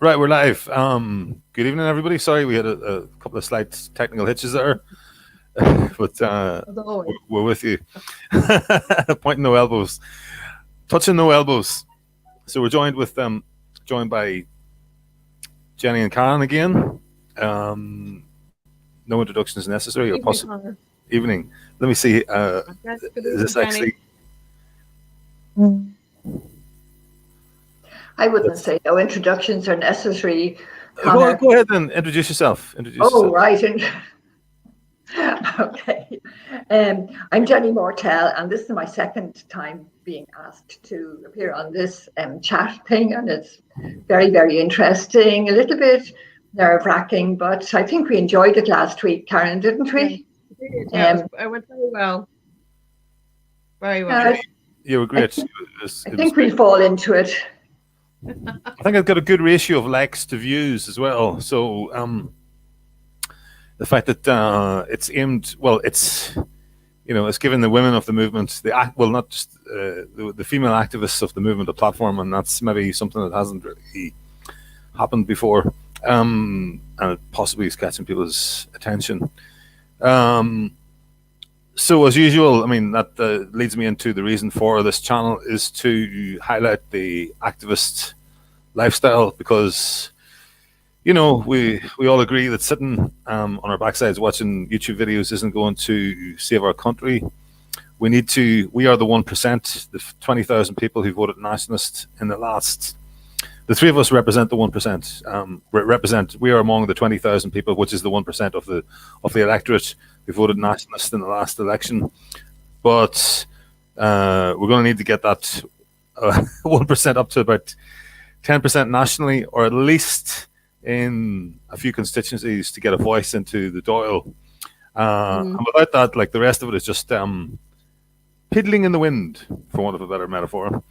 Right, we're live. Good evening, everybody. Sorry, we had a couple of slight technical hitches there, but we're with you. Pointing no elbows, touching no elbows. So we're joined by Jenny and Karen again. No introduction is necessary or possible. Evening. Let me see. Is this actually? I wouldn't say no introductions are necessary. Go ahead and introduce yourself. Right. Okay. I'm Jenny Mortell, and this is my second time being asked to appear on this chat thing, and it's very, very interesting. A little bit nerve-wracking, but I think we enjoyed it last week, Karen, didn't we? Yeah, it went very well. Very well. You were great. I think we fall into it. I think I've got a good ratio of likes to views as well. So the fact that it's aimed, it's given the women of the movement, not just the female activists of the movement a platform, and that's maybe something that hasn't really happened before, and it possibly is catching people's attention. So as usual, I mean, that leads me into the reason for this channel is to highlight the activist lifestyle, because, we all agree that sitting on our backsides watching YouTube videos isn't going to save our country. We are the 1%, the 20,000 people who voted nationalist in the three of us represent the 1%. We are among the 20,000 people, which is the 1% of the electorate who voted nationalist in the last election. But we're going to need to get that 1% up to about 10% nationally, or at least in a few constituencies, to get a voice into the Dáil. And without that, like, the rest of it is just piddling in the wind, for want of a better metaphor.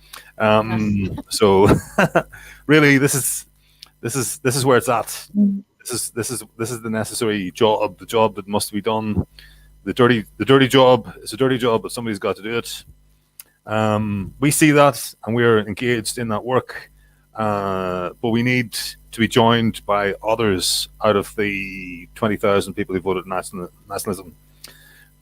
So really, this is where it's at. This is the necessary job, the job that must be done. The dirty job is a dirty job, but somebody's got to do it. We see that, and we're engaged in that work. But we need to be joined by others out of the 20,000 people who voted nationalism,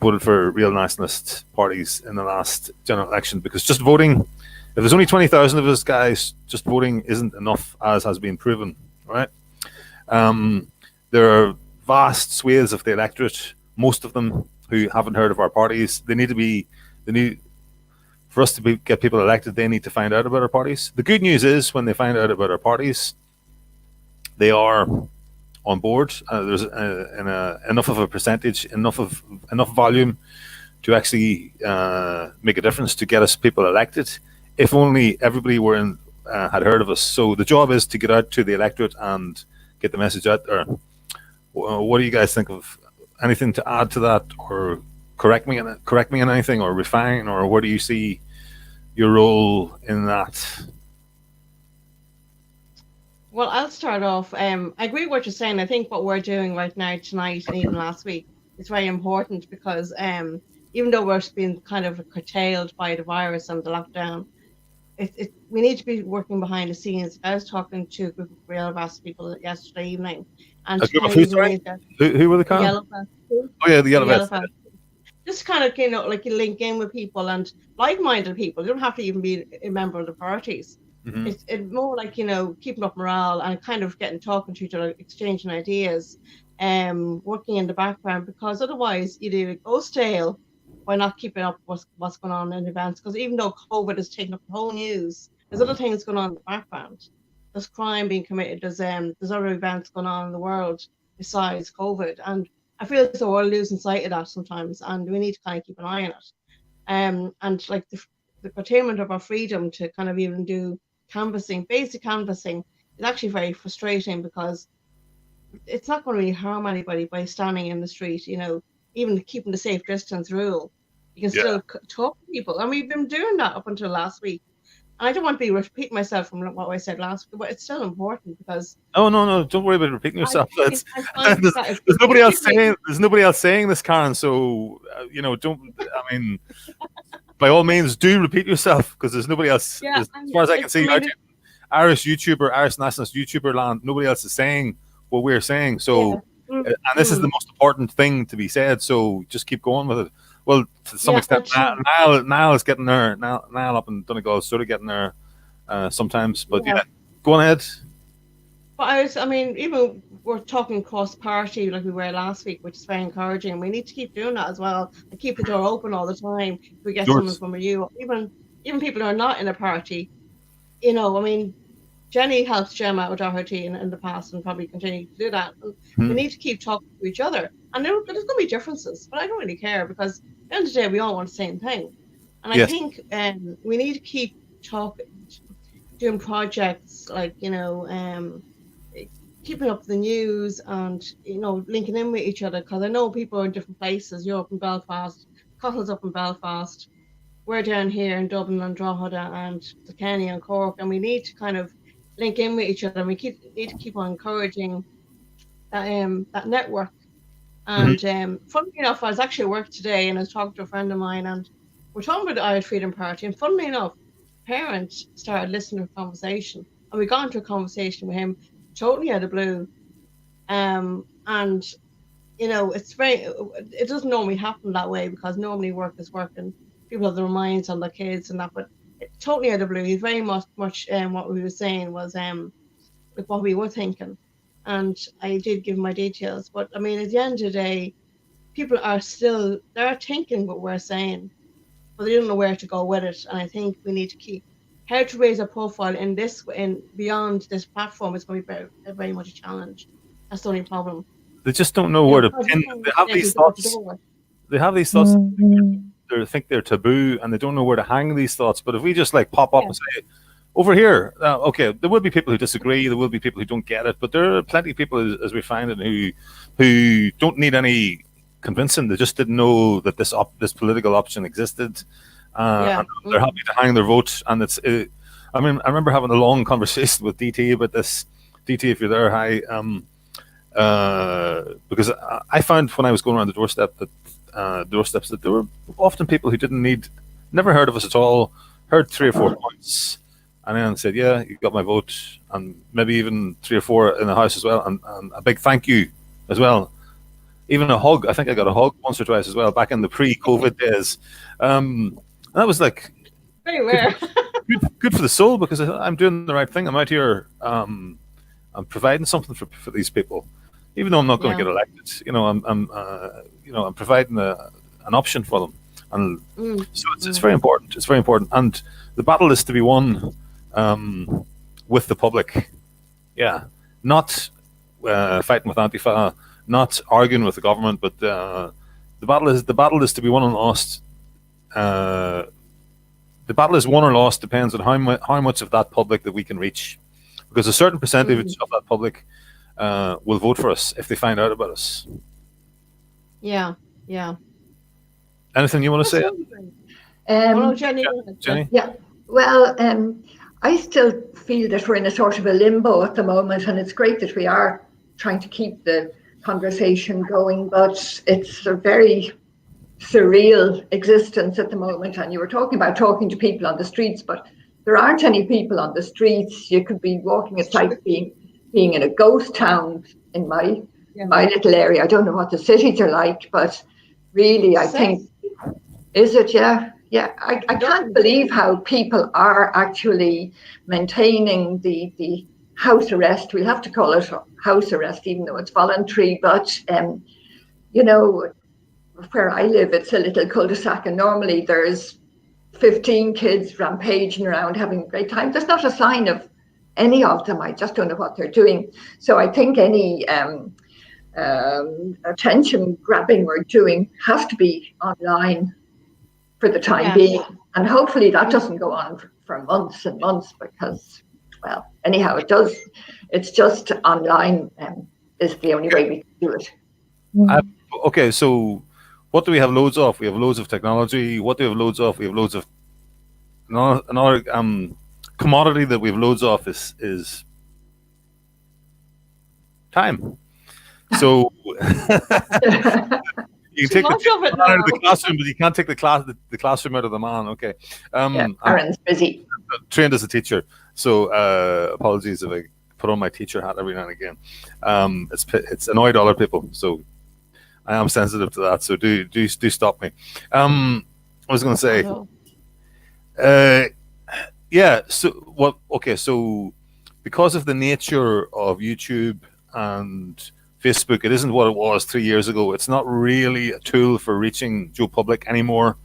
voted for real nationalist parties in the last general election. Because just voting, if there's only 20,000 of us guys, just voting isn't enough, as has been proven, right? There are vast swathes of the electorate, most of them who haven't heard of our parties. For us to get people elected, they need to find out about our parties. The good news is, when they find out about our parties, they are on board. There's enough of a percentage, enough volume to actually make a difference to get us people elected. If only everybody had heard of us. So the job is to get out to the electorate and get the message out there. What do you guys think of? Anything to add to that, or correct me on anything, or refine, or where do you see your role in that? Well, I'll start off. I agree with what you're saying. I think what we're doing right now, tonight, and even last week, is very important, because even though we're being kind of curtailed by the virus and the lockdown, we need to be working behind the scenes. I was talking to a group of real vast people yesterday evening. And who were the kind? Yellow Vest. Oh yeah, the Yellow Vest. Just kind of, like, you link in with people, and like-minded people. You don't have to even be a member of the parties. Mm-hmm. It's more like, keeping up morale and kind of talking to each other, exchanging ideas, working in the background, because otherwise you go stale by not keeping up what's going on in events. Because even though COVID has taken up the whole news, there's other things going on in the background. There's crime being committed. There's other events going on in the world besides COVID, and I feel as though we're losing sight of that sometimes, and we need to kind of keep an eye on it. And like the curtailment of our freedom to kind of even do basic canvassing, is actually very frustrating, because it's not going to really harm anybody by standing in the street. Even keeping the safe distance rule, you can still talk to people, and we've been doing that up until last week. And I don't want to be repeating myself from what I said last week, but it's still important, because no, don't worry about repeating yourself. There's nobody else saying. There's nobody else saying this, Karen. So don't. I mean, by all means, do repeat yourself, because there's nobody else. As far as I can see, Irish nationalist YouTuber land, nobody else is saying what we're saying. So, and this is the most important thing to be said. So just keep going with it. Well, to some extent, Niall is getting there. Niall up in Donegal is sort of getting there sometimes. But yeah, go on ahead. But I mean, even we're talking cross-party like we were last week, which is very encouraging. We need to keep doing that as well and keep the door open all the time. If we get someone from you, even people who are not in a party, I mean, Jenny helped Gemma O'Doherty in the past and probably continue to do that. We need to keep talking to each other. And there's going to be differences, but I don't really care because at the end of the day, we all want the same thing. And I think we need to keep doing projects like, keeping up the news and, linking in with each other, because I know people are in different places. You're up in Belfast, Cottle's up in Belfast, we're down here in Dublin and Drogheda and Kilkenny and Cork, and we need to kind of link in with each other, and we need to keep on encouraging that network. And funnily enough, I was actually at work today and I was talking to a friend of mine, and we're talking about the Irish Freedom Party, and funnily enough, parents started listening to a conversation, and we got into a conversation with him totally out of the blue. And it doesn't normally happen that way, because normally work is work and people have their minds on their kids and that, but totally out of the blue. He's very much what we were saying was like what we were thinking, and I did give my details. But I mean, at the end of the day, people are they're thinking what we're saying, but they don't know where to go with it. And I think we need to keep how to raise a profile in beyond this platform is going to be very, very much a challenge. That's the only problem. They just don't know where to pin. They have these thoughts. They think they're taboo, and they don't know where to hang these thoughts. But if we just like pop up and say, over here, okay, there will be people who disagree. There will be people who don't get it. But there are plenty of people, as we find it, who don't need any convincing. They just didn't know that this political option existed. And they're happy to hang their vote. And I remember having a long conversation with DT about this. DT, if you're there, hi. Because I found when I was going around the doorsteps that there were often people who never heard of us at all, heard 3 or 4 points, and then said, "Yeah, you got my vote," and maybe even 3 or 4 in the house as well, and a big thank you as well. Even a hug. I think I got a hug once or twice as well back in the pre-COVID days. And that was like very rare. good for the soul, because I'm doing the right thing. I'm out here. I'm providing something for these people, even though I'm not going to get elected. I'm providing an option for them, and so it's very important. It's very important, and the battle is to be won with the public. Yeah, not fighting with Antifa, not arguing with the government, but the battle is to be won and lost. The battle is won or lost depends on how much of that public that we can reach, because a certain percentage of that public will vote for us if they find out about us. Yeah. Anything you want to say? Jenny? Yeah. Well, I still feel that we're in a sort of a limbo at the moment, and it's great that we are trying to keep the conversation going, but it's a very surreal existence at the moment. And you were talking about talking to people on the streets, but there aren't any people on the streets. You could be walking. It's like being in a ghost town in my little area. I don't know what the cities are like, but really, I think, is it? Yeah. I can't believe how people are actually maintaining the house arrest. We'll have to call it house arrest, even though it's voluntary. But where I live, it's a little cul-de-sac, and normally there's 15 kids rampaging around having a great time. There's not a sign of any of them. I just don't know what they're doing. So I think any attention grabbing we're doing has to be online for the time being. And hopefully that doesn't go on for months and months, because, well, anyhow, it does. It's just online is the only way we can do it. Okay, so what do we have loads of? We have loads of technology. What do we have loads of? We have loads of another commodity that we have loads of is time. So You can take much the of it man out of the now. classroom, but you can't take the classroom out of the man. Okay. Aaron's busy. I'm trained as a teacher, so apologies if I put on my teacher hat every now and again. It's annoyed other people, so I am sensitive to that. So do stop me. I was going to say, yeah. So what? Okay. So because of the nature of YouTube and Facebook, it isn't what it was 3 years ago. It's not really a tool for reaching Joe public anymore,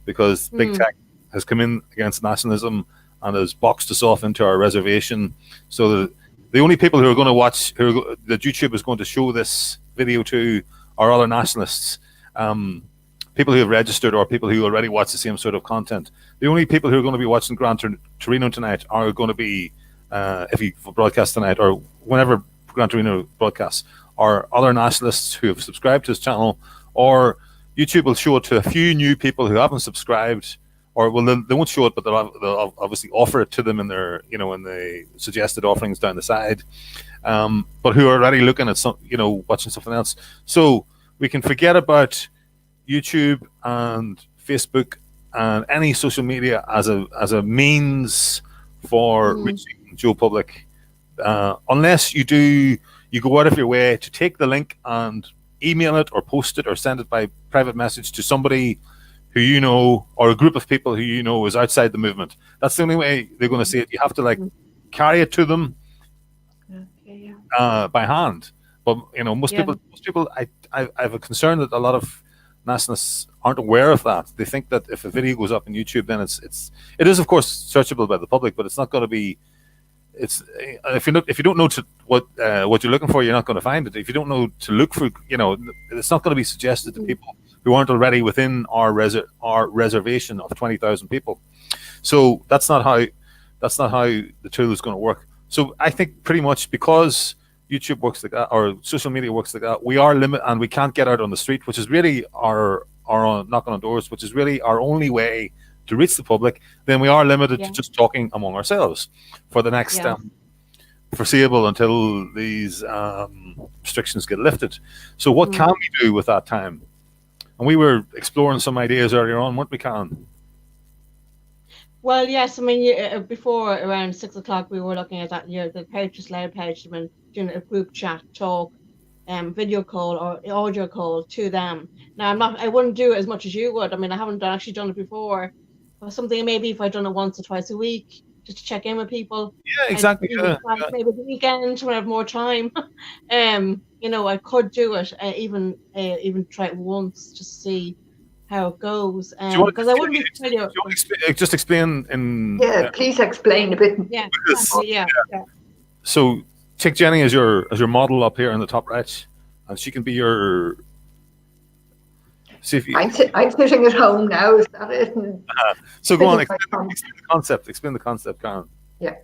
because big tech has come in against nationalism and has boxed us off into our reservation. So the only people who are going to watch, that YouTube is going to show this video to, are other nationalists, people who have registered or people who already watch the same sort of content. The only people who are going to be watching Gran Torino tonight are going to be, if he broadcasts tonight or whenever Gran Torino broadcasts, are other nationalists who have subscribed to his channel, or YouTube will show it to a few new people who haven't subscribed, or they won't show it, but they'll obviously offer it to them in their, in the suggested offerings down the side, but who are already looking at watching something else. So we can forget about YouTube and Facebook and any social media as a means for reaching Joe public, unless you go out of your way to take the link and email it or post it or send it by private message to somebody who you know, or a group of people who you know is outside the movement. That's the only way they're going to see it. You have to carry it to them by hand. But most people, I have a concern that a lot of nationalists aren't aware of that. They think that if a video goes up on YouTube, then it is of course searchable by the public, but it's not going to be. If you don't know what you're looking for, you're not going to find it. If you don't know to look for, it's not going to be suggested to people who aren't already within our reservation of 20,000 people. So that's not how the tool is going to work. So I think pretty much because YouTube works like that, or social media works like that, we are limited and we can't get out on the street, which is really our knocking on doors, which is really our only way to reach the public. Then we are limited to just talking among ourselves for the next foreseeable until these restrictions get lifted. So what can we do with that time? And we were exploring some ideas earlier on, weren't we, Karen? Well, yes. I mean, before around 6 o'clock, we were looking at that. The Patriots Loud page, doing a group chat, talk, video call or audio call to them. Now, I wouldn't do it as much as you would. I mean, I haven't actually done it before. Or something maybe if I'd done it once or twice a week, just to check in with people. Yeah, exactly. Maybe the weekend when I have more time. I could do it. Even try it once just to see how it goes. Because I wouldn't be familiar. Just explain in. Yeah, please explain a bit. Yeah, exactly, yeah. So take Jenny as your model up here in the top right, and she can be your. See if you... I'm sitting at home now. Is that it? So go on. Explain the concept, Karen. Yeah.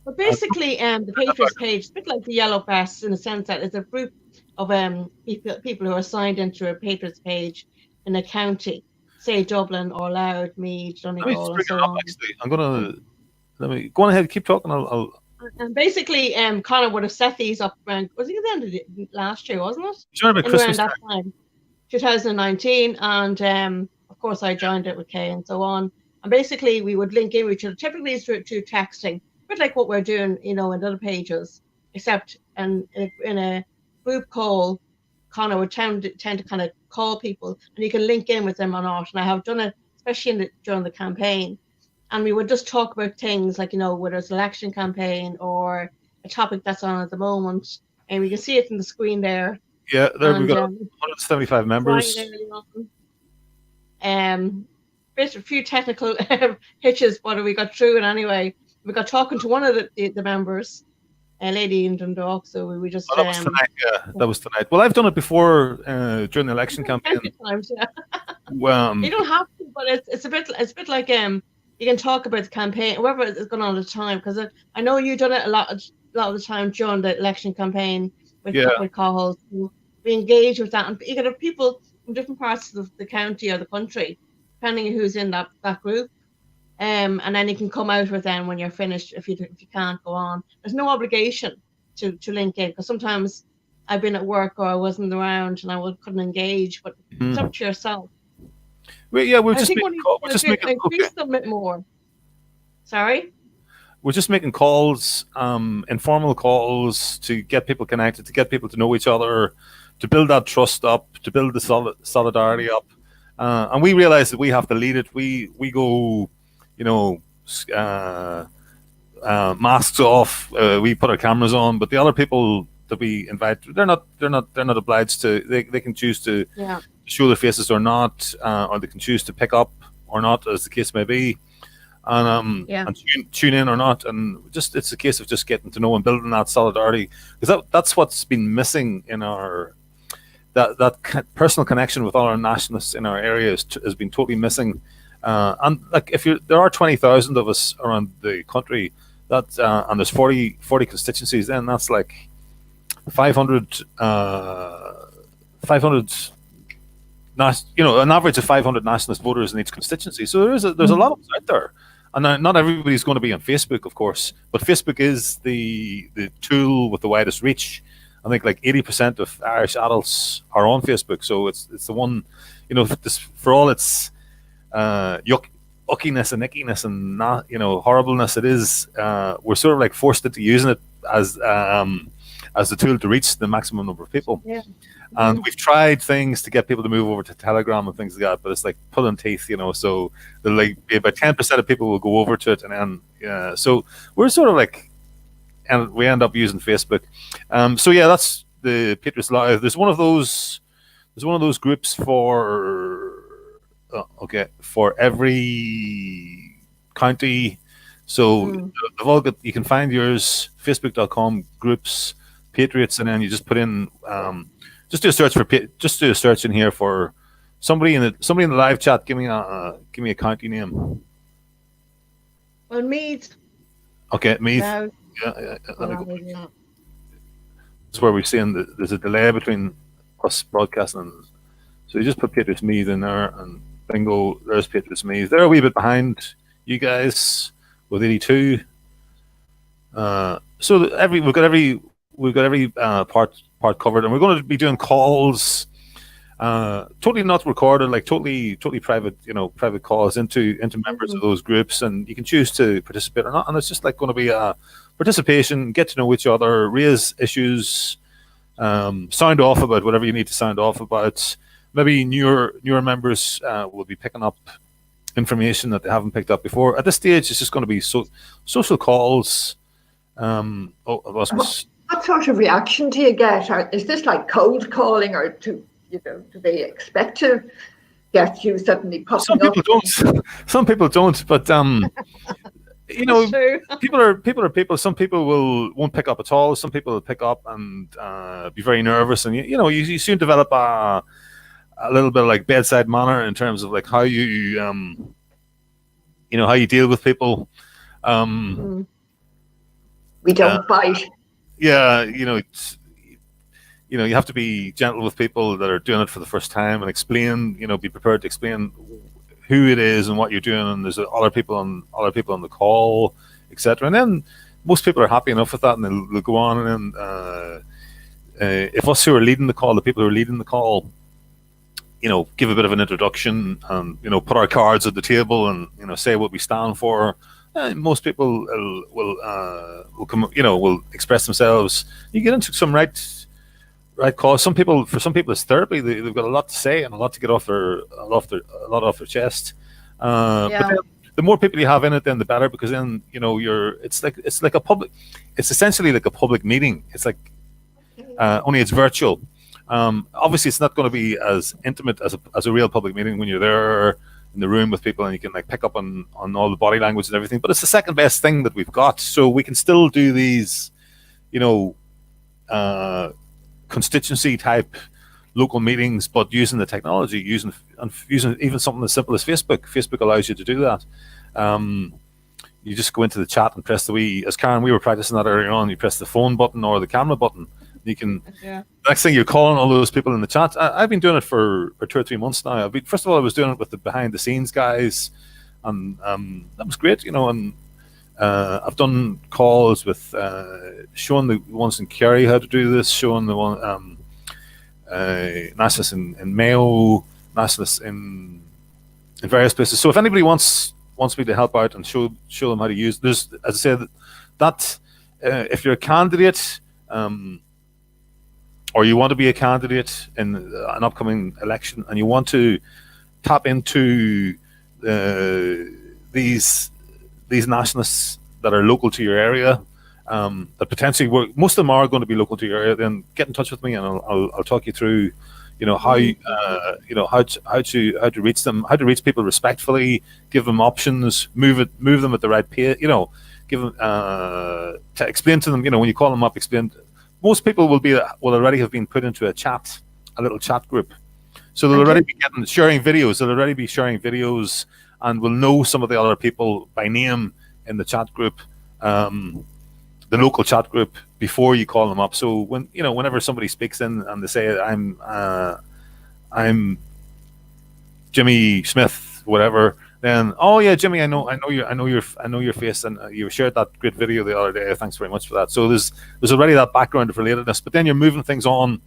Well, basically, the Patriots page is a bit like the Yellow Vest in the sense that it's a group of people who are signed into a Patriots page in a county, say Dublin or Louth, Meath, Donegal, and so on. Actually, let me go on ahead. Keep talking. And basically, Conor would have set these up around, was it the end of last year, wasn't it? Sure, about Christmas around that time, 2019, and of course I joined it with Kay and so on. And basically, we would link in with each other. Typically, it's through texting, but like what we're doing, in other pages, except in a group call, Conor would tend to kind of call people, and you can link in with them or not. And I have done it, especially during the campaign. And we would just talk about things like, whether it's an election campaign or a topic that's on at the moment. And we can see it in the screen there. Yeah, there we've got 175 members. There's a few technical hitches, but we got through it anyway. We got talking to one of the members, a lady in Dundalk, so we just... that was tonight, that was tonight. Well, I've done it before during the election campaign. Times, yeah. You don't have to, but it's a bit like... you can talk about the campaign, whoever is going on at the time, because I know you've done it a lot of the time during the election campaign with calls. We engage with that, and you can have people from different parts of the county or the country, depending on who's in that group. And then you can come out with them when you're finished if you can't go on. There's no obligation to link in, because sometimes I've been at work or I wasn't around and couldn't engage. But it's up to yourself. We're I just think making, what you increase them a bit more. Sorry? We're just making calls, informal calls to get people connected, to get people to know each other, to build that trust up, to build the solidarity up. And we realize that we have to lead it. We go, masks off. We put our cameras on, but the other people that we invite, they're not obliged to. They can choose to show their faces or not, or they can choose to pick up or not, as the case may be, and tune in or not. And just it's a case of just getting to know and building that solidarity, because that's what's been missing in our that personal connection with all our nationalists in our area has been totally missing. And like there are 20,000 of us around the country, and there's 40 constituencies, then that's like 500 an average of 500 nationalist voters in each constituency. So there's a lot of us out there, and not everybody's going to be on Facebook, of course, but Facebook is the tool with the widest reach. I think like 80% of Irish adults are on Facebook, so it's the one, for all its yuckiness and ickiness and horribleness it is, we're sort of like forced into using it as the tool to reach the maximum number of people. Yeah. And we've tried things to get people to move over to Telegram and things like that, but it's like pulling teeth, so like about 10% of people will go over to it, and then so we're sort of like, and we end up using Facebook. So yeah, that's the Patriots Live. There's one of those groups for every county. So they've all got, you can find yours, facebook.com groups Patriots, and then you just put in just do a search in here for somebody in the live chat. Give me a county name. Well, Meath. Okay, Meath. Yeah. That's where we're seeing there's a delay between us broadcasting. So you just put Patriots Meath in there, and bingo, there's Patriots Meath. They're a wee bit behind you guys with 82. So we've got every part covered, and we're going to be doing calls, totally not recorded, like totally private, private calls into members of those groups, and you can choose to participate or not. And it's just like going to be a participation, get to know each other, raise issues, sound off about whatever you need to sound off about. Maybe newer members will be picking up information that they haven't picked up before. At this stage, it's just going to be social calls. What sort of reaction do you get? Is this like cold calling, or do they expect to get you suddenly popping up? Some people don't, but people are people. Some people won't pick up at all. Some people will pick up and be very nervous, and you soon develop a little bit of like bedside manner in terms of like how you how you deal with people. We don't bite. Yeah, you have to be gentle with people that are doing it for the first time, and explain, be prepared to explain who it is and what you're doing, and there's other people on the call, etc. And then most people are happy enough with that, and they'll go on, and then if us who are leading the call, the people who are leading the call, give a bit of an introduction, and put our cards at the table, and say what we stand for. Most people will come, will express themselves. You get into some right cause. For some people, it's therapy. They've got a lot to say and a lot to get off their chest. But then the more people you have in it, then the better, because then it's essentially like a public meeting. It's like only it's virtual. Obviously, it's not going to be as intimate as a real public meeting when you're there in the room with people, and you can like pick up on all the body language and everything. But it's the second best thing that we've got, so we can still do these, constituency type local meetings, but using the technology, using even something as simple as Facebook. Facebook allows you to do that. You just go into the chat and press as Karen, we were practicing that earlier on. You press the phone button or the camera button. You can. Yeah. Next thing, you're calling all those people in the chat. I've been doing it for 2 or 3 months now. First of all, I was doing it with the behind the scenes guys, and that was great, and I've done calls with showing the ones in Kerry how to do this, showing the one nationalists in Mayo, nationalists in various places. So if anybody wants me to help out and show them how to use, there's, as I said, that if you're a candidate or you want to be a candidate in an upcoming election and you want to tap into these nationalists that are local to your area, that potentially most of them are going to be local to your area, then get in touch with me and I'll talk you through, how how to reach them, how to reach people respectfully, give them options, move them at the right pace, give them to explain to them, when you call them up, explain. Most people will already have been put into a little chat group, so they'll already be sharing videos. They'll already be sharing videos, and will know some of the other people by name in the chat group, the local chat group, before you call them up. So whenever somebody speaks in and they say I'm Jimmy Smith, whatever, then yeah, Jimmy, I know your face, and you shared that great video the other day. Thanks very much for that. So there's already that background of relatedness, but then you're moving things on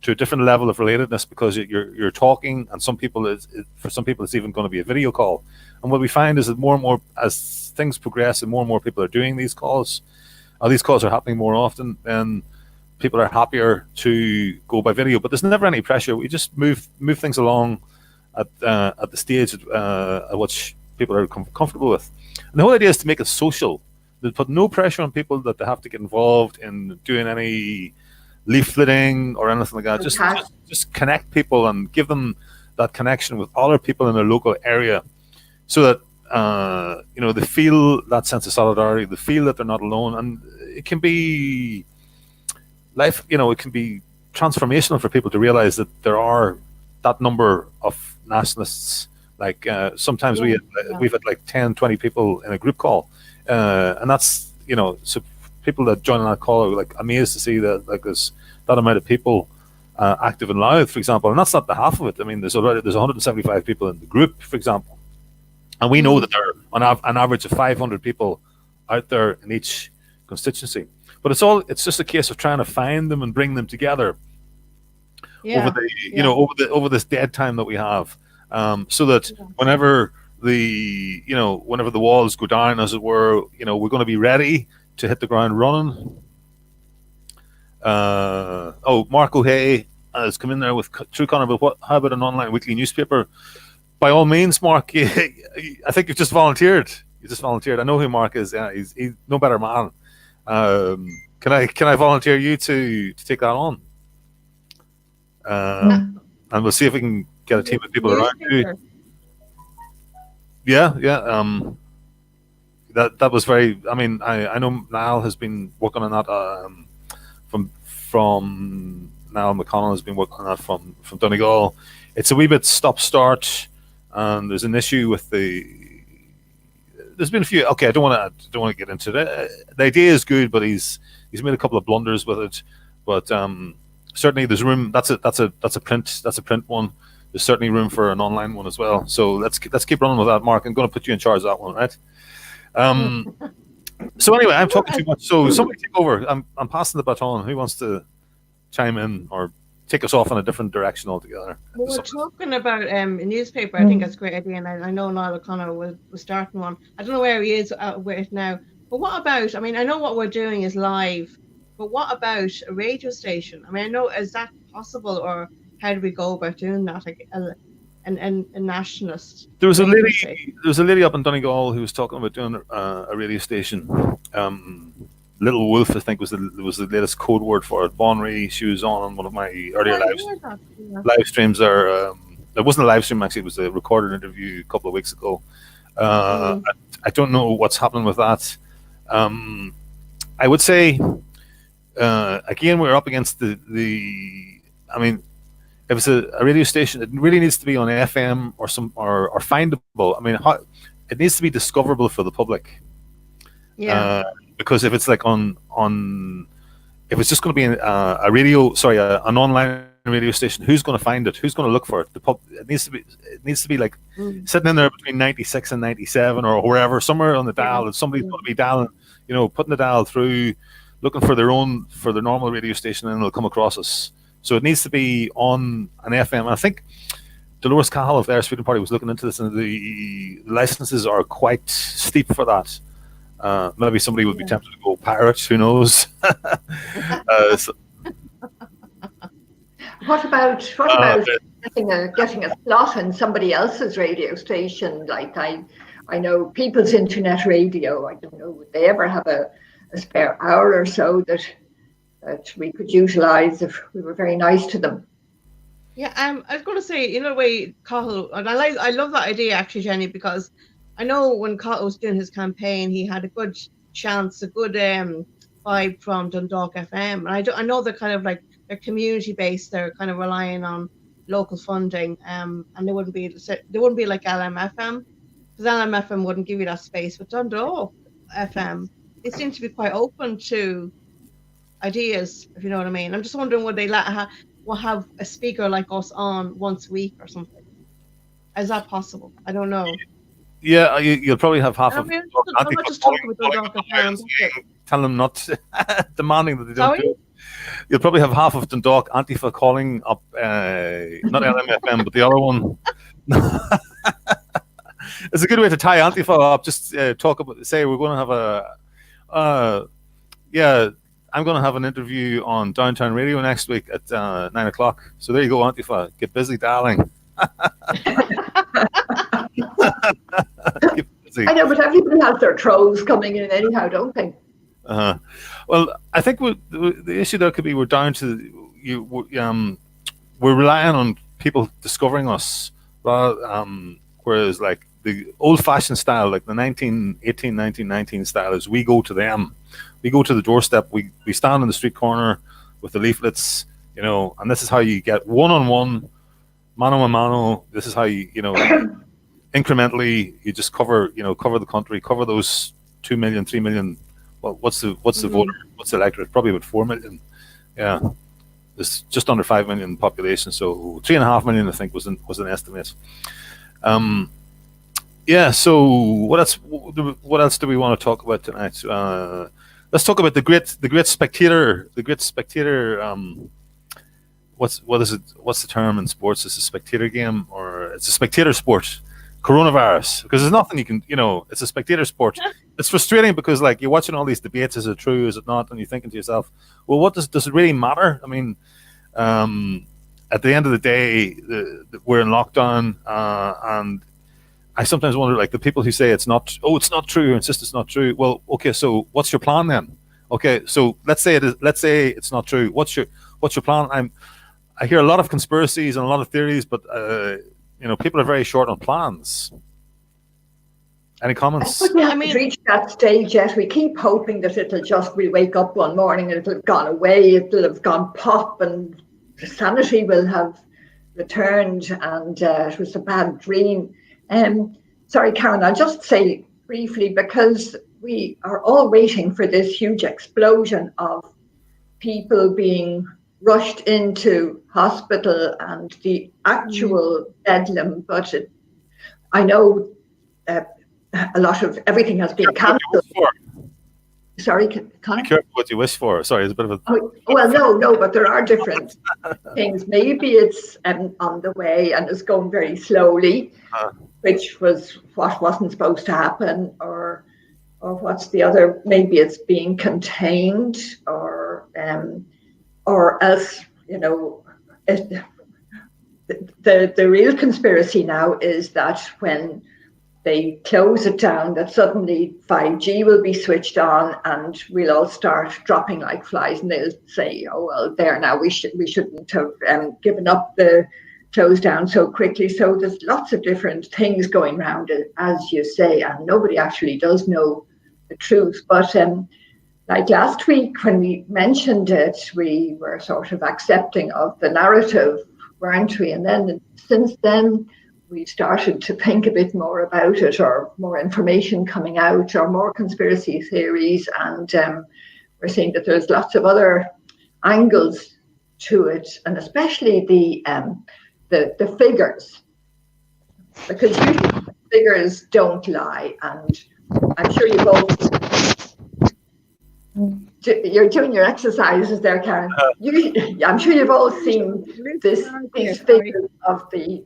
to a different level of relatedness because you're talking, and for some people it's even going to be a video call. And what we find is that more and more, as things progress and more people are doing these calls, or these calls are happening more often, then people are happier to go by video. But there's never any pressure. We just move things along at the stage at which people are comfortable with. And the whole idea is to make it social. They put no pressure on people that they have to get involved in doing any leafleting or anything like that. Just connect people and give them that connection with other people in their local area, so that they feel that sense of solidarity, they feel that they're not alone. And it can be it can be transformational for people to realize that there are that number of nationalists. Like sometimes we've had like 10-20 people in a group call, and that's so people that join on that call are like amazed to see that there's that amount of people active in Louth, for example. And that's not the half of it. I mean, there's 175 people in the group, for example, and we know that there are an average of 500 people out there in each constituency. But it's just a case of trying to find them and bring them together over this dead time that we have, so that whenever the walls go down, as it were, we're going to be ready to hit the ground running. Mark O'Hay has come in there with True Conor, but how about an online weekly newspaper? By all means, Mark. I think you've just volunteered. I know who Mark is. Yeah, he's no better man. Can I volunteer you to take that on? And we'll see if we can get a team of people around you. Yeah. That was very. I mean, I know Niall has been working on that. From Niall McConnell has been working on that from Donegal. It's a wee bit stop-start, and there's an issue with there's been a few. Okay, I don't want to get into it. The idea is good, but he's made a couple of blunders with it. But certainly there's room. That's a print one. There's certainly room for an online one as well. So let's keep running with that, Mark. I'm going to put you in charge of that one, right? So anyway, I'm talking too much. So somebody take over. I'm passing the baton. Who wants to chime in or take us off in a different direction altogether? We're talking about a newspaper. I think that's a great idea, and I know Niall O'Connor was starting one. I don't know where he is with it now. But what about? I mean, I know what we're doing is live, but what about a radio station? I mean, I know, is that possible, or how do we go about doing that? Like a nationalist. There was a lady up in Donegal who was talking about doing a radio station. Little Wolf, I think, was the latest code word for it. Bonry, she was on one of my earlier live streams there. It wasn't a live stream, actually. It was a recorded interview a couple of weeks ago. I don't know what's happening with that. I would say, again, we're up against I mean, if it's a radio station, it really needs to be on FM or findable. I mean, it needs to be discoverable for the public. Yeah. Because if it's like if it's just going to be an online radio station, who's going to find it? Who's going to look for it? It needs to be like sitting in there between 96 and 97 or wherever, somewhere on the dial, and somebody's going to be dialing, putting the dial through, looking for their normal radio station, and it'll come across us. So it needs to be on an FM. And I think Dolores Cahill of the Irish Freedom Party was looking into this, and the licenses are quite steep for that. Maybe somebody would be tempted to go pirate. Who knows? What about getting a slot in somebody else's radio station? Like I know People's Internet Radio. I don't know, would they ever have a spare hour or so that we could utilise if we were very nice to them? Yeah, I was going to say, the way Cahill, and I love that idea actually, Jenny, because I know when Cahill was doing his campaign, he had a good chance, a good vibe from Dundalk FM, and I know they're kind of like, they're community based. They're kind of relying on local funding, and they wouldn't be like LMFM, because LMFM wouldn't give you that space. But Dundalk FM, they seem to be quite open to ideas, if you know what I mean. I'm just wondering, would they have a speaker like us on once a week or something? Is that possible? I don't know. Yeah, you'll probably have half of. I'm not just talking about Dundalk FM. Tell them not demanding that they don't do it. You'll probably have half of Dundalk Antifa calling up, not LMFM, but the other one. It's a good way to tie Antifa up. Just say we're going to have I'm going to have an interview on Downtown Radio next week at 9:00. So there you go, Antifa. Get busy dialing. Get busy. I know, but everybody has their trolls coming in anyhow, don't they? Well, I think the issue there could be we're down to we're relying on people discovering us, whereas like the old-fashioned style, like the 1918, 1919 style, is we go to them. We go to the doorstep. We stand on the street corner with the leaflets, and this is how you get one-on-one, mano a mano. This is how you incrementally you just cover the country, cover those 2 million, 3 million. Well, what's the voter? What's the electorate? Probably about 4 million. Yeah, there's just under 5 million population, so 3.5 million I think was an estimate. So what else do we want to talk about tonight? Let's talk about the great spectator. The great spectator. What is it? What's the term in sports? Is it a spectator game or it's a spectator sport? Coronavirus, because there's nothing you can, it's a spectator sport. It's frustrating because like you're watching all these debates. Is it true? Is it not? And you're thinking to yourself, well, what does it really matter? I mean, at the end of the day, we're in lockdown, and I sometimes wonder, like the people who say it's not true, or insist it's not true. Well, okay, so what's your plan then? Okay, so let's say it's not true. What's your plan? I hear a lot of conspiracies and a lot of theories, but people are very short on plans. Any comments? We haven't reached that stage yet. We keep hoping that we wake up one morning and it'll have gone away, it'll have gone pop, and sanity will have returned, and it was a bad dream. Sorry, Karen, I'll just say briefly, because we are all waiting for this huge explosion of people being rushed into hospital and the actual bedlam, but I know a lot of everything has been cancelled. Sorry, Conor? Be careful what you wish for. Sorry, it's a bit of a... no, but there are different things. Maybe it's on the way and it's going very slowly, which was what wasn't supposed to happen, or what's the other? Maybe it's being contained, or else, the real conspiracy now is that when they close it down, that suddenly 5G will be switched on and we'll all start dropping like flies, and they'll say, oh, well, there now, we shouldn't have given up the close down so quickly. So there's lots of different things going around, as you say, and nobody actually does know the truth. But like last week when we mentioned it, we were sort of accepting of the narrative, weren't we? And then since then, we started to think a bit more about it, or more information coming out, or more conspiracy theories, and we're seeing that there's lots of other angles to it, and especially the figures, because usually the figures don't lie, and I'm sure you both. You're doing your exercises there, Karen. I'm sure you've all seen these figures of the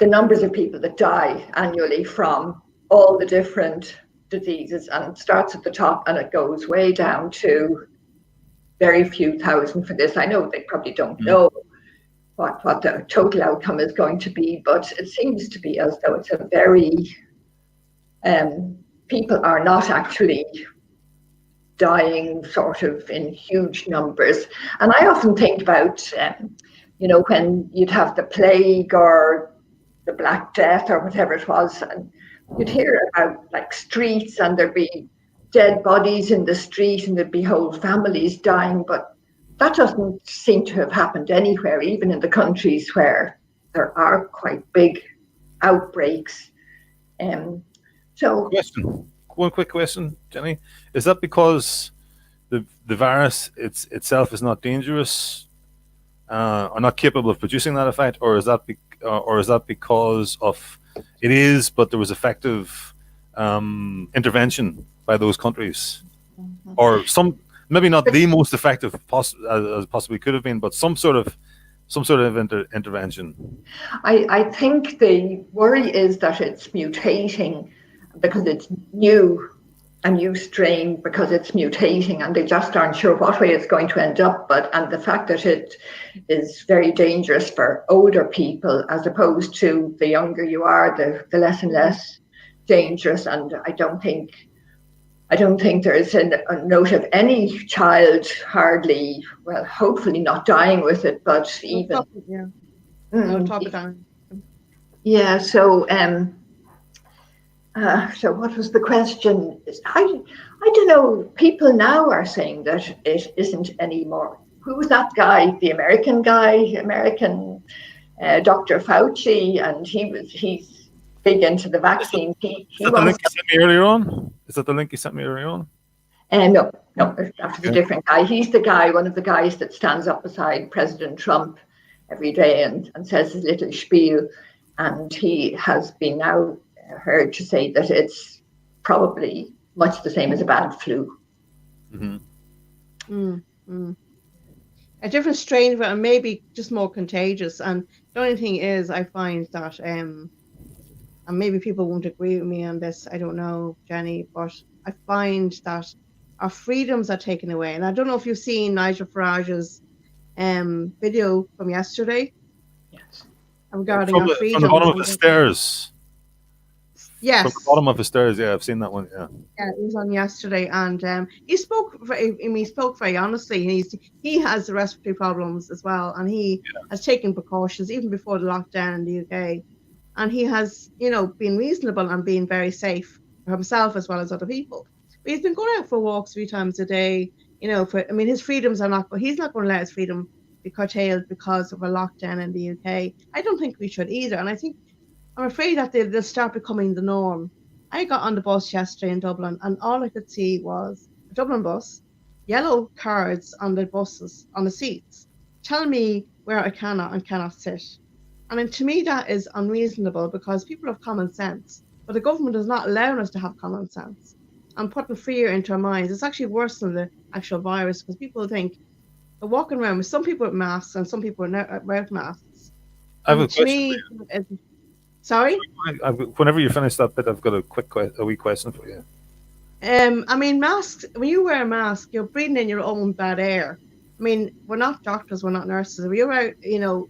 numbers of people that die annually from all the different diseases, and it starts at the top and it goes way down to very few thousand for this. I know they probably don't know what the total outcome is going to be, but it seems to be as though it's a very people are not actually dying sort of in huge numbers. And I often think about when you'd have the plague or the Black Death or whatever it was, and you'd hear about like streets, and there'd be dead bodies in the street, and there'd be whole families dying, but that doesn't seem to have happened anywhere, even in the countries where there are quite big outbreaks. One quick question, Jenny. Is that because the virus itself is not dangerous or not capable of producing that effect, or is that because of it is, but there was effective intervention by those countries, or some, maybe not the most effective as possibly could have been, but some sort of intervention? I think the worry is that it's mutating because it's a new strain, because it's mutating, and they just aren't sure what way it's going to end up. And the fact that it is very dangerous for older people, as opposed to the younger you are, the less and less dangerous. And I don't think there is a note of any child hardly, well, hopefully not dying with it, but even yeah. So what was the question? I don't know. People now are saying that it isn't anymore. Who was that guy? The American guy, Dr. Fauci, and he's big into the vaccine. Is that the link you sent me earlier on? Is that the link you sent me earlier on? No, that's a different guy. He's the guy, one of the guys that stands up beside President Trump every day and says his little spiel. And he has been now heard to say that it's probably much the same as a bad flu. A different strain of it, and maybe just more contagious. And the only thing is, I find that, and maybe people won't agree with me on this, I don't know, Jenny, but I find that our freedoms are taken away. And I don't know if you've seen Nigel Farage's video from yesterday. Yes. Regarding our freedoms. From the bottom of the stairs. Yes. From the bottom of the stairs, yeah, I've seen that one. Yeah, it was on yesterday, and he spoke very honestly. He has respiratory problems as well, and he has taken precautions even before the lockdown in the UK, and he has, been reasonable and been very safe for himself as well as other people. But he's been going out for walks 3 times a day. His freedoms are not, but he's not going to let his freedom be curtailed because of a lockdown in the UK. I don't think we should either, and I'm afraid that they'll start becoming the norm. I got on the bus yesterday in Dublin, and all I could see was a Dublin bus, yellow cards on the buses, on the seats, telling me where I cannot and cannot sit. And to me, that is unreasonable, because people have common sense, but the government is not allowing us to have common sense and putting fear into our minds. It's actually worse than the actual virus, because people think they're walking around with some people with masks and some people without masks. I have a question for you. Sorry? Whenever you finish that bit, I've got a wee question for you. Masks, when you wear a mask, you're breathing in your own bad air. We're not doctors, we're not nurses. If you're out,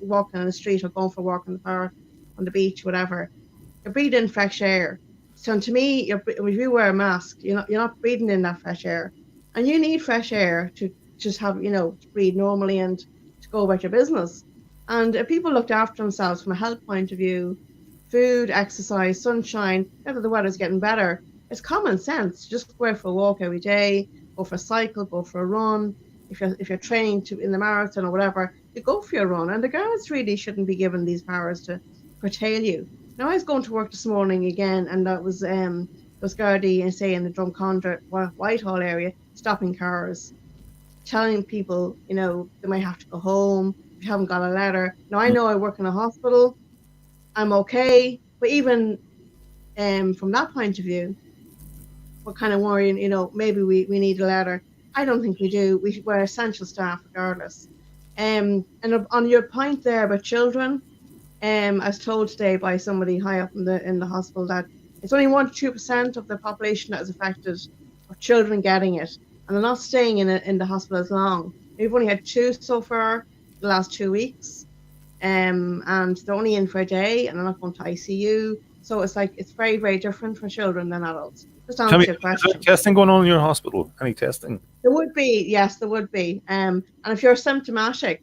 walking on the street or going for a walk in the park, on the beach, whatever, you're breathing in fresh air. So to me, if you wear a mask, you're not breathing in that fresh air. And you need fresh air to just have, to breathe normally and to go about your business. And if people looked after themselves from a health point of view, food, exercise, sunshine, whether the weather's getting better, it's common sense. Just go out for a walk every day, go for a cycle, go for a run. If you're training in the marathon or whatever, you go for your run. And the guards really shouldn't be given these powers to curtail you. Now, I was going to work this morning again, and that was Gardaí, say, in the Drumcondra, Whitehall area, stopping cars, telling people, they might have to go home if you haven't got a letter. Now, I know I work in a hospital, I'm okay, but even from that point of view, we're kind of worrying, maybe we need a letter. I don't think we do. We're essential staff regardless. And on your point there about children, I was told today by somebody high up in the hospital that it's only 1 to 2% of the population that is affected of children getting it, and they're not staying in the hospital as long. We've only had 2 so far the last 2 weeks, and they're only in for a day, and they're not going to ICU. So it's very, very different for children than adults. Just answer your question. Is there testing going on in your hospital? Any testing? There would be, yes, there would be. And if you're symptomatic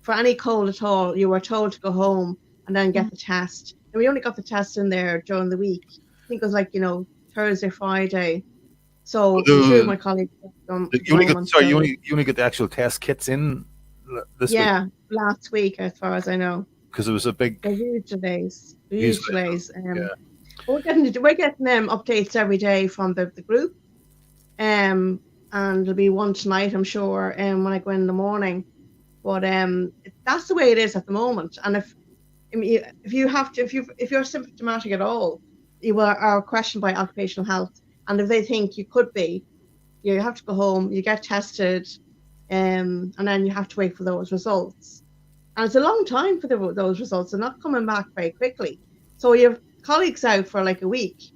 for any cold at all, you were told to go home and then get the test. And we only got the test in there during the week. I think it was Thursday, Friday. So two of my colleagues. You only get the actual test kits in this week? Yeah, last week, as far as I know. Because it was a big. Huge delays. Huge delays. We're getting updates every day from the group. And there'll be one tonight, I'm sure, when I go in the morning. But that's the way it is at the moment. And if you're symptomatic at all, you are questioned by occupational health. And if they think you could be, you have to go home, you get tested, and then you have to wait for those results. And it's a long time for those results. They're not coming back very quickly. So you have colleagues out for a week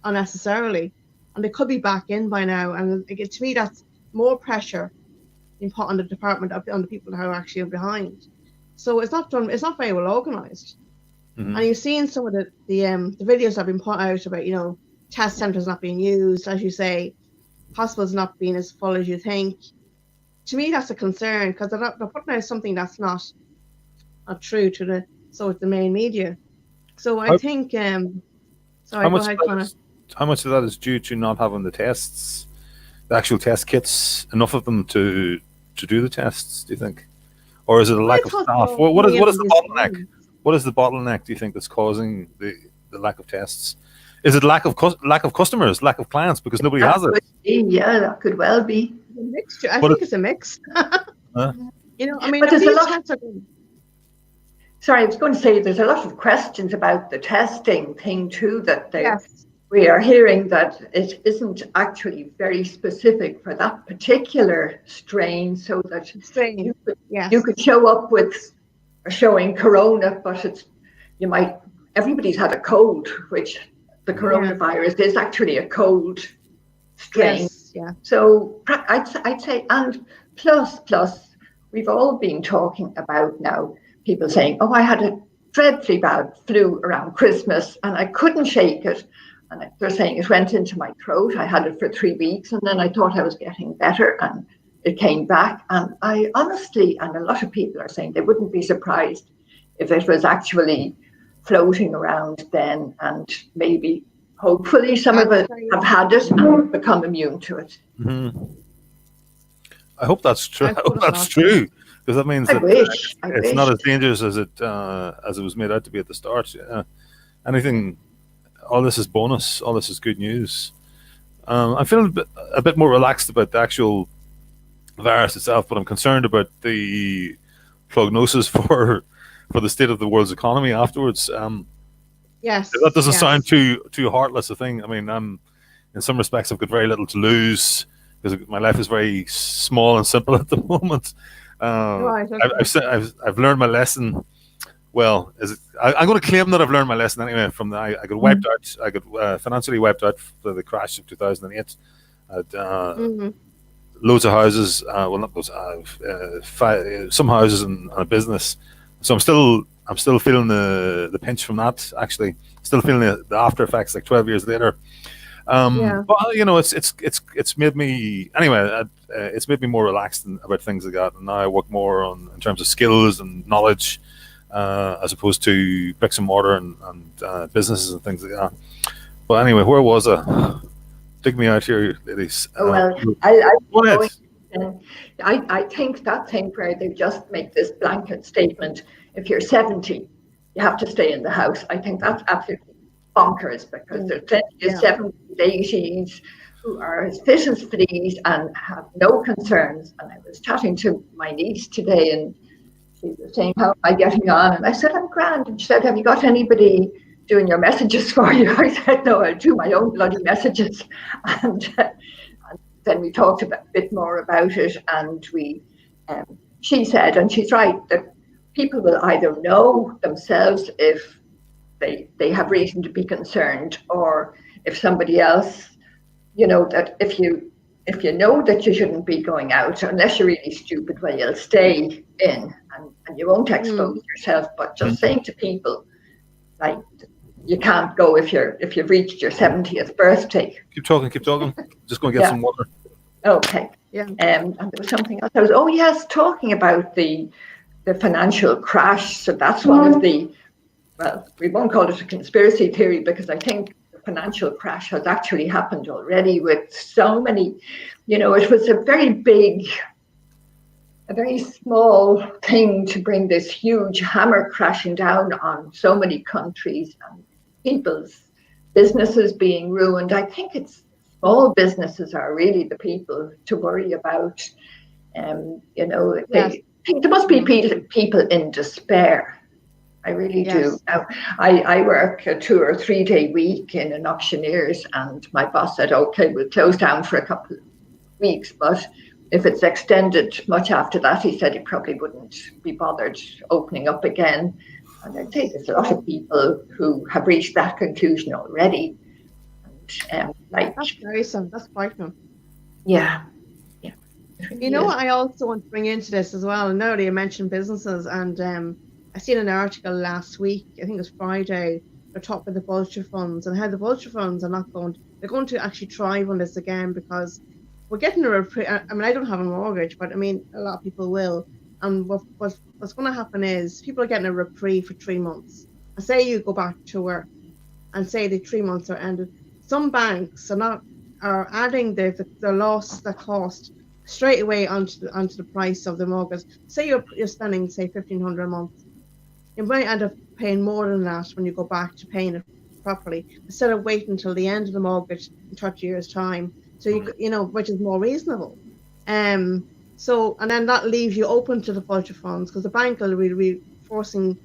unnecessarily, and they could be back in by now. And to me, that's more pressure being put on the department, on the people who are actually behind. So it's not very well organised. Mm-hmm. And you've seen some of the videos that have been put out about, test centres not being used, as you say, hospitals not being as full as you think. To me, that's a concern, because they're putting out something that's not true to the main media. So I think, sorry, go ahead, Conor. How much of that is due to not having the tests, the actual test kits, enough of them to do the tests, do you think? Or is it a lack of staff? What is the bottleneck? What is the bottleneck, do you think, that's causing the lack of tests? Is it lack of customers, lack of clients, because nobody has it? Yeah, that could well be. A mixture. I think it's a mix. But there's a lot. Sorry, I was going to say there's a lot of questions about the testing thing too, that we are hearing that it isn't actually very specific for that particular strain, so that you could show up with showing corona, but everybody's had a cold, which the coronavirus is actually a cold strain. Yes, yeah. So I'd say, and plus, we've all been talking about now, people saying, oh, I had a dreadfully bad flu around Christmas and I couldn't shake it. And they're saying it went into my throat. I had it for 3 weeks and then I thought I was getting better and it came back. And I honestly, and a lot of people are saying they wouldn't be surprised if it was actually floating around then, and maybe, hopefully, some of us have had it and become immune to it. Mm-hmm. I hope that's true. I hope that's true, because that means that it's not as dangerous as it was made out to be at the start. All this is bonus. All this is good news. I'm feeling a bit more relaxed about the actual virus itself, but I'm concerned about the prognosis for the state of the world's economy afterwards. Yes, that doesn't sound too heartless a thing. I mean, in some respects, I've got very little to lose because my life is very small and simple at the moment. Right, okay. I've learned my lesson. Well, I'm going to claim that I've learned my lesson anyway. I got wiped out. I got financially wiped out for the crash of 2008. I had loads of houses. Well, not loads. Some houses and a business. So I'm still feeling the pinch from that. Actually, still feeling the after effects like 12 years later. But it's made me anyway. It's made me more relaxed about things like that, and now I work more in terms of skills and knowledge, as opposed to bricks and mortar and businesses and things like that. But anyway, where was I? Dig me out here, ladies. I think that thing where they just make this blanket statement: if you're 70, you have to stay in the house. I think that's absolutely bonkers, because there's plenty of 70s, 80s, who are as fit as fleas and have no concerns. And I was chatting to my niece today, and she was saying, how am I getting on? And I said, I'm grand. And she said, have you got anybody doing your messages for you? I said, no, I'll do my own bloody messages. And then we talked a bit more about it, and she said, and she's right, that people will either know themselves if they have reason to be concerned, or if somebody else, that if you know that you shouldn't be going out, unless you're really stupid, well, you'll stay in and you won't expose yourself. But just saying to people, like, you can't go if you've reached your 70th birthday. Keep talking. Just going to get some water. Okay. Yeah. And there was something else. Talking about the financial crash. So that's one of the, well, we won't call it a conspiracy theory, because I think the financial crash has actually happened already with so many, it was a very small thing to bring this huge hammer crashing down on so many countries and people's businesses being ruined. I think it's small businesses are really the people to worry about. I think there must be people in despair. I really do. Now, I work a 2 or 3 day week in an auctioneer's, and my boss said, okay, we'll close down for a couple of weeks, but if it's extended much after that, he said he probably wouldn't be bothered opening up again. And I'd say there's a lot of people who have reached that conclusion already. And, that's very sad. That's frightening. Yeah. What I also want to bring into this as well, now that you mentioned businesses, and I seen an article last week, I think it was Friday, they're talking about the vulture funds and how the vulture funds are they're going to actually thrive on this again, because we're getting a reprieve. I mean, I don't have a mortgage, but I mean, a lot of people will. And what's going to happen is people are getting a reprieve for 3 months. And say you go back to work, and say the 3 months are ended. Some banks are adding the loss, the cost, straight away onto the price of the mortgage. Say you're spending, say, $1,500 a month. You might end up paying more than that when you go back to paying it properly, instead of waiting until the end of the mortgage in 30 years' time. So which is more reasonable. So, and then that leaves you open to the vulture funds, because the bank will be forcing,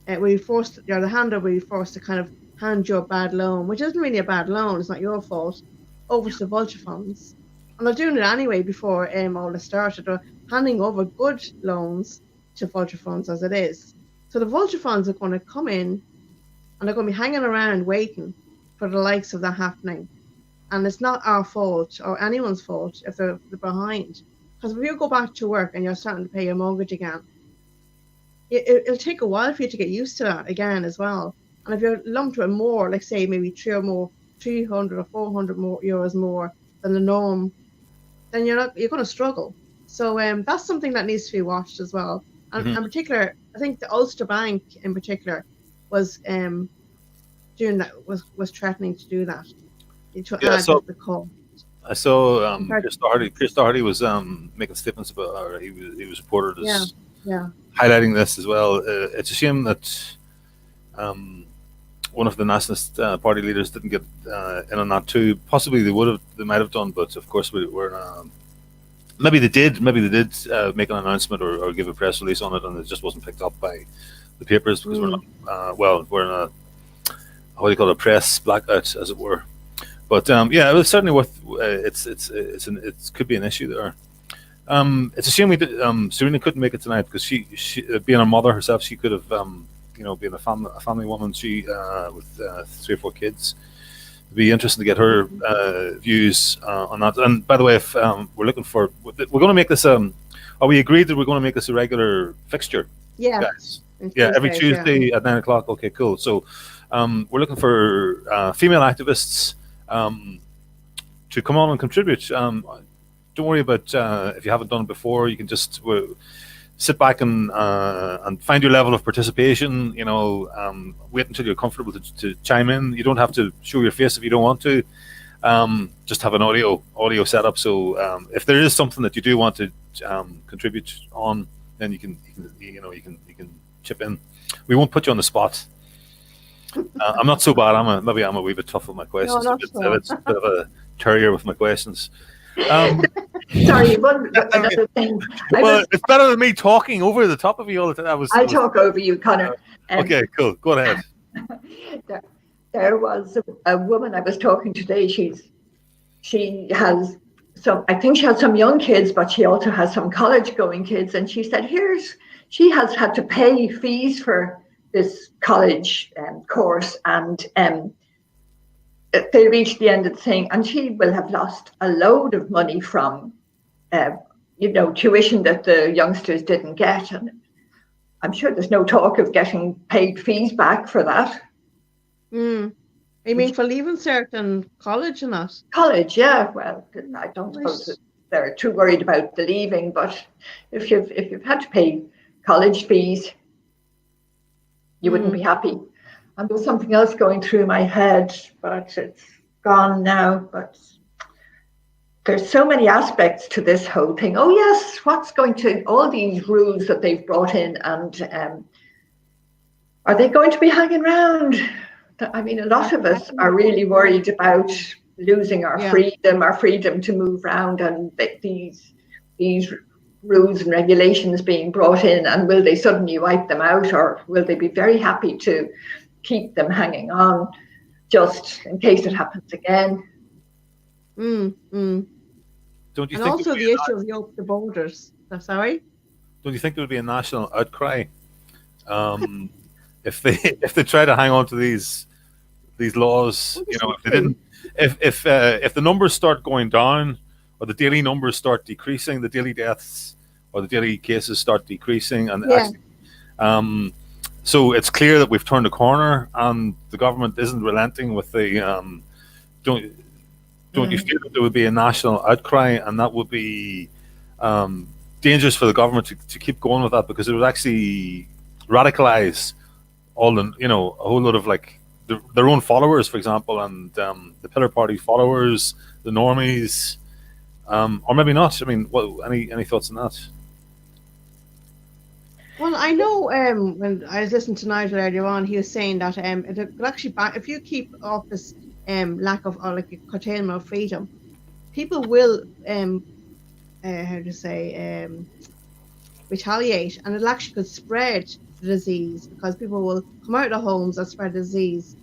the handler will be forced to kind of hand you a bad loan, which isn't really a bad loan, it's not your fault, over to the vulture funds. And they're doing it anyway before all this started. They're handing over good loans to vulture funds as it is. So the vulture funds are going to come in, and they're going to be hanging around waiting for the likes of that happening. And it's not our fault or anyone's fault if they're behind. Because if you go back to work and you're starting to pay your mortgage again, it'll take a while for you to get used to that again as well. And if you're lumped with more, like say maybe 300 or 400 more euros more than the norm, then you're going to struggle. So that's something that needs to be watched as well. And in particular, I think the Ulster Bank in particular was doing that, was threatening to do that. The call. I saw Chris Doherty was making statements about, or he was reported as highlighting this as well. It's a shame that one of the nationalist party leaders didn't get in on that too. Possibly they might have done, but of course we're maybe they did make an announcement or give a press release on it, and it just wasn't picked up by the papers, because we're not we're in a, what do you call it, a press blackout, as it were. But it was certainly worth. It could be an issue there. It's a shame we did. Serena couldn't make it tonight, because she being a mother herself, she could have being a family woman, she with 3 or 4 kids. It'd be interesting to get her views on that. And by the way, if we're looking for, we're going to make this. Are we agreed that we're going to make this a regular fixture? Yeah. Guys? Yeah, every Tuesday at 9 o'clock. Okay, cool. So we're looking for female activists to come on and contribute. Don't worry about if you haven't done it before. You can just sit back and find your level of participation. Wait until you're comfortable to chime in. You don't have to show your face if you don't want to. Just have an audio setup. So if there is something that you do want to contribute on, then you can chip in. We won't put you on the spot. I'm not so bad. Maybe I'm a wee bit tough with my questions. No, it's a bit of a terrier with my questions. Sorry, another thing. Well, it's better than me talking over the top of you all the time. I'll talk over you, Conor. Okay, cool. Go ahead. There was a woman I was talking today. She has some, I think she has some young kids, but she also has some college-going kids. And she said, she has had to pay fees for this college course, and they reached the end of the thing, and she will have lost a load of money from, tuition that the youngsters didn't get. And I'm sure there's no talk of getting paid fees back for that. You mean for leaving certain college and that? College, yeah. Well, I don't suppose that they're too worried about the leaving, but if you've had to pay college fees, you wouldn't be happy. And there's something else going through my head, but it's gone now. But there's so many aspects to this whole thing. Oh yes, what's going to all these rules that they've brought in, and are they going to be hanging around? I mean, a lot of us are really worried about losing our freedom to move around, and these rules and regulations being brought in, and will they suddenly wipe them out, or will they be very happy to keep them hanging on just in case it happens again? Don't you and think also the issue of the borders. Sorry? Don't you think there would be a national outcry if they try to hang on to these laws? If they didn't, if the numbers start going down, or the daily numbers start decreasing, the daily deaths or the daily cases start decreasing, and actually, so it's clear that we've turned a corner, and the government isn't relenting with the. Don't you feel that there would be a national outcry, and that would be dangerous for the government to keep going with that, because it would actually radicalize a whole lot of their own followers, for example, and the Pillar Party followers, the normies, or maybe not. I mean, any thoughts on that? Well, I know when I was listening to Nigel earlier on, he was saying that it will actually if you keep off this lack of, or like a curtailment of freedom, people will retaliate, and it actually could spread the disease, because people will come out of their homes and spread the disease.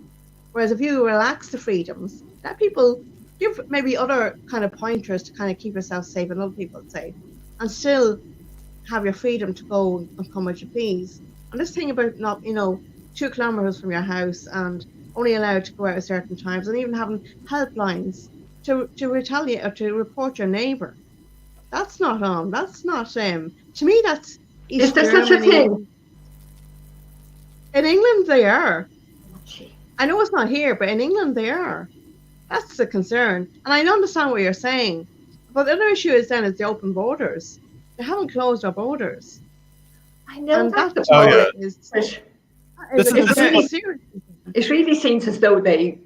Whereas if you relax the freedoms, let people give maybe other kind of pointers to kind of keep yourself safe and other people safe, and still have your freedom to go and come as you please. And this thing about not, 2 kilometers from your house and only allowed to go out at certain times, and even having helplines to retaliate or to report your neighbour. That's not on. That's not to me. That's East Is there Germany. such a thing? In England, they are. I know it's not here, but in England, they are. That's the concern, and I understand what you're saying. But the other issue is the open borders. They haven't closed our borders. I know, and that's the point. is serious. It really seems as though they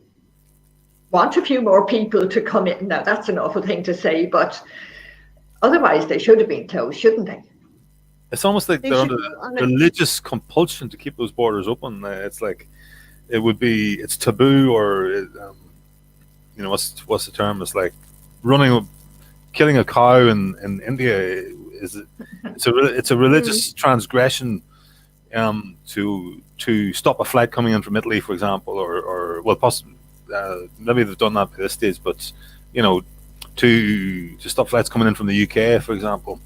want a few more people to come in. Now, that's an awful thing to say, but otherwise they should have been closed, shouldn't they? It's almost like they're under religious compulsion to keep those borders open. It's like it's taboo, or what's the term? It's like killing a cow in India. It's a religious transgression to stop a flight coming in from Italy, for example, or possibly maybe they've done that by this stage, but to stop flights coming in from the UK, for example.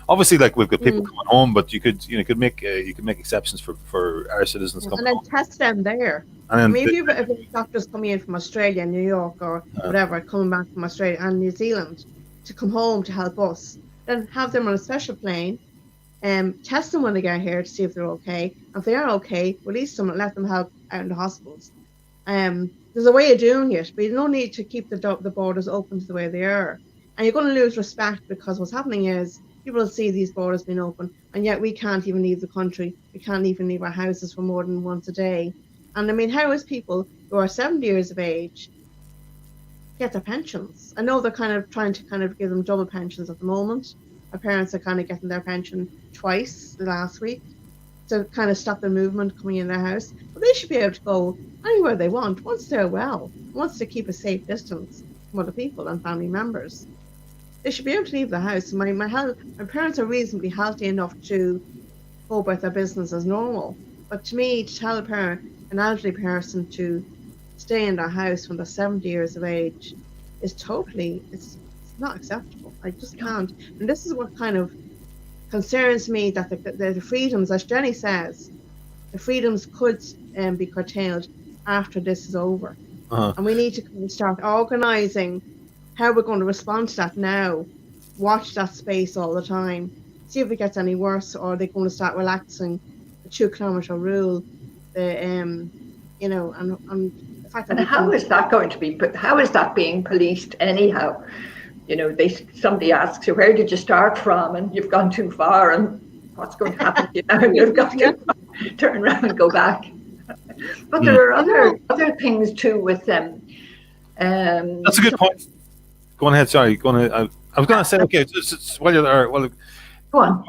Obviously, we've got people coming home, but you could make exceptions for our citizens coming home. And then test them there. And then if doctors coming in from Australia, New York, or whatever, coming back from Australia and New Zealand to come home to help us, then have them on a special plane, test them when they get here to see if they're okay. And if they are okay, release them and let them help out in the hospitals. There's a way of doing it, but you don't need to keep the borders open to the way they are. And you're going to lose respect, because what's happening is people see these borders being open, and yet we can't even leave the country. We can't even leave our houses for more than once a day. And I mean, how is people who are 70 years of age get their pensions? I know they're kind of trying to give them double pensions at the moment. Our parents are kind of getting their pension twice last week to kind of stop the movement coming in their house. But they should be able to go anywhere they want once they're well, once they keep a safe distance. from other people and family members. They should be able to leave the house. My parents are reasonably healthy enough to go about their business as normal. But to me, to tell an elderly person to stay in their house when they're 70 years of age is it's not acceptable. I just can't. And this is what kind of concerns me, that the freedoms, as Jenny says, the freedoms could be curtailed after this is over. And we need to start organising how we're going to respond to that now. Watch that space all the time. See if it gets any worse, or they're going to start relaxing the 2-kilometre rule. And the fact that how is that going to be? How is that being policed anyhow? Somebody asks you, where did you start from? And you've gone too far, and what's going to happen to you now? You've got to turn around and go back. But there are other things too with them. That's a good point. Go on ahead. Sorry. Go on ahead. I was going to say, okay, while you're there, well, go on.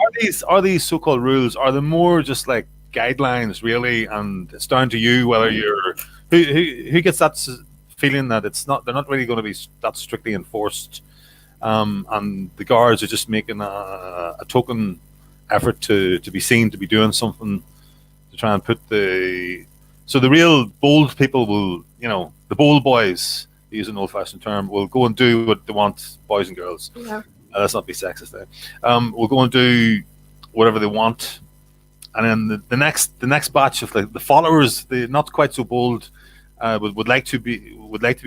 Are these so-called rules? Are they more just like guidelines, really? And it's down to you whether you're who gets that feeling that they're not really going to be that strictly enforced, and the guards are just making a token effort to be seen to be doing something to try and put the real bold people will, the bold boys, to use an old-fashioned term, will go and do what they want, boys and girls. Yeah. Let's not be sexist there. Will go and do whatever they want, and then the next batch of the followers, the not quite so bold, would like to be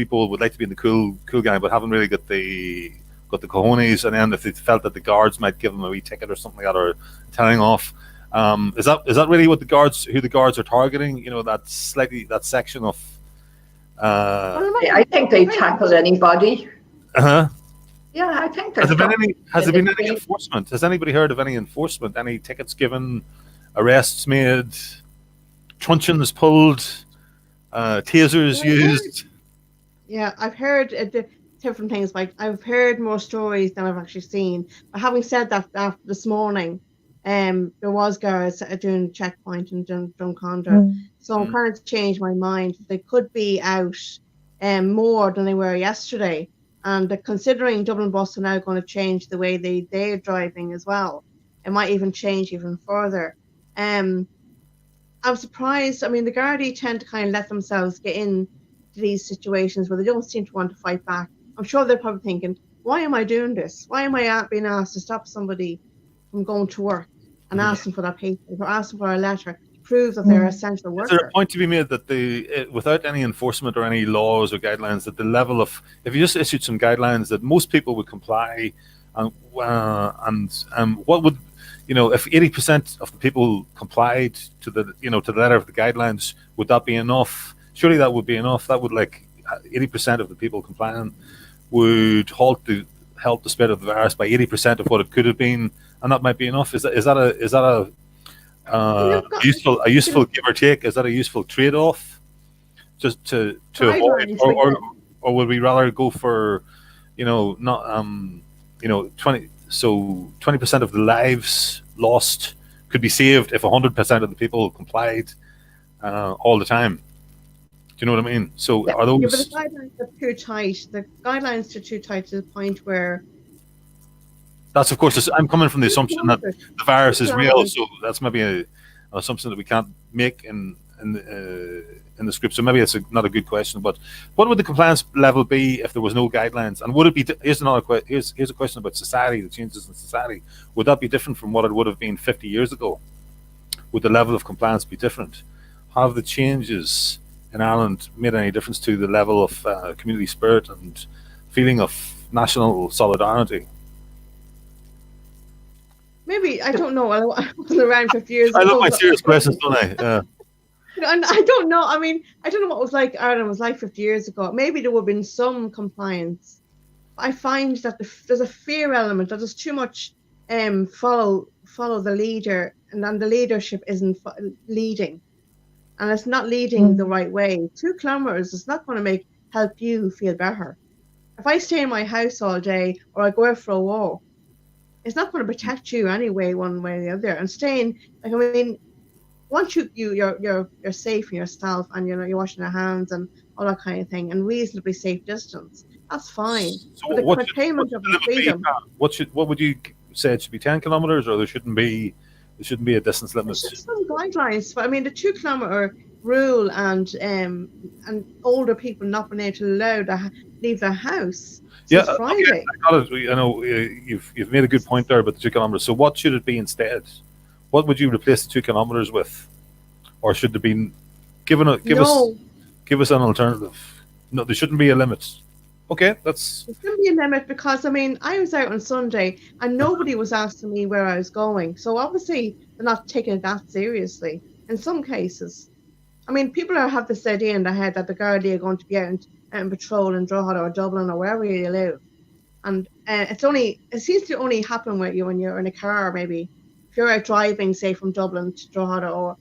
bold, would like to be in the cool gang, but haven't really got the cojones. And then if they felt that the guards might give them a wee ticket or something like that, or telling off. Is that really what who the guards are targeting? That section of. I think they tackle anybody. Yeah, I think has there been any enforcement? Has anybody heard of any enforcement? Any tickets given, arrests made, truncheons pulled, tasers used? Yeah, I've heard different things. Like, I've heard more stories than I've actually seen. But having said that, after this morning, there was guards doing checkpoint in Conor. So I'm kind of changed my mind. They could be out more than they were yesterday. And considering Dublin Bus are now going to change the way they're driving as well, it might even change even further. I'm surprised. I mean, the Gardaí tend to kind of let themselves get into these situations where they don't seem to want to fight back. I'm sure they're probably thinking, why am I doing this? Why am I being asked to stop somebody from going to work and asking for that paper, or asking for a letter to prove that they're an essential worker? Is there a point to be made that without any enforcement or any laws or guidelines, that the level of, if you just issued some guidelines, that most people would comply, and what would, if 80% of the people complied to the letter of the guidelines, would that be enough? Surely that would be enough. That would, 80% of the people complying would halt the spread of the virus by 80% of what it could have been, and that might be enough. Is that a useful give or take? Is that a useful trade-off, just to avoid, or would we rather go for, 20% of the lives lost could be saved if 100% of the people complied all the time? Do you know what I mean? So are those? Yeah, but the guidelines are too tight. The guidelines are too tight to the point where. That's, of course, I'm coming from the assumption that the virus is real, so that's maybe an assumption that we can't make in the script. So maybe it's not a good question. But what would the compliance level be if there was no guidelines? And would it be? Here's a question about society, the changes in society. Would that be different from what it would have been 50 years ago? Would the level of compliance be different? Have the changes in Ireland made any difference to the level of community spirit and feeling of national solidarity? Maybe, I don't know. I wasn't around 50 years ago. I love my serious questions, don't I? And I don't know. I mean, I don't know what Ireland was like 50 years ago. Maybe there would have been some compliance. I find that there's a fear element, that there's too much follow the leader, and then the leadership isn't leading. And it's not leading the right way. 2 kilometers is not going to help you feel better. If I stay in my house all day, or I go out for a walk, it's not going to protect you anyway, one way or the other. And staying, once you're safe in yourself, and you're washing your hands and all that kind of thing, and reasonably safe distance, That's fine. So But the what curtailment should of the the limit be? freedom. What would you say? It should be 10 kilometers, or there shouldn't be a distance limit? There's some guidelines. But I mean, the 2 kilometer rule and older people not being able to allow to leave their house since Friday. Okay, I got it. I know you've made a good point there about the 2 kilometers. So what should it be instead? What would you replace the 2 kilometers with, or should there be give us an alternative? No, there shouldn't be a limit. Okay, that's. There shouldn't be a limit because I mean I was out on Sunday and nobody was asking me where I was going. So obviously they're not taking it that seriously. In some cases, I mean people have this idea in their head that the Gardaí are going to be out and patrol in Drogheda or Dublin or wherever you live, and it seems to only happen with you when you're in a car. Maybe if you're out driving, say from Dublin to Drogheda or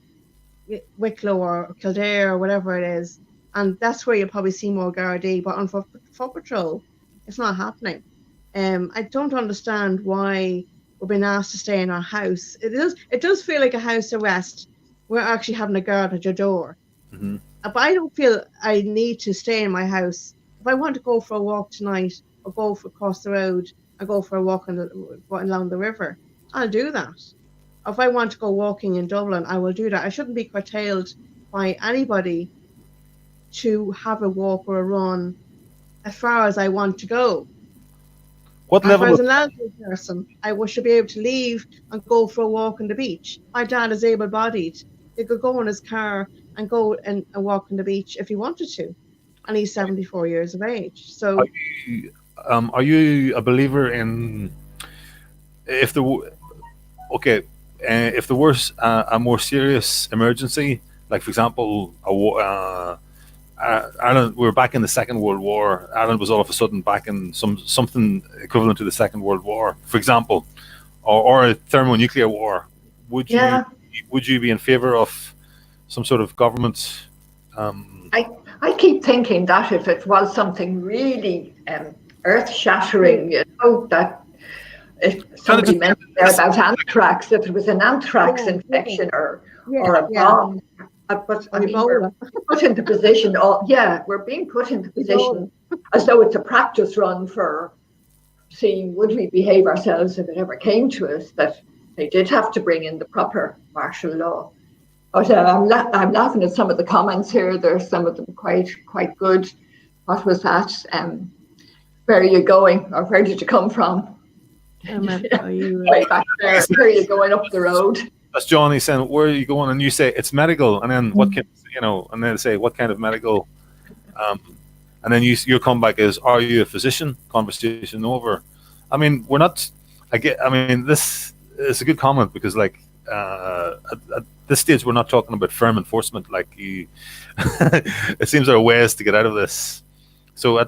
Wicklow or Kildare or whatever it is. And that's where you'll probably see more Gardaí, but on foot patrol, it's not happening. I don't understand why we're being asked to stay in our house. It does feel like a house arrest. We're actually having a guard at your door. Mm-hmm. But I don't feel I need to stay in my house. If I want to go for a walk tonight, or go across the road, or go for a walk along the river, I'll do that. Or if I want to go walking in Dublin, I will do that. I shouldn't be curtailed by anybody to have a walk or a run as far as I want to go. What as level? As an elderly person, I should be able to leave and go for a walk on the beach. My dad is able-bodied. He could go in his car and go and walk on the beach if he wanted to, and he's 74 years of age. So, are you a believer in if there was a more serious emergency, like for example, Ireland, we were back in the Second World War. Ireland was all of a sudden back in something equivalent to the Second World War, for example, or a thermonuclear war. Would you be in favour of some sort of government? I keep thinking that if it was something really earth-shattering, that if somebody mentioned there about anthrax, if it was an anthrax infection or a bomb. But I mean, we're put into position. We're being put into position as though it's a practice run for seeing would we behave ourselves if it ever came to us. That they did have to bring in the proper martial law. But I'm laughing at some of the comments here. There's some of them quite good. What was that? Where are you going, or where did you come from? Way back there. Where are you going up the road? That's Johnny saying, "Where are you going?" And you say it's medical, and then what can and then they say what kind of medical, and then your comeback is, "Are you a physician?" Conversation over. I mean, we're not. This is a good comment because, like, at this stage, we're not talking about firm enforcement. Like, it seems there are ways to get out of this. So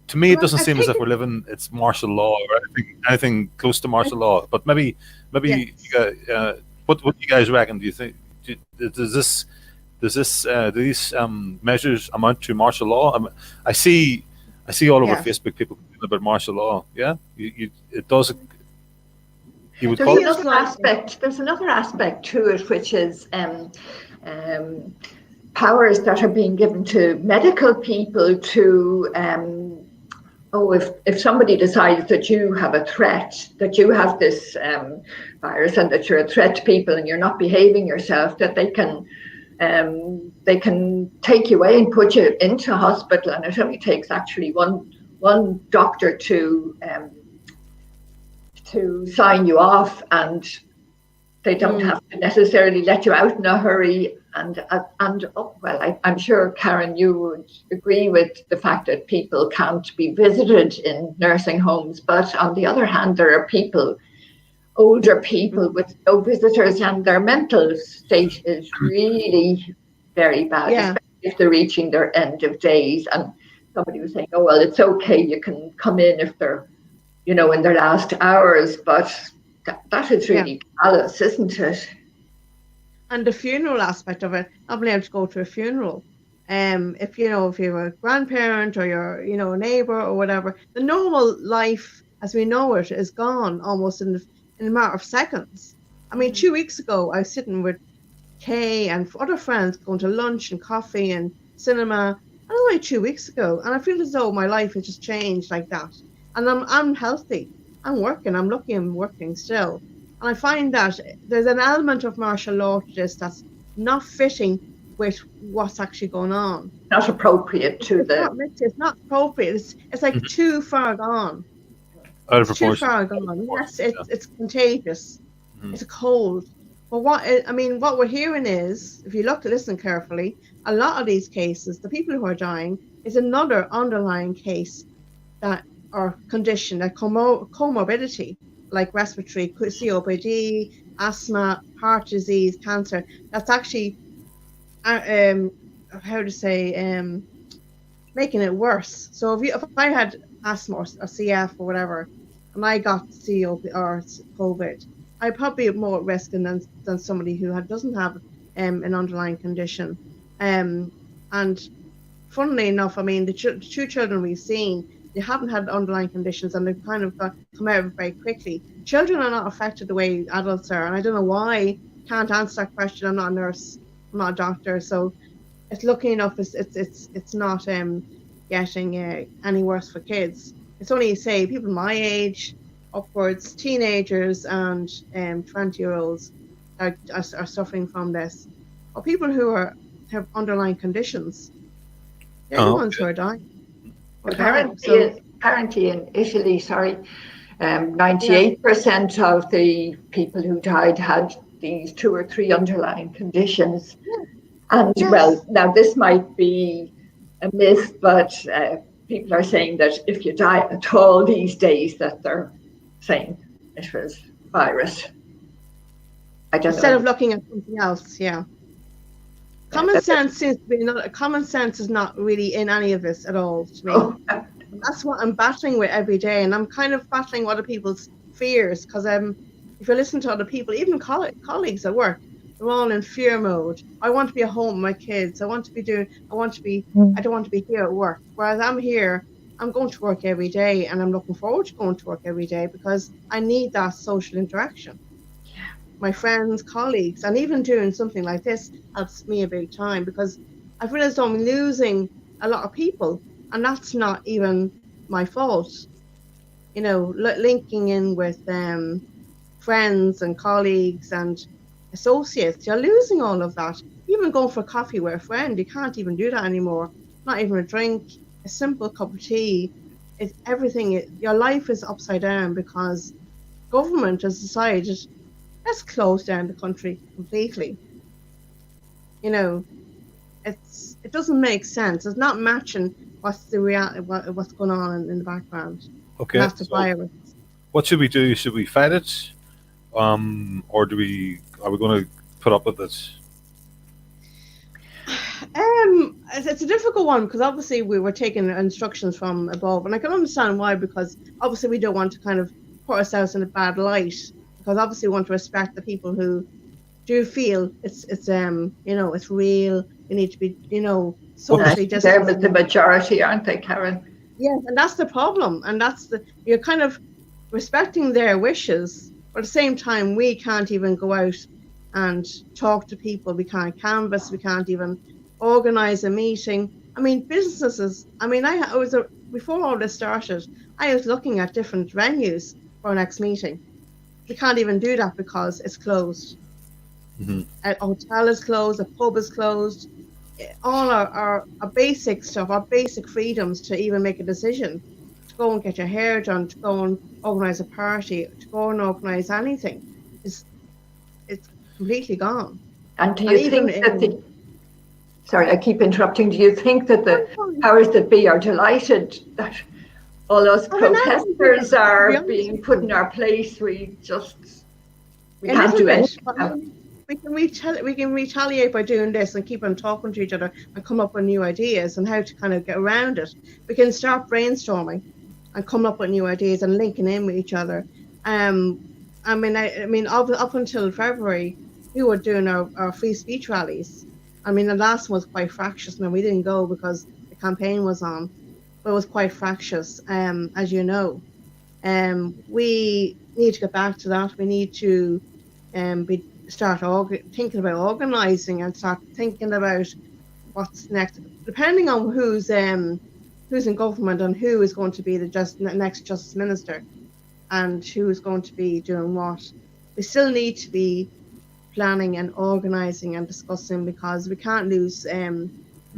to me, it doesn't seem as if we're living it's martial law or anything close to martial law. But maybe you guys, what do you guys reckon? Do you think does these measures amount to martial law? I see all over Facebook people talking about martial law. Yeah, it does. You would call another aspect. There's another aspect to it, which is powers that are being given to medical people to. If somebody decides that you have a threat, that you have this virus and that you're a threat to people and you're not behaving yourself, that they can take you away and put you into hospital, and it only takes actually one doctor to sign you off, and they don't have to necessarily let you out in a hurry. I'm sure, Karen, you would agree with the fact that people can't be visited in nursing homes. But on the other hand, there are older people with no visitors, and their mental state is really very bad, especially if they're reaching their end of days. And somebody was saying, "Oh, well, it's okay, you can come in if they're, in their last hours." But that is really callous, isn't it? And the funeral aspect of it, not being able to go to a funeral. If you're a grandparent or you're, a neighbour or whatever, the normal life as we know it is gone almost in a matter of seconds. I mean, 2 weeks ago, I was sitting with Kay and other friends going to lunch and coffee and cinema, and away 2 weeks ago, and I feel as though my life has just changed like that. And I'm healthy. I'm working. I'm lucky I'm working still. And I find that there's an element of martial law to this that's not fitting with what's actually going on. Not appropriate to It's not appropriate. It's like too far gone. Out of It's too proportion. far gone. Yes, it's contagious. It's a cold. But what we're hearing is, if you listen carefully, a lot of these cases, the people who are dying, is another underlying case that or condition, a comorbidity, like respiratory, COPD, asthma, heart disease, cancer. That's actually, making it worse. So if I had asthma or CF or whatever, and I got COPD or COVID, I'd probably be more at risk than somebody who doesn't have an underlying condition. And funnily enough, I mean, the two children we've seen, they haven't had underlying conditions, and they've kind of come out of it very quickly. Children are not affected the way adults are, and I don't know why. Can't answer that question. I'm not a nurse. I'm not a doctor, so it's lucky enough. It's not getting any worse for kids. It's only, say, people my age, upwards, teenagers and 20-year-olds are suffering from this. Or people who have underlying conditions. They're the ones who are dying. Apparently in Italy, 98% of the people who died had these 2 or 3 underlying conditions. Yeah. And well, now this might be a myth, but people are saying that if you die at all these days, that they're saying it was virus. I don't know. Instead of looking at something else, yeah. Common sense seems to be common sense is not really in any of this at all to me. Oh. That's what I'm battling with every day, and I'm kind of battling other people's fears, because if you listen to other people, even colleagues at work, they're all in fear mode. I want to be at home with my kids. I don't want to be here at work. Whereas I'm here, I'm going to work every day, and I'm looking forward to going to work every day because I need that social interaction. My friends, colleagues, and even doing something like this helps me a big time, because I feel as though I'm losing a lot of people, and that's not even my fault. You know, linking in with friends and colleagues and associates, you're losing all of that. Even going for coffee with a friend, you can't even do that anymore. Not even a drink, a simple cup of tea. It's everything. Your life is upside down because government has decided, let's close down the country completely. You know, it doesn't make sense. It's not matching what's the reality, what's going on in the background. Okay. That's the virus. What should we do? Should we fight it, or are we going to put up with it? It's a difficult one, because obviously we were taking instructions from above, and I can understand why, because obviously we don't want to kind of put ourselves in a bad light, because obviously we want to respect the people who do feel it's it's real. We need to be socially distant. They're the majority, aren't they, Karen? Yes, and that's the problem, and you're kind of respecting their wishes, but at the same time we can't even go out and talk to people. We can't canvass. We can't even organize a meeting. I mean, businesses. I mean, before all this started, I was looking at different venues for our next meeting. We can't even do that because it's closed. Mm-hmm. A hotel is closed. A pub is closed. All our basic stuff, our basic freedoms to even make a decision, to go and get your hair done, to go and organize a party, to go and organize anything, it's completely gone. And do you think that sorry, I keep interrupting. Do you think that the powers that be are delighted that all those protesters are being put in our place? We can't do anything. We can retaliate by doing this and keep on talking to each other and come up with new ideas and how to kind of get around it. We can start brainstorming and come up with new ideas and linking in with each other. I mean, up until February, we were doing our free speech rallies. I mean, the last one was quite fractious. Now, we didn't go because the campaign was on, but it was quite fractious, as you know. We need to get back to that. We need to start thinking about organising and start thinking about what's next, depending on who's in government and who is going to be the next Justice Minister and who is going to be doing what. We still need to be planning and organising and discussing, because we can't lose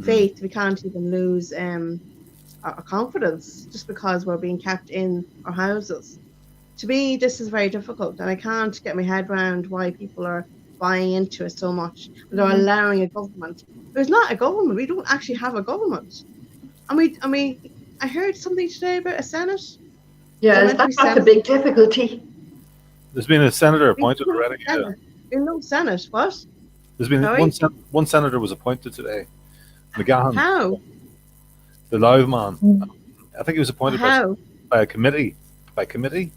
faith. We can't even lose our confidence just because we're being kept in our houses. To me, this is very difficult, and I can't get my head around why people are buying into it so much. They're allowing a government. There's not a government. We don't actually have a government. I mean, I heard something today about a Senate. Yeah, that's a big difficulty. There's been a senator appointed already. There's no Senate. What? There's been one senator was appointed today. McGahan. How? The Louth man. I think he was appointed by a committee. By committee.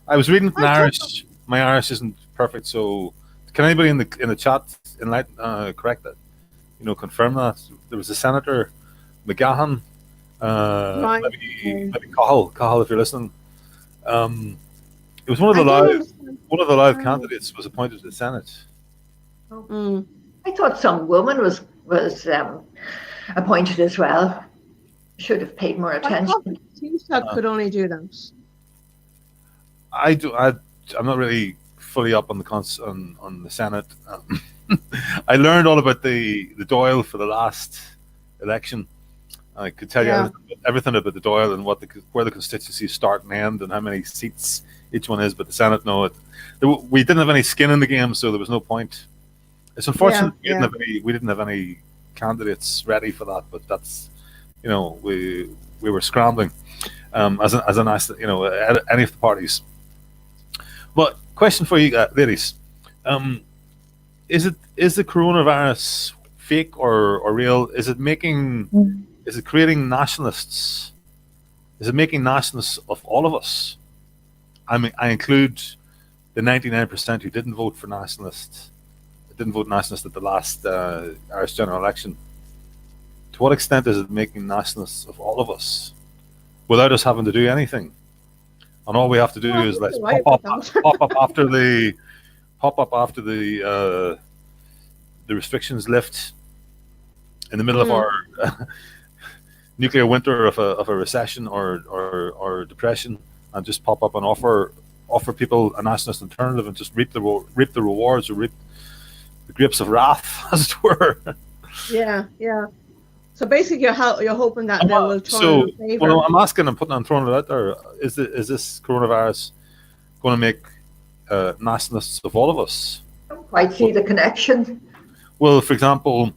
I was reading in Irish. My Irish isn't perfect, so can anybody in the chat correct that? Confirm that there was a senator, McGahan, maybe Cahill, if you're listening. It was one of the Louth candidates was appointed to the Senate. I thought some woman was appointed as well. Should have paid more attention. Taoiseach could only do that. I'm not really fully up on the Senate. I learned all about the Dáil for the last election. I could tell you everything about the Dáil and where the constituencies start and end and how many seats each one is. But the Senate, no, we didn't have any skin in the game, so there was no point. It's unfortunate we didn't have any candidates ready for that. But that's we were scrambling as an any of the parties. But question for you, ladies: is the coronavirus fake or real? Is it creating nationalists? Is it making nationalists of all of us? I include the 99% who didn't vote for nationalists. Didn't vote nationalist at the last Irish general election. To what extent is it making nationalists of all of us, without us having to do anything? And all we have to do is pop up after the restrictions lift in the middle of our nuclear winter of a recession or depression, and just pop up and offer people a nationalist alternative and just reap the rewards or reap the grapes of wrath, as it were. Yeah. So basically, you're hoping that they will turn in favor. Well, I'm asking and throwing it out there. Is this coronavirus going to make nationalists of all of us? I don't quite see the connection. Well, for example,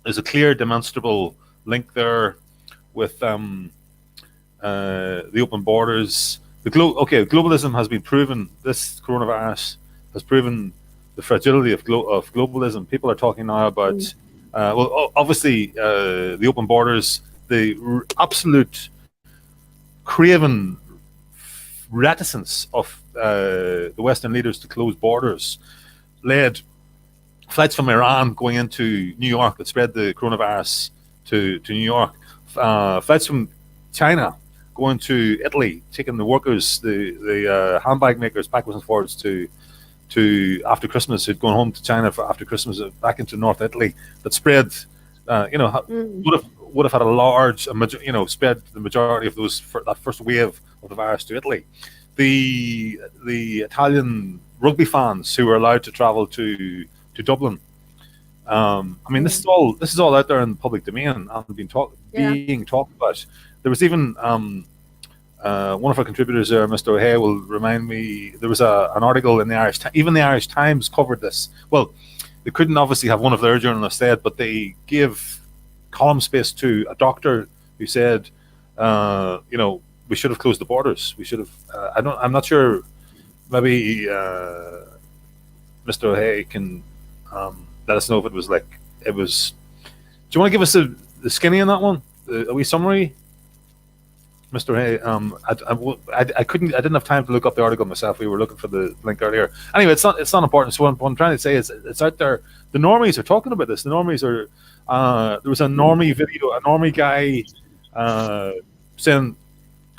there's a clear, demonstrable link there with the open borders. Globalism has been proven. This coronavirus has proven the fragility of globalism. People are talking now about. Obviously, the open borders, the absolute craven reticence of the Western leaders to close borders led flights from Iran going into New York that spread the coronavirus to New York. Flights from China going to Italy, taking the workers, the handbag makers backwards and forwards to after Christmas, who'd gone home to China for after Christmas, back into North Italy, that spread, would have had a large, spread the majority of that first wave of the virus to Italy. The Italian rugby fans who were allowed to travel to Dublin. This is all out there in the public domain and being talked about. There was even one of our contributors there, Mr. O'Hay, will remind me, there was an article in the Irish Times covered this. Well, they couldn't obviously have one of their journalists said, but they gave column space to a doctor who said, we should have closed the borders. We should have. I'm not sure. Maybe Mr. O'Hay can let us know if it was like it was. Do you want to give us the skinny on that one? A wee summary, Mr. Hay. I didn't have time to look up the article myself. We were looking for the link earlier. Anyway, it's not important. So what I'm trying to say is it's out there. The normies are talking about this. The normies are. There was a normie video. A normie guy saying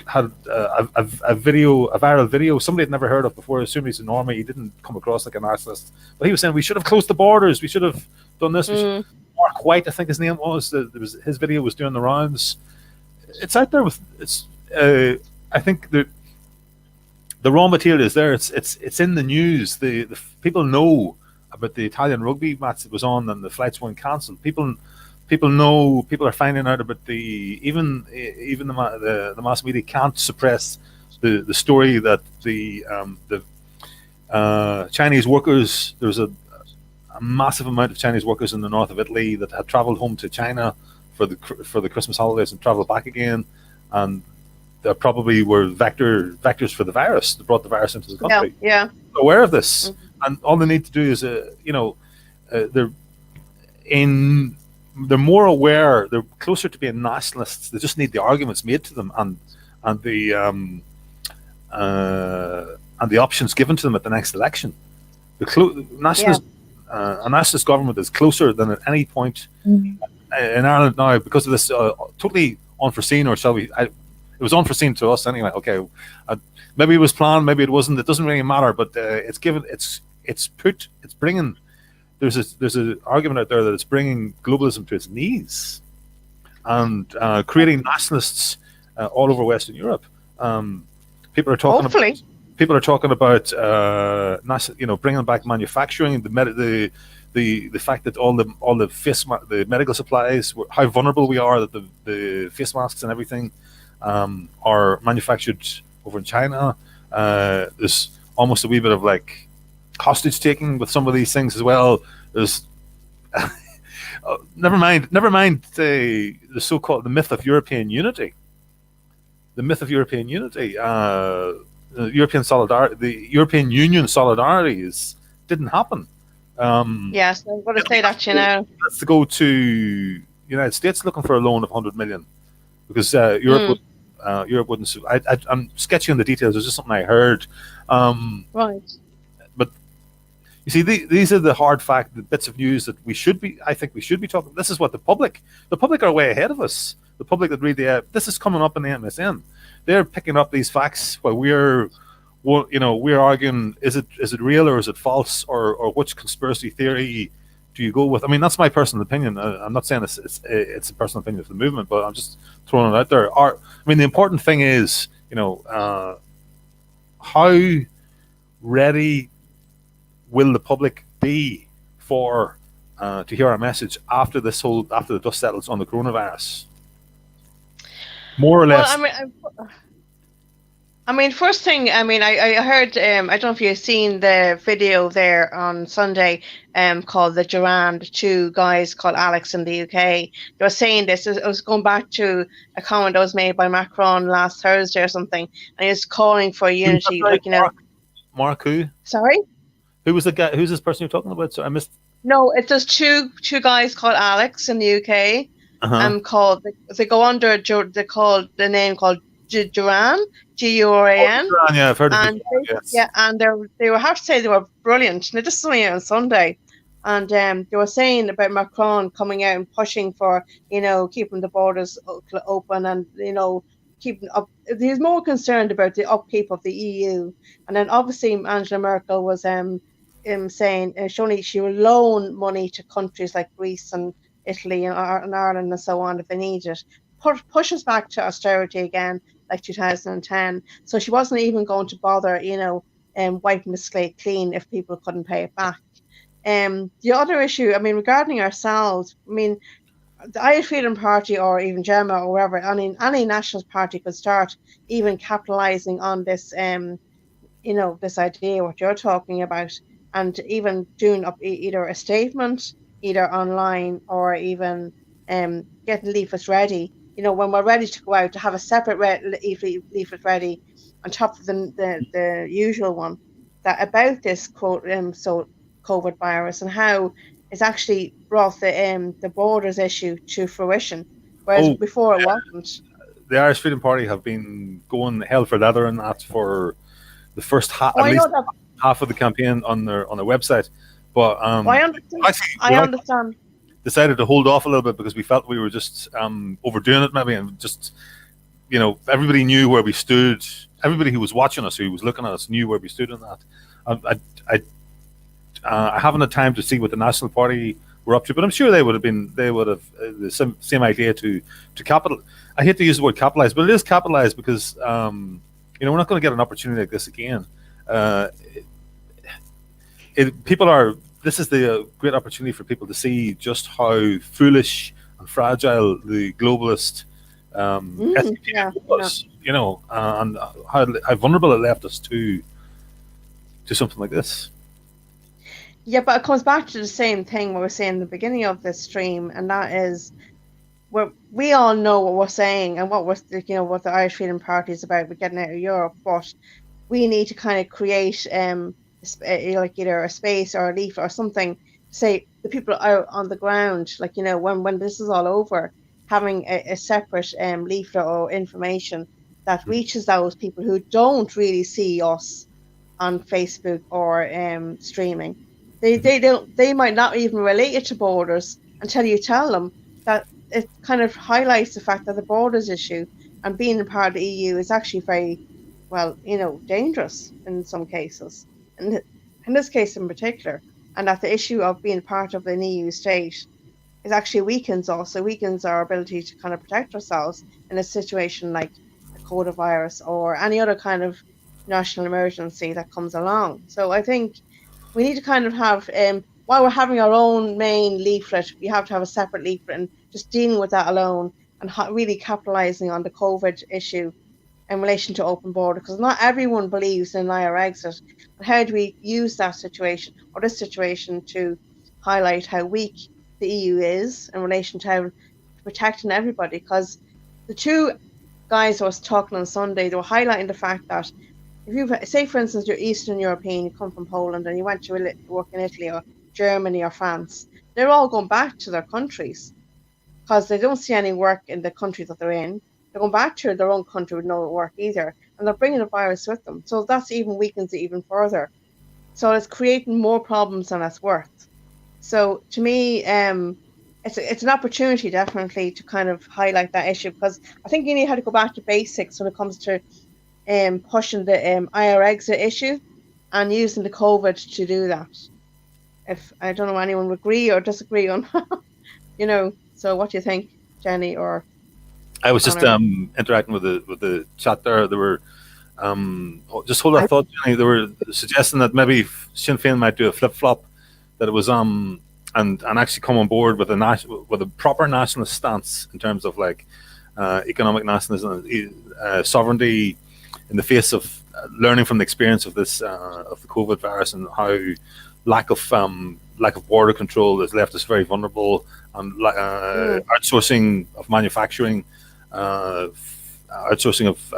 had a viral video. Somebody had never heard of before. Assumed he's a normie. He didn't come across like a nationalist, but he was saying we should have closed the borders. We should have done this. Mark White, I think his name was. His video was doing the rounds. It's out there I think the raw material is there. It's in the news. The people know about the Italian rugby match that was on and the flights weren't cancelled. People know. People are finding out about even the mass media can't suppress the story that the Chinese workers. There was a massive amount of Chinese workers in the north of Italy that had travelled home to China for the Christmas holidays and travelled back again, and there probably were vectors for the virus that brought the virus into the country. Yeah. Aware of this, and all they need to do is, they're more aware. They're closer to being nationalists. They just need the arguments made to them and the options given to them at the next election. A nationalist government is closer than at any point in Ireland now because of this totally unforeseen, or shall we? It was unforeseen to us anyway. Okay, maybe it was planned, maybe it wasn't. It doesn't really matter. But it's bringing. There's an argument out there that it's bringing globalism to its knees, and creating nationalists all over Western Europe. People are talking. Hopefully. People are talking about bringing back manufacturing, the fact that all the medical supplies, how vulnerable we are, that the face masks and everything are manufactured over in China. There's almost a wee bit of like hostage taking with some of these things as well. There's never mind the so-called the myth of European unity. The myth of European unity. European solidarity, the European Union solidarities didn't happen. Yes, I'm going to say that, Let's to go to United States looking for a loan of 100 million because Europe wouldn't. I'm sketchy on the details. It's just something I heard. Right. But you see, these are the hard fact, the bits of news that I think we should be talking. This is what the public are way ahead of us. The public that read this is coming up in the MSN. They're picking up these facts while we're arguing, is it real or is it false, or which conspiracy theory do you go with? I mean, that's my personal opinion. I'm not saying it's a personal opinion of the movement, but I'm just throwing it out there. The important thing is, how ready will the public be for to hear our message after the dust settles on the coronavirus? More or less. Well, first thing, I heard, I don't know if you've seen the video there on Sunday, called the Gearóid, the two guys called Alex in the UK. They were saying this. It was going back to a comment that was made by Macron last Thursday or something, and he was calling for unity. Mark who? Sorry? Who was the guy? Who's this person you're talking about? So I missed. No, it's just two guys called Alex in the UK. They go under the name called Gearóid, G-U-R-A-N. Yeah, I've heard of it. Yes. Yeah, and they were, I have to say, they were brilliant. Now, this is only on Sunday, and they were saying about Macron coming out and pushing for, keeping the borders open and, keeping up. He's more concerned about the upkeep of the EU, and then obviously Angela Merkel was saying she will loan money to countries like Greece and Italy and Ireland and so on if they need it. Pushes back to austerity again, like 2010. So she wasn't even going to bother, wiping the slate clean if people couldn't pay it back. The other issue, regarding ourselves, the Irish Freedom Party or even Gemma or wherever, any nationalist party could start even capitalising on this, this idea, what you're talking about, and even doing up either a statement, either online or even getting leaflets ready. When we're ready to go out, to have a separate leaflet ready on top of the usual one about this COVID virus and how it's actually brought the borders issue to fruition, whereas before it wasn't. The Irish Freedom Party have been going hell for leather and that for the first half of the campaign on their website. But I understand. Decided to hold off a little bit because we felt we were just overdoing it maybe, and just everybody knew where we stood. Everybody who was watching us, who was looking at us, knew where we stood in that. I haven't had time to see what the National Party were up to. But I'm sure they would have the same idea to capital. I hate to use the word capitalize, but it is capitalize because we're not going to get an opportunity like this again. This is the great opportunity for people to see just how foolish and fragile the globalist was, and how vulnerable it left us to something like this. Yeah, but it comes back to the same thing we were saying in the beginning of this stream, and that is, we all know what we're saying and what what the Irish Freedom Party is about. We're getting out of Europe, but we need to kind of create like either a space or a leaflet or something. Say the people out on the ground, like when this is all over, having a separate leaflet or information that reaches those people who don't really see us on Facebook or streaming. They might not even relate it to borders until you tell them that. It kind of highlights the fact that the borders issue and being a part of the EU is actually very, dangerous in some cases. And in this case in particular, and that the issue of being part of an EU state is actually weakens our ability to kind of protect ourselves in a situation like the coronavirus or any other kind of national emergency that comes along. So I think we need to kind of have, while we're having our own main leaflet, we have to have a separate leaflet and just dealing with that alone and really capitalising on the COVID issue in relation to open border, because not everyone believes in IR exit. And how do we use that situation or this situation to highlight how weak the EU is in relation to protecting everybody? Because the two guys I was talking on Sunday, they were highlighting the fact that if you say, for instance, you're Eastern European, you come from Poland and you went to work in Italy or Germany or France, they're all going back to their countries because they don't see any work in the country that they're in. They're going back to their own country with no work either, and they're bringing the virus with them. So that's even weakens it even further. So it's creating more problems than it's worth. So to me, it's an opportunity definitely to kind of highlight that issue, because I think you need to go back to basics when it comes to pushing the IR exit issue and using the COVID to do that. If I don't know anyone would agree or disagree on, So what do you think, Jenny or? I was just interacting with the chat there. They were just hold that thought, Jenny. They were suggesting that maybe Sinn Féin might do a flip flop, that it was and actually come on board with a proper nationalist stance in terms of like economic nationalism, sovereignty in the face of learning from the experience of this of the COVID virus and how lack of border control has left us very vulnerable, and outsourcing of manufacturing, outsourcing of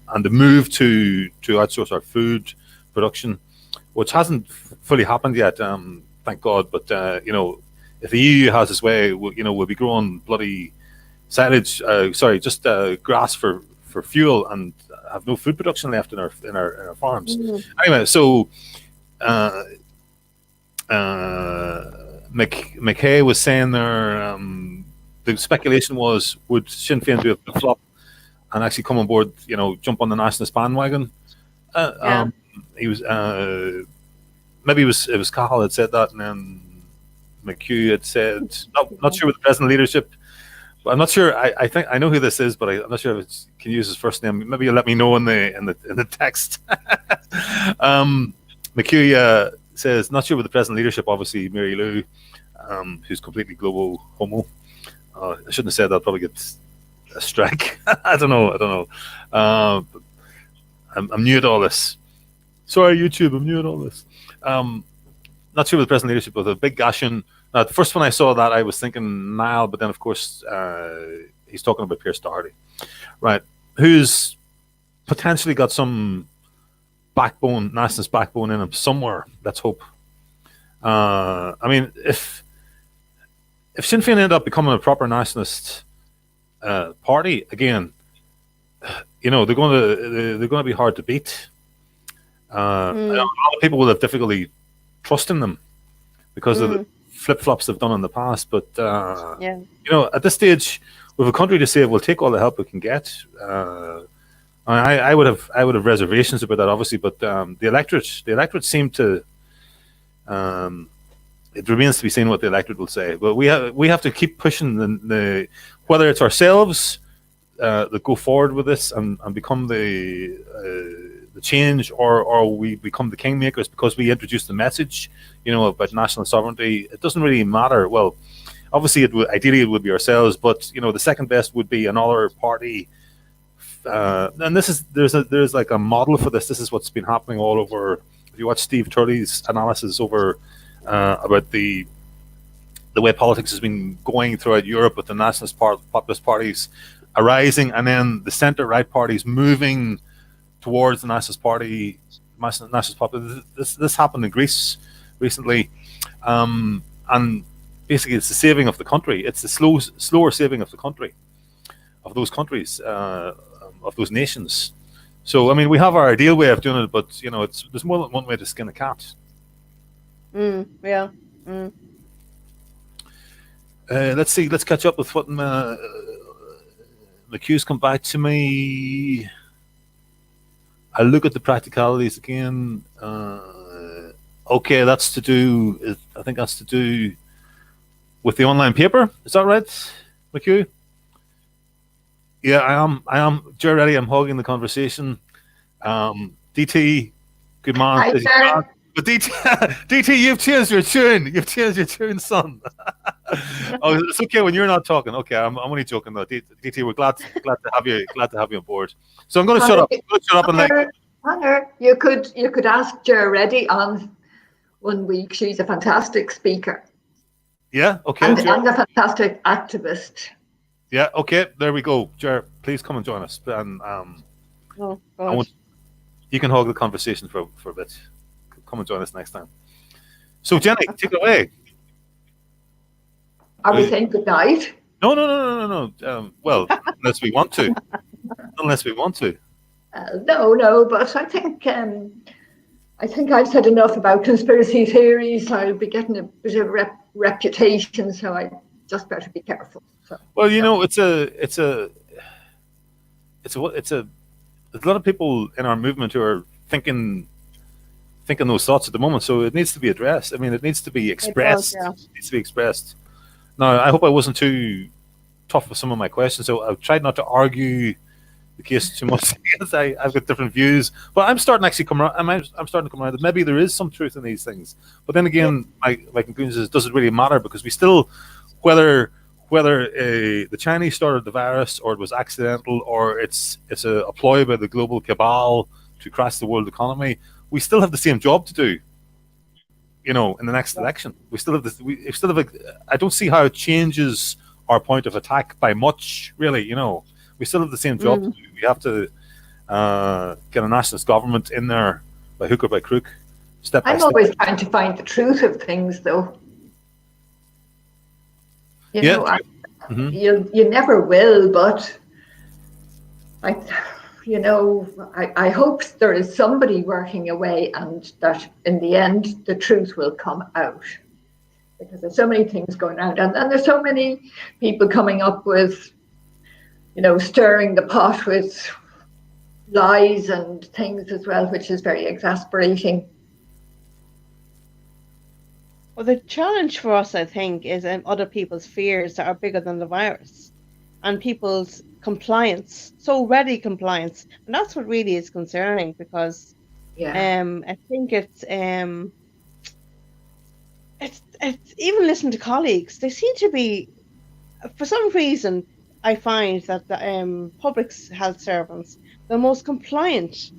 and the move to outsource our food production, which hasn't fully happened yet, thank God. But if the EU has its way, we'll be growing bloody silage, grass for fuel and have no food production left in our farms. Anyway, so McKay was saying there, the speculation was, would Sinn Féin do a flop and actually come on board, jump on the nationalist bandwagon? He was maybe it was Cahill had said that, and then McHugh had said, not sure with the present leadership. But I'm not sure. I think I know who this is, but I'm not sure if it can use his first name. Maybe you'll let me know in the text. McHugh says, not sure with the present leadership. Obviously, Mary Lou, who's completely global homo. I shouldn't have said that. I'll probably get a strike. I don't know. I'm new at all this. Sorry, YouTube. I'm new at all this. Not sure with the present leadership of the big Gashian. The first when I saw that, I was thinking Niall, but then of course he's talking about Pierce Doherty, right? Who's potentially got some backbone, nationalist backbone in him somewhere. Let's hope. I mean, if Sinn Féin end up becoming a proper nationalist party again, they're going to be hard to beat. A lot of people will have difficulty trusting them because of the flip-flops they've done in the past. But at this stage, with a country to save, we'll take all the help we can get. I would have reservations about that, obviously, but the electorate seemed to it remains to be seen what the electorate will say. But we have to keep pushing the whether it's ourselves that go forward with this and become the change, or we become the kingmakers because we introduce the message, about national sovereignty. It doesn't really matter. Well, obviously, ideally it would be ourselves, but the second best would be another party. And there's like a model for this. This is what's been happening all over. If you watch Steve Turley's analysis over about the way politics has been going throughout Europe, with the nationalist populist parties arising, and then the centre-right parties moving towards the nationalist party, nationalist populist. This happened in Greece recently, and basically it's the saving of the country. It's the slower saving of the country, of those countries, of those nations. So I mean, we have our ideal way of doing it, but there's more than one way to skin a cat. Yeah. Let's see. Let's catch up with what McHugh's come back to me. I look at the practicalities again. Okay, that's to do. I think that's to do with the online paper. Is that right, McHugh? Yeah, I am. Gearóid, I'm hogging the conversation. DT, good man. Hi, but DT, you've changed your tune. You've changed your tune, son. Oh, it's okay when you're not talking. Okay, I'm only joking though. DT, we're glad to have you. Glad to have you on board. So I'm going to shut up. Conor, you could ask Gearóid on one week. She's a fantastic speaker. Yeah. Okay. And a fantastic activist. Yeah. Okay. There we go. Ger, please come and join us. And you can hog the conversation for a bit. Come and join us next time. So Jenny, take it away. Are we saying good night? No. Well, unless we want to. No. But I think I've said enough about conspiracy theories. I'll be getting a bit of reputation, so I just better be careful. So, well, it's a there's a lot of people in our movement who are thinking those thoughts at the moment. So it needs to be addressed. I mean, it needs to be expressed. It needs to be expressed. Now, I hope I wasn't too tough with some of my questions. So I've tried not to argue the case too much. I've got different views, but I'm starting to actually come around. I'm starting to come around that maybe there is some truth in these things. But then again, my conclusion is, does it really matter? Because we still, whether the Chinese started the virus, or it was accidental, or it's a ploy by the global cabal to crash the world economy, we still have the same job to do. In the next election, we still have I don't see how it changes our point of attack by much, really. We still have the same job to do. We have to get a nationalist government in there by hook or by crook, step by step. I'm always trying to find the truth of things, though. You never will, but I hope there is somebody working away, and that in the end the truth will come out, because there's so many things going on, and there's so many people coming up with, stirring the pot with lies and things as well, which is very exasperating. Well, the challenge for us, I think, is other people's fears that are bigger than the virus, and people's compliance, so ready compliance, and that's what really is concerning. Because, I think it's even listening to colleagues, they seem to be, for some reason, I find that the public health servants, the most compliant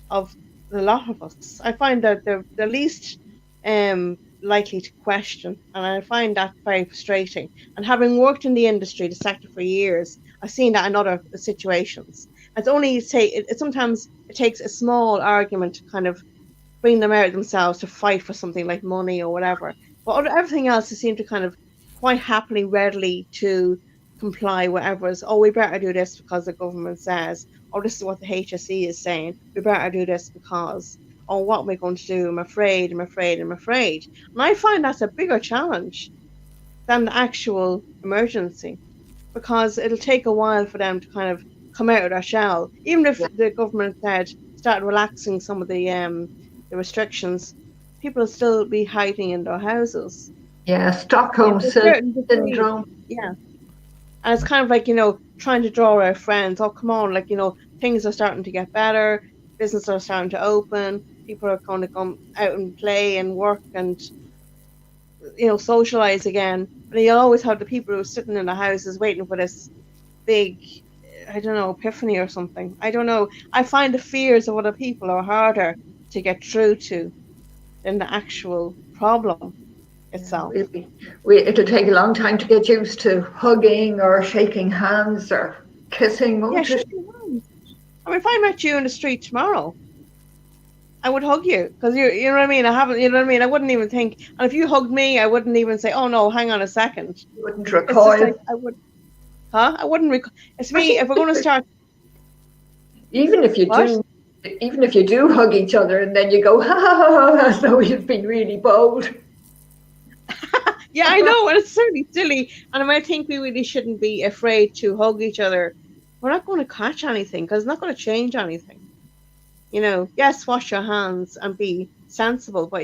of the lot of us. I find that they're the least likely to question, and I find that very frustrating. And having worked in the industry, the sector, for years, I've seen that in other situations. Sometimes it takes a small argument to kind of bring them out themselves to fight for something like money or whatever. But everything else, they seem to kind of quite happily, readily to comply whatever is, we better do this because the government says, this is what the HSE is saying, we better do this because, what am I going to do? I'm afraid. And I find that's a bigger challenge than the actual emergency, because it'll take a while for them to kind of come out of their shell. Even if the government started relaxing some of the restrictions, people will still be hiding in their houses. Yeah, Stockholm syndrome. Yeah. And it's kind of like, trying to draw our friends. Oh, come on, like, things are starting to get better. Businesses are starting to open. People are going to come out and play and work and, socialize again. But you always have the people who are sitting in the houses waiting for this big, I don't know, epiphany or something. I don't know. I find the fears of other people are harder to get through to than the actual problem itself. It'll take a long time to get used to hugging or shaking hands or kissing. Shaking hands. I mean, if I met you in the street tomorrow, I would hug you because you know what I mean. I wouldn't even think. And if you hugged me, I wouldn't even say, "Oh no, hang on a second." You wouldn't recoil. Like, I wouldn't recoil. It's me. If we're going to start, even if you do hug each other and then you go, ha ha ha ha, so you've been really bold. Yeah, I know, and it's certainly silly. And I think we really shouldn't be afraid to hug each other. We're not going to catch anything because it's not going to change anything. Yes, wash your hands and be sensible, but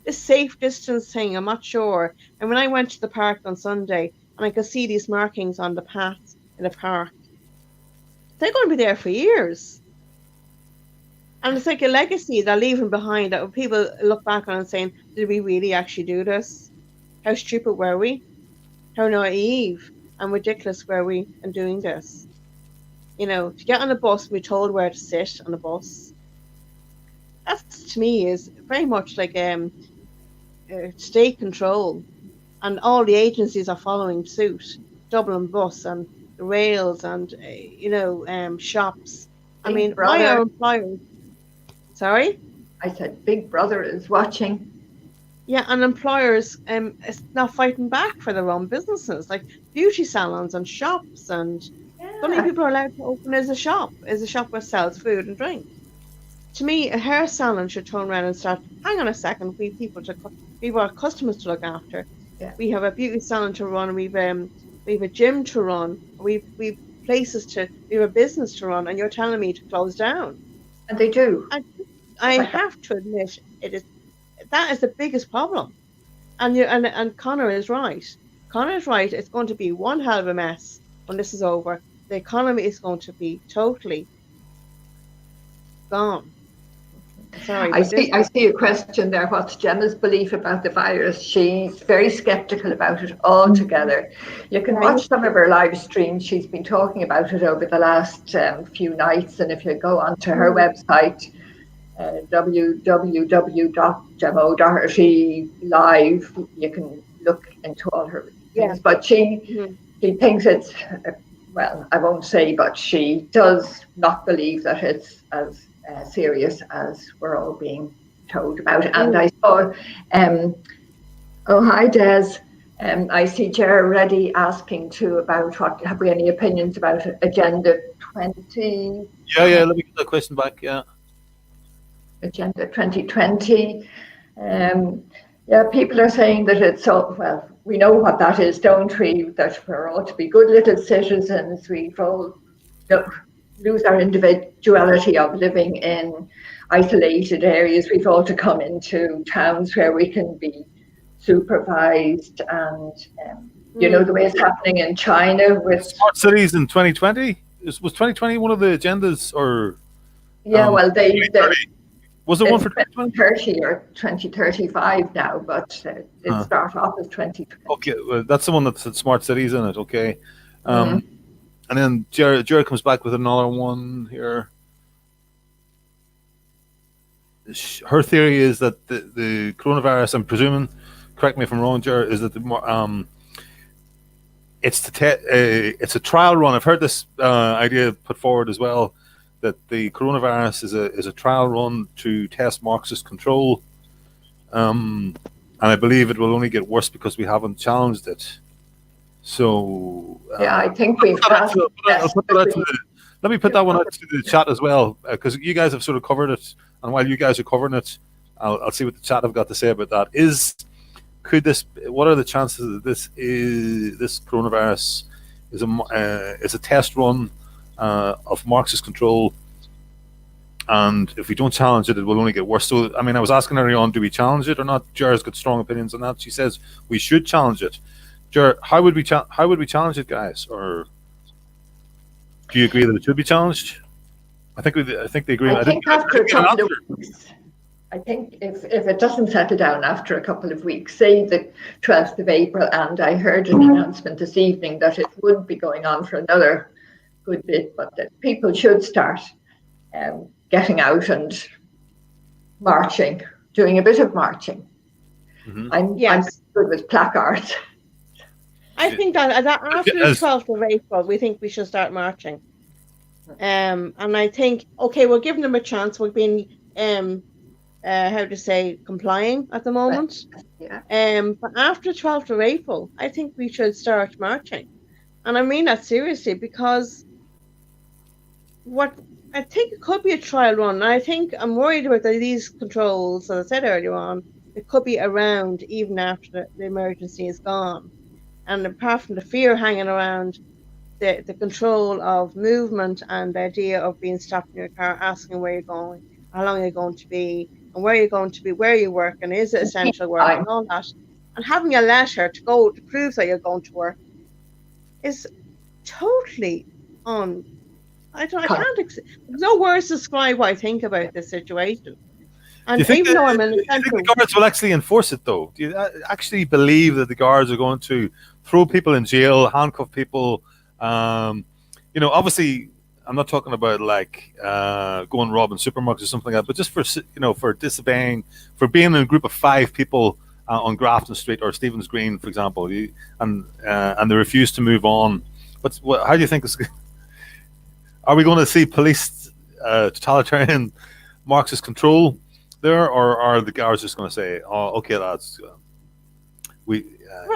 this safe distance thing, I'm not sure. And when I went to the park on Sunday and I could see these markings on the path in the park, they're going to be there for years. And it's like a legacy they're leaving behind that people look back on and saying, did we really actually do this? How stupid were we? How naive and ridiculous were we in doing this? To get on a bus and be told where to sit on a bus. That, to me, is very much like state control. And all the agencies are following suit. Dublin Bus and the rails and, shops. I mean, why are employers... Sorry? I said Big Brother is watching. Yeah, and employers is not fighting back for their own businesses, like beauty salons and shops, and the only people are allowed to open is a shop that sells food and drink. To me, a hair salon should turn around and start, hang on a second, we have customers to look after. Yeah. We have a beauty salon to run, we have a gym to run, we have a business to run, and you're telling me to close down. And they do. I have to admit, that is the biggest problem. And Conor is right. Conor is right. It's going to be one hell of a mess when this is over. The economy is going to be totally gone. Sorry. I see a question there. What's Gemma's belief about the virus? She's very skeptical about it altogether. You can watch some of her live streams. She's been talking about it over the last few nights. And if you go onto her website, www.gemma.Doherty live, you can look into all her things. But she thinks it's, well, I won't say, but she does not believe that it's as serious as we're all being told about it. And I saw, hi Des, I see Ger already asking too about have we any opinions about Agenda 20? Yeah, let me get that question back, Agenda 2020. People are saying that it's so, well, we know what that is, don't we? That we're all to be good little citizens. We've all lose our individuality of living in isolated areas. We've all to come into towns where we can be supervised, and the way it's happening in China with smart cities in 2020. Was 2020 one of the agendas, or? Well, they was it one for 2030 or 2035 now, but it start off as 2020. Okay, well, that's the one that said smart cities in it. Okay. And then Jared comes back with another one here. Her theory is that the coronavirus, I'm presuming, correct me if I'm wrong, Jared, is that it's a trial run. I've heard this idea put forward as well, that the coronavirus is a trial run to test Marxist control, and I believe it will only get worse because we haven't challenged it. So I think we've let me put that one out to the chat as well, because you guys have sort of covered it, and while you guys are covering it, I'll see what the chat have got to say about that. What are the chances that this coronavirus is a test run of Marxist control and if we don't challenge it, it will only get worse. So, I mean, I was asking her on, do we challenge it or not? Jer's got strong opinions on that. She says we should challenge it. Jer, how would we challenge it, guys? Or do you agree that it should be challenged? I think they agree. I think after a couple of weeks. I think if it doesn't settle down after a couple of weeks, say the 12th of April, and I heard an announcement this evening that it would be going on for another good bit, but that people should start getting out and marching, doing a bit of marching. Mm-hmm. I'm good with placards. I think that after the 12th of April, we think we should start marching. And I think, okay, we're giving them a chance. We've been, complying at the moment. Yeah. But after 12th of April, I think we should start marching. And I mean that seriously, because I think it could be a trial run. I think I'm worried about these controls, as I said earlier on, it could be around even after the emergency is gone. And apart from the fear hanging around, the control of movement and the idea of being stopped in your car, asking where you're going, how long you're going to be, and where you're going to be, where you work, and is it essential work, and all that. And having a letter to go to prove that you're going to work is totally there's no words to describe what I think about this situation. And even though I'm in the centre, do you think the guards will actually enforce it, though? Do you actually believe that the guards are going to throw people in jail, handcuff people? Obviously, I'm not talking about like going robbing supermarkets or something like that, but just for disobeying, for being in a group of 5 people on Grafton Street or Stephen's Green, for example, and they refuse to move on. But how do you think this? Are we going to see police totalitarian Marxist control there, or are the guards just going to say, "Oh, okay, lads, you heard"?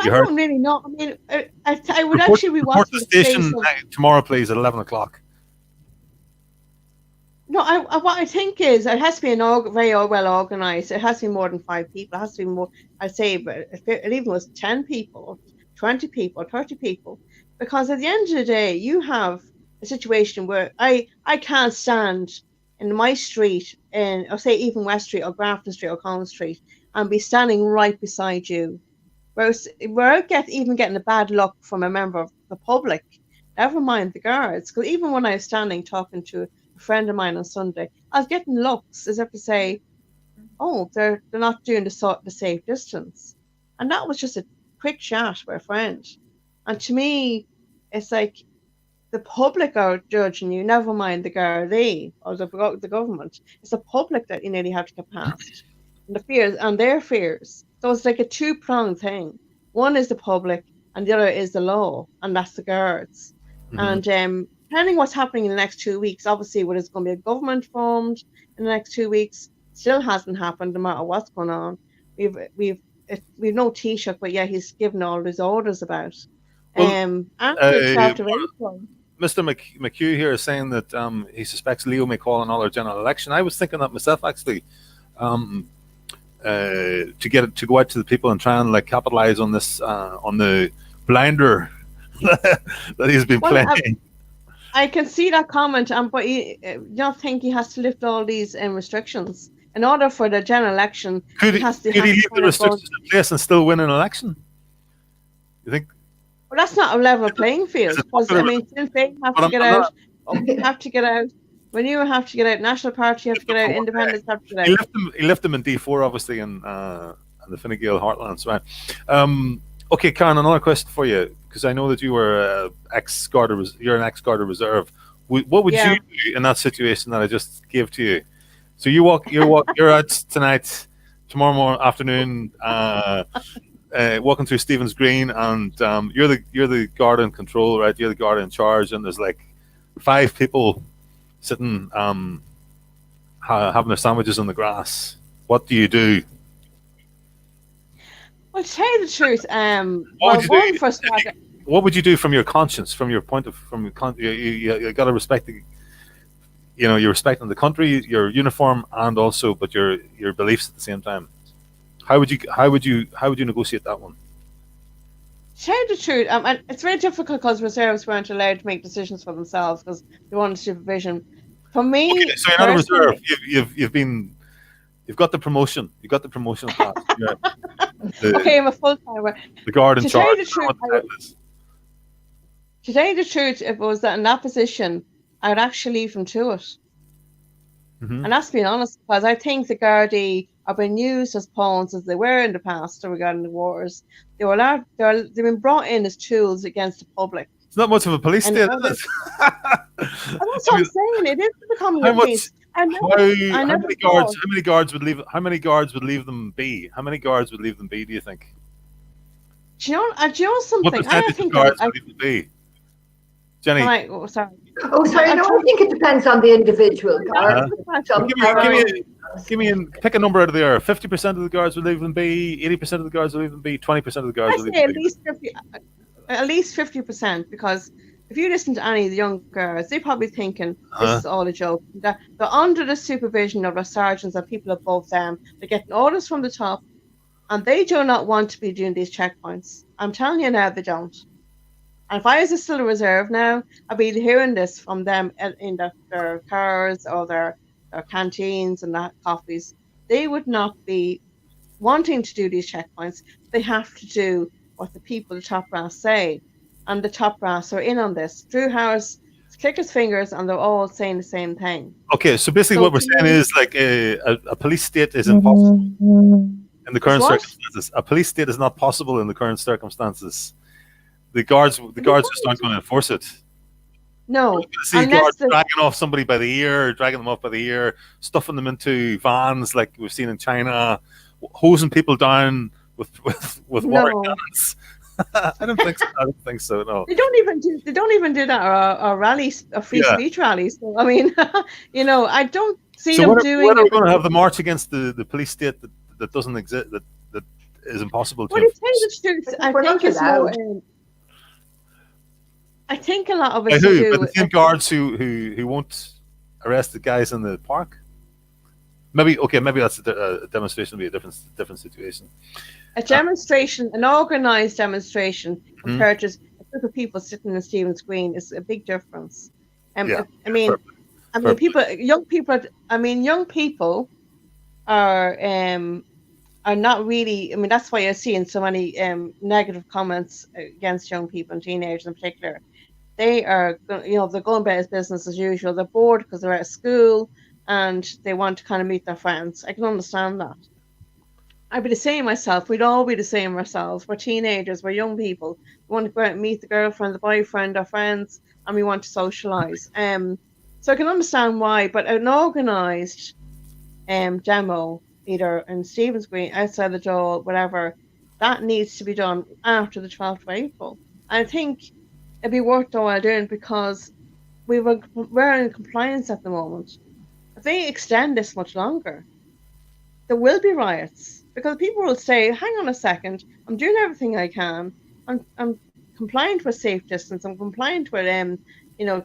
I don't really know. I mean, I would actually be watching the station tomorrow, please, at 11:00. No, what I think is it has to be very well organised. It has to be more than 5 people. It has to be more. I'd say, but if it even was 10 people, 20 people, 30 people, because at the end of the day, you have a situation where I can't stand in my street, or say even West Street or Grafton Street or Conor Street, and be standing right beside you. Whereas we're getting a bad look from a member of the public, never mind the guards. Because even when I was standing talking to a friend of mine on Sunday, I was getting looks as if to say, "Oh, they're not doing the safe distance," and that was just a quick chat with a friend. And to me, it's like the public are judging you, never mind the Gardaí or the government. It's the public that you nearly have to get past, and the fears and their fears. So it's like a 2-pronged thing. One is the public, and the other is the law, and that's the guards. Mm-hmm. And depending what's happening in the next 2 weeks, obviously, whether it's going to be a government formed in the next 2 weeks, still hasn't happened. No matter what's going on, we've no Taoiseach, but yeah, he's given all his orders about. After April. Mr. McHugh here is saying that he suspects Leo may call another general election. I was thinking that myself, actually, to go out to the people and try and capitalize on this, on the blinder that he's been playing. I can see that comment, but you don't think he has to lift all these restrictions in order for the general election? Could he leave the restrictions in place and still win an election? You think? Well, that's not a level playing field. Because I mean, Sinn Féin have to get out. We have to get out. Renew have to get out. National Party have to get out. Independents have to get out. He left them in D4, obviously, in the Fine Gael heartlands, right? Okay, Karen, another question for you, because I know that you were you're an ex-Garda Reserve. What would you do in that situation that I just gave to you? So you're out tonight, tomorrow afternoon, walking through Stephen's Green, and you're the Garda in control, right? You're the Garda in charge, and there's 5 people sitting having their sandwiches on the grass. What do you do? Well, to tell you the truth, what would you do from your conscience, from your point of you got to respect you're respecting the country, your uniform, and also but your beliefs at the same time. How would you negotiate that one? To tell you the truth, and it's very difficult because reserves weren't allowed to make decisions for themselves because they wanted supervision. For me, okay, so you're not a reserve. You've got the promotion. You got the promotion class. Yeah. Okay, I'm a full-timer. The guard in To charge. tell you the truth, if it was in that position, I'd actually leave them to it. Mm-hmm. And that's being honest, because I think the Gardaí have been used as pawns as they were in the past regarding the wars. They've been brought in as tools against the public. It's not much of a police state, is it? That's what I'm saying. It is becoming a police. How many guards would leave? How many guards would leave them be? How many guards would leave them be? Do you think? Do you know something? What percentage of guards would leave them be? Jenny. Right, sorry. Oh, sorry. No, I think it depends on the individual guard. Pick a number out of the air. 50% of the guards would leave them be. 80% of the guards would leave them be. 20% of the guards would leave them be. At least 50%, because if you listen to any of the young girls, they're probably thinking this is all a joke. They're under the supervision of their sergeants and people above them. They're getting orders from the top, and they do not want to be doing these checkpoints. I'm telling you now, they don't. And if I was still a reserve now, I'd be hearing this from them in their cars or their canteens and that coffees. They would not be wanting to do these checkpoints. They have to do what the people, the top brass, say. And the top brass are in on this. Drew Howard's click his fingers and they're all saying the same thing. Okay, so basically what we're saying is like a police state is impossible in the current circumstances. A police state is not possible in the current circumstances. The guards just aren't going to enforce it. No. You're going to see guards dragging off somebody by the ear, dragging them off by the ear, stuffing them into vans like we've seen in China, hosing people down with water cannons. I don't think so. No. They don't even do that or rallies or free speech rallies. So, I mean, I don't see them doing. When are we going to have the march against the police state that doesn't exist, that is impossible to? Well, to tell you the truth, I think it's more. I think a lot of us do. But the same guards who won't arrest the guys in the park. Maybe that's a demonstration will be a different situation. A demonstration, an organised demonstration compared to a group of people sitting in Stephen's Green is a big difference. Young people are not really. I mean, that's why you're seeing so many negative comments against young people and teenagers in particular. They are, they're going about his business as usual. They're bored because they're at school and they want to kind of meet their friends. I can understand that. I'd be the same myself. We'd all be the same ourselves. We're teenagers. We're young people. We want to go out and meet the girlfriend, the boyfriend, our friends, and we want to socialise. So I can understand why. But an organised demo, either in Stephen's Green, outside the door, whatever, that needs to be done after the 12th of April. I think it'd be worthwhile doing because we're in compliance at the moment. If they extend this much longer, there will be riots because people will say, hang on a second, I'm doing everything I can. I'm compliant with safe distance. I'm compliant with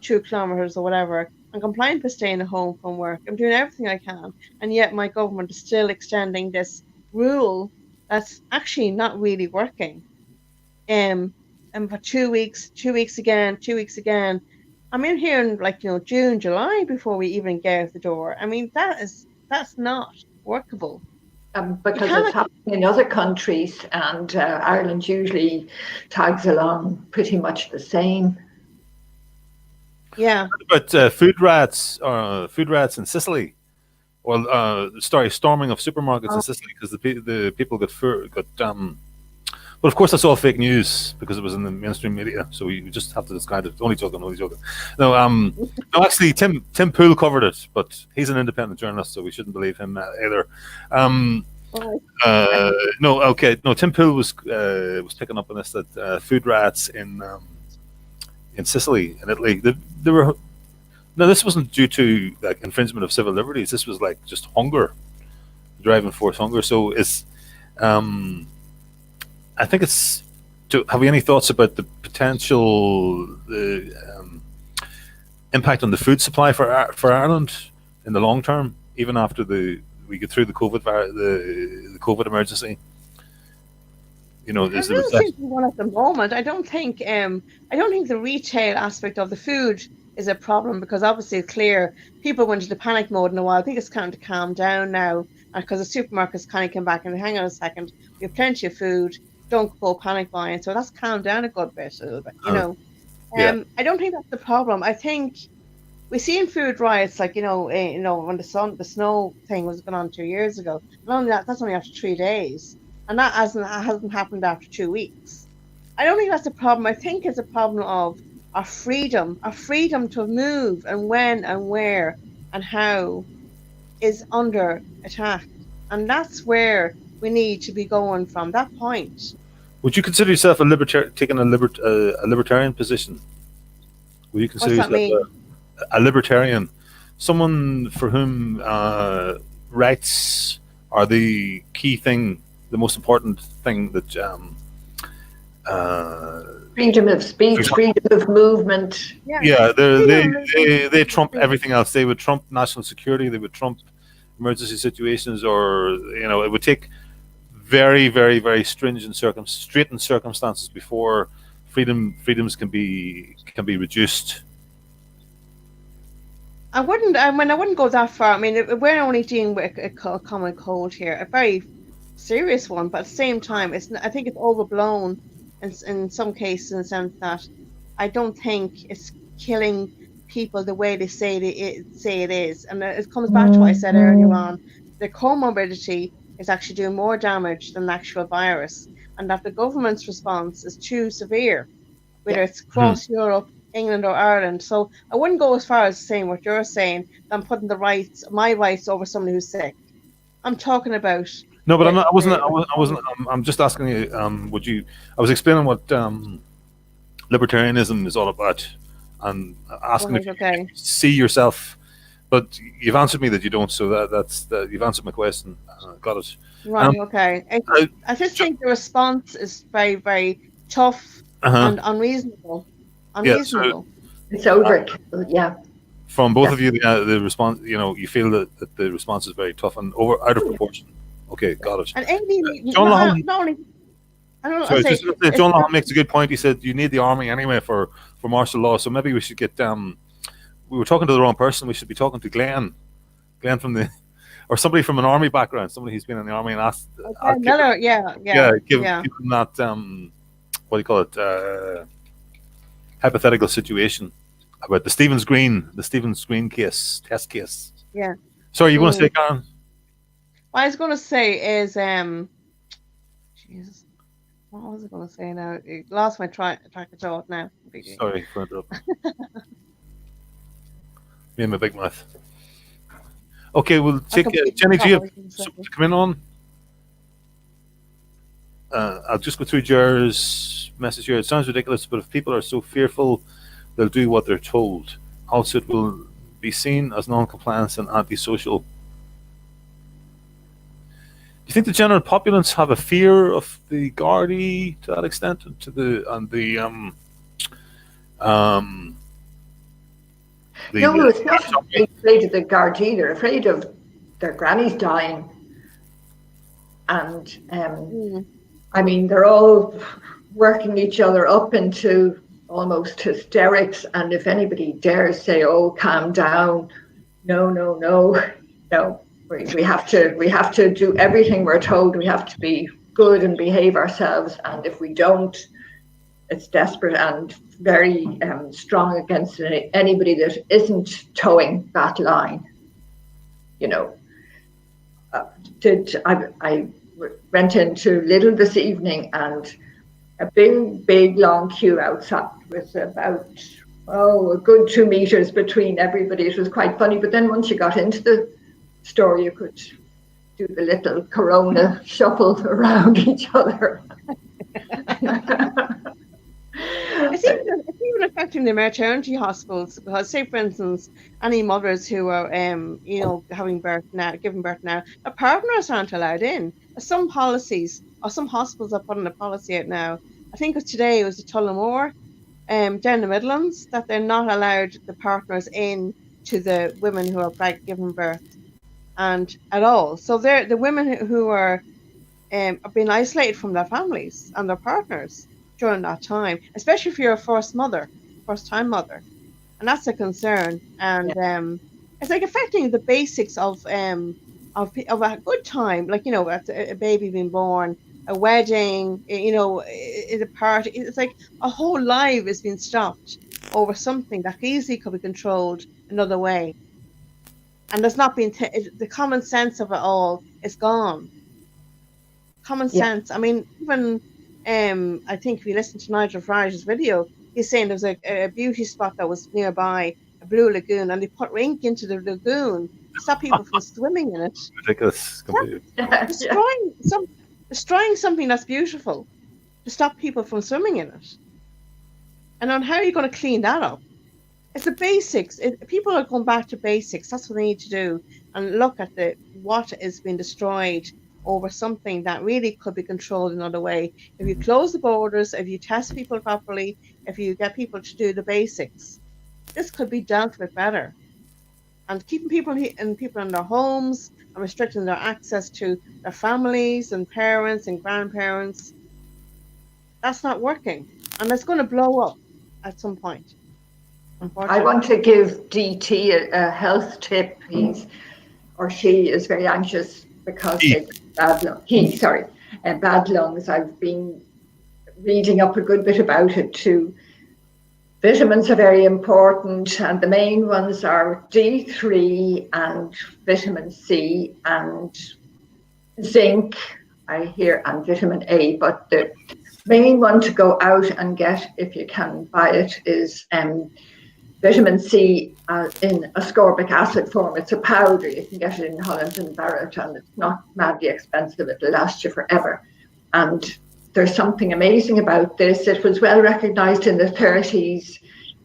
2 kilometers or whatever. I'm compliant with staying at home from work. I'm doing everything I can. And yet my government is still extending this rule that's actually not really working. And for 2 weeks, 2 weeks again, 2 weeks again. I'm in here in June, July before we even get out the door. I mean, that's not workable. Because it's happening in other countries, and Ireland usually tags along pretty much the same. Yeah. But food rats in Sicily, storming of supermarkets in Sicily because the people got. But of course, that's all fake news because it was in the mainstream media. So we just have to discard it. Only joking. No, actually, Tim Poole covered it, but he's an independent journalist, so we shouldn't believe him either. Tim Poole was picking up on this that food rats in Sicily, in Italy, they were. No, this wasn't due to like infringement of civil liberties. This was like just hunger, driving force hunger. So it's. I think it's. Have you any thoughts about the potential impact on the food supply for Ireland in the long term, even after we get through the COVID emergency? I don't think we want at the moment. I don't think the retail aspect of the food is a problem, because obviously it's clear people went into panic mode in a while. I think it's kind of calm down now, because the supermarkets kind of came back and hang on a second, we have plenty of food, don't go panic buying. So that's calmed down a little bit, you know. Yeah. I don't think that's the problem. I think we see in food riots, like, when the snow thing was going on 2 years ago. Not only that, that's only after 3 days, and that hasn't happened after 2 weeks. I don't think that's the problem. I think it's a problem of our freedom to move, and when and where and how is under attack, and that's where we need to be going from that point. Would you consider yourself taking a libertarian position? Would you consider What's that yourself a libertarian, someone for whom rights are the key thing, the most important thing that freedom of speech, freedom of movement. Yeah, they trump everything else. They would trump national security. They would trump emergency situations, or it would take very, very, very stringent straitened circumstances before freedoms can be reduced. I wouldn't go that far. I mean, we're only dealing with a common cold here, a very serious one, but at the same time, I think it's overblown in some cases, in the sense that I don't think it's killing people the way they say it is. And it comes back to what I said earlier on. The comorbidity is actually doing more damage than the actual virus, and that the government's response is too severe, whether it's across Europe, England or Ireland. So I wouldn't go as far as saying what you're saying, than putting my rights over somebody who's sick. I'm talking about... No, but I wasn't. I'm just asking you. Would you? I was explaining what libertarianism is all about, and asking if you see yourself. But you've answered me that you don't. So that's you've answered my question. Got it. Right. Okay. I just think the response is very, very tough and unreasonable. Unreasonable. It's overkill. Yeah. From both of you, the response. You feel that the response is very tough and out of proportion. Okay, got it. And Amy, John Lohan, John Lohan makes a good point. He said you need the army anyway for martial law. So maybe we should get. We were talking to the wrong person. We should be talking to Glenn from or somebody from an army background, somebody who's been in the army and asked. Give him that what do you call it? Hypothetical situation about the Stephen's Green test case. Yeah. Sorry, you want to say, Karen? What I was going to say is, Jesus, what was I going to say now? I lost my track of thought now. Sorry for interrupting. Me and my big mouth. Okay, we'll take Jenny. Do you have something to come in on? I'll just go through Jer's message here. It sounds ridiculous, but if people are so fearful, they'll do what they're told. Also, it will be seen as non-compliance and antisocial. Do you think the general populace have a fear of the Gardaí to that extent, and no, it's not afraid of the Gardaí. They're afraid of their grannies dying, and I mean, they're all working each other up into almost hysterics. And if anybody dares say, "Oh, calm down," no. We have to do everything we're told. We have to be good and behave ourselves. And if we don't, it's desperate and very strong against anybody that isn't towing that line. I went into Lidl this evening, and a big long queue outside with about a good 2 meters between everybody. It was quite funny. But then once you got into the store, you could do the little corona shuffle around each other. It's even affecting the maternity hospitals, because, say, for instance, any mothers who are, giving birth now, their partners aren't allowed in. Some policies, or some hospitals are putting a policy out now. I think today it was the Tullamore, down the Midlands, that they're not allowed the partners in to the women who are giving birth, and at all. So they're the women who are being isolated from their families and their partners during that time, especially if you're a first-time mother. and that's a concern. And it's like affecting the basics of a good time, like a baby being born, a wedding, a party. It's like a whole life is being stopped over something that easily could be controlled another way, and there's not been the common sense of it all is gone. Common sense. I mean, even I think if you listen to Nigel Farage's video, he's saying there was a beauty spot that was nearby, a blue lagoon, and they put ink into the lagoon to stop people from swimming in it. Ridiculous, completely. Destroying something that's beautiful to stop people from swimming in it. And on how are you going to clean that up? It's the basics. People are going back to basics. That's what they need to do, and look at what is being destroyed over something that really could be controlled another way. If you close the borders, if you test people properly, if you get people to do the basics, this could be dealt with better. And keeping people in their homes and restricting their access to their families and parents and grandparents, that's not working. And it's going to blow up at some point. I want to give DT a health tip. She is very anxious because they've bad lungs. I've been reading up a good bit about it too. Vitamins are very important, and the main ones are D3 and vitamin C and zinc, I hear, and vitamin A. But the main one to go out and get, if you can buy it, is vitamin C in ascorbic acid form. It's a powder. You can get it in Holland and Barrett, and it's not madly expensive. It'll last you forever. And there's something amazing about this. It was well recognized in the 30s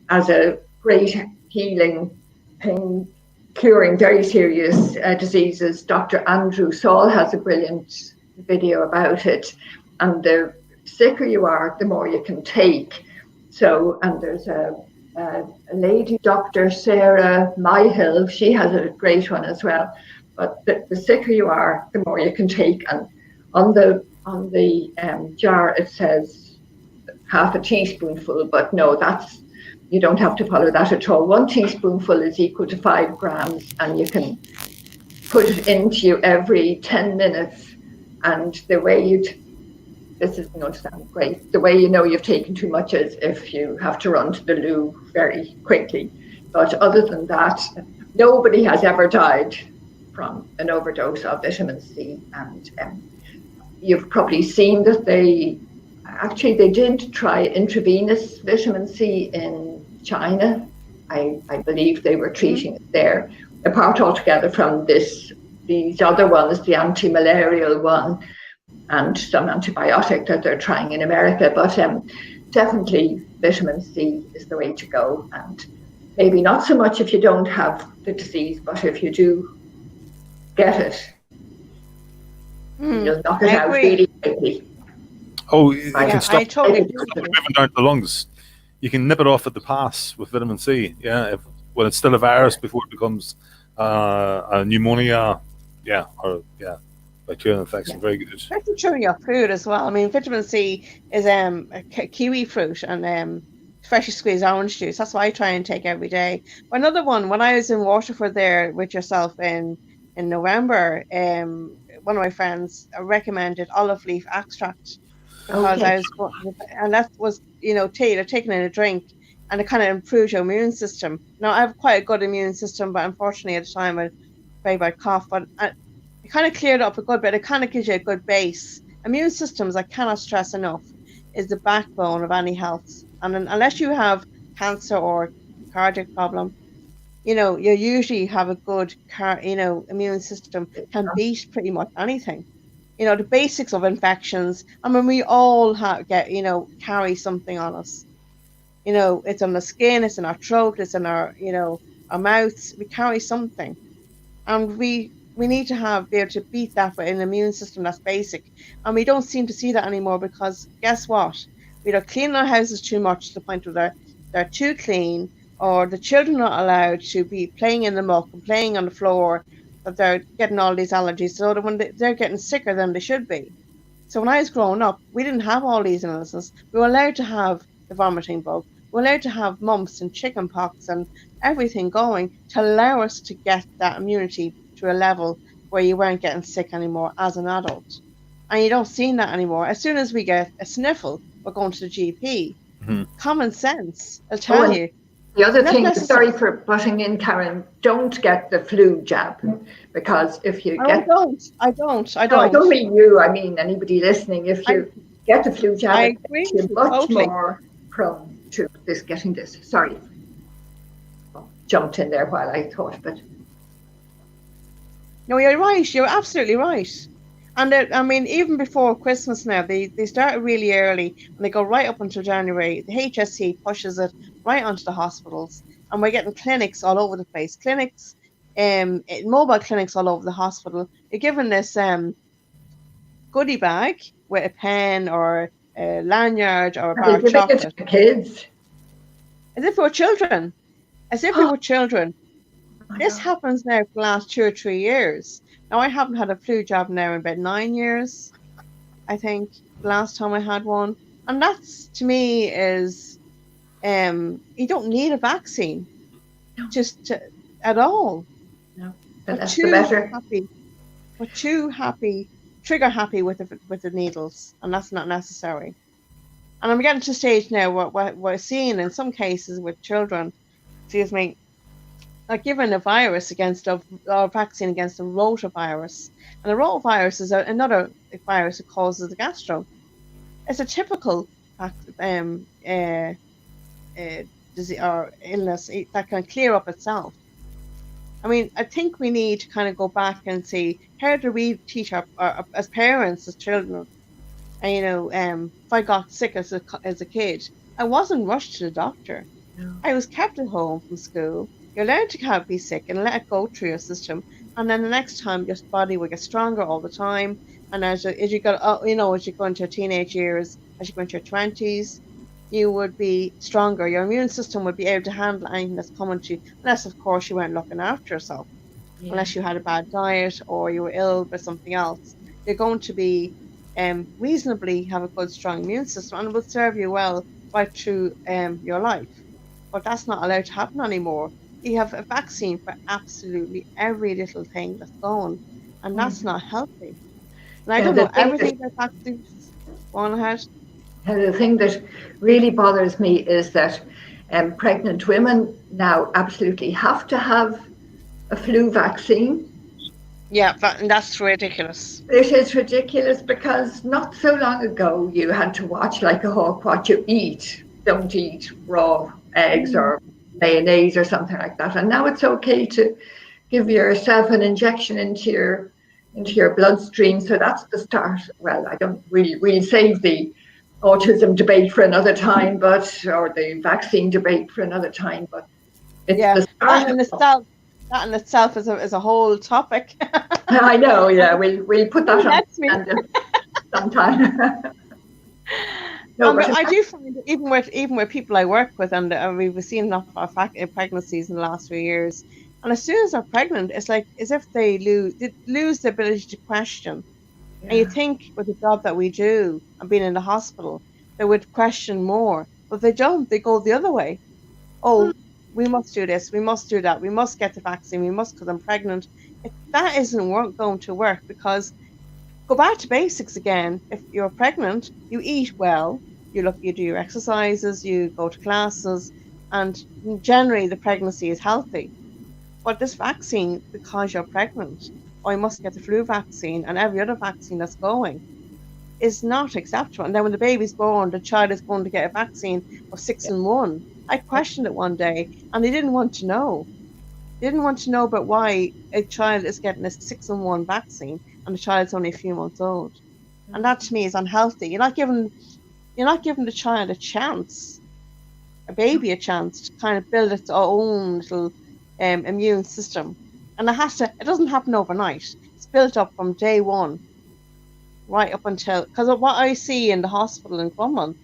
as a great healing, pain curing very serious diseases. Dr. Andrew Saul has a brilliant video about it. And the sicker you are, the more you can take. So, and there's a lady, Dr. Sarah Myhill, she has a great one as well. But the sicker you are, the more you can take. And on the jar it says half a teaspoonful, but no, you don't have to follow that at all. 1 teaspoonful is equal to 5 grams, and you can put it into you every 10 minutes. And the way this is going to sound great, the way you know you've taken too much is if you have to run to the loo very quickly. But other than that, nobody has ever died from an overdose of vitamin C. And you've probably seen that they did try intravenous vitamin C in China. I believe they were treating it there, apart altogether from these other ones, the anti-malarial one and some antibiotic that they're trying in America. But definitely vitamin C is the way to go. And maybe not so much if you don't have the disease, but if you do get it, you'll knock it out really quickly. Oh, you can stop it moving down to the lungs. You can nip it off at the pass with vitamin C. Yeah, when it's still a virus before it becomes a pneumonia. Bacterial infection. Very good. Especially chewing your food as well. I mean, vitamin C is a kiwi fruit and freshly squeezed orange juice. That's what I try and take every day. Another one, when I was in Waterford there with yourself in November, one of my friends recommended olive leaf extract because that was taken in a drink, and it kind of improves your immune system. Now I have quite a good immune system, but unfortunately at the time I had a very bad cough, but it kind of cleared up a good bit. It kind of gives you a good base. Immune systems, I cannot stress enough, is the backbone of any health. And unless you have cancer or cardiac problem, you usually have a good immune system, can beat pretty much anything. The basics of infections. I mean, we all carry something on us. It's on the skin, it's in our throat, it's in our our mouths. We carry something, and we need to be able to beat that with an immune system that's basic. And we don't seem to see that anymore, because guess what? We don't clean our houses too much to the point where they're too clean, or the children are not allowed to be playing in the muck and playing on the floor, that they're getting all these allergies, so that when they're getting sicker than they should be. So when I was growing up, we didn't have all these illnesses. We were allowed to have the vomiting bug. We're allowed to have mumps and chicken pox and everything going to allow us to get that immunity to a level where you weren't getting sick anymore as an adult. And you don't see that anymore. As soon as we get a sniffle, we're going to the GP. Mhm. Common sense, I'll tell you. The other Not thing, necessary. sorry for butting in, Karen, don't get the flu jab, because if you get... I don't. No, I don't mean you, I mean anybody listening. If you get the flu jab, I it agree makes you with you much totally. more prone to getting this. Sorry. Jumped in there while I thought, but... No, you're right. You're absolutely right. And I mean, even before Christmas now, they start really early and they go right up until January. The HSC pushes it right onto the hospitals, and we're getting clinics all over the place. Clinics, mobile clinics all over the hospital. You're given this goodie bag with a pen or a lanyard or a bar of giving chocolate. it to the kids. As if we were children. As if we were children. Oh, This happens now for the last 2 or 3 years. Now, I haven't had a flu jab now in about 9 years, I think, the last time I had one. And that's, to me, is you don't need a vaccine. No. At all. No, We're that's too the better. happy. We're too happy, trigger happy with the needles, and that's not necessary. And I'm getting to a stage now where we're seeing in some cases with children, are given a virus or a vaccine against a rotavirus. And the rotavirus is another virus that causes the gastro. It's a typical disease or illness that can clear up itself. I mean, I think we need to kind of go back and see, how do we teach our as parents, as children? And, if I got sick as a kid, I wasn't rushed to the doctor. No. I was kept at home from school. You're allowed to be sick and let it go through your system, and then the next time your body will get stronger all the time. And as you go, as you go into your teenage years, as you go into your 20s, you would be stronger. Your immune system would be able to handle anything that's coming to you, unless of course you weren't looking after yourself, unless you had a bad diet or you were ill with something else. You're going to be reasonably have a good, strong immune system, and it will serve you well right through your life. But that's not allowed to happen anymore. You have a vaccine for absolutely every little thing that's going, and that's not healthy. And I don't know everything about vaccines. Go on ahead. And the thing that really bothers me is that pregnant women now absolutely have to have a flu vaccine. Yeah, that's ridiculous. It is ridiculous, because not so long ago you had to watch like a hawk what you eat. Don't eat raw eggs or mayonnaise or something like that. And now it's okay to give yourself an injection into your bloodstream. So that's the start. Well, I don't really, we'll save the autism debate for another time, or the vaccine debate for another time. But it's the start. That in itself is a whole topic. I know. Yeah, we'll put that on sometime. No, I do find that even with people I work with, and we've seen enough of pregnancies in the last few years, and as soon as they're pregnant, it's like as if they lose the ability to question. Yeah. And you think with the job that we do and being in the hospital, they would question more, but they don't. They go the other way. Oh, we must do this, we must do that, we must get the vaccine, we must because I'm pregnant. That isn't going to work, because go back to basics again. If you're pregnant, you eat well. You do your exercises, you go to classes, and generally the pregnancy is healthy. But this vaccine, because you're pregnant, or you must get the flu vaccine and every other vaccine that's going, is not acceptable. And then when the baby's born, the child is going to get a vaccine of 6 in 1. I questioned it one day, and they didn't want to know. They didn't want to know about why a child is getting a 6 in 1 vaccine and the child's only a few months old. And that to me is unhealthy. You're not giving the child a baby a chance to kind of build its own little immune system. And it doesn't happen overnight. It's built up from day one, right up until, because of what I see in the hospital in Crumlin,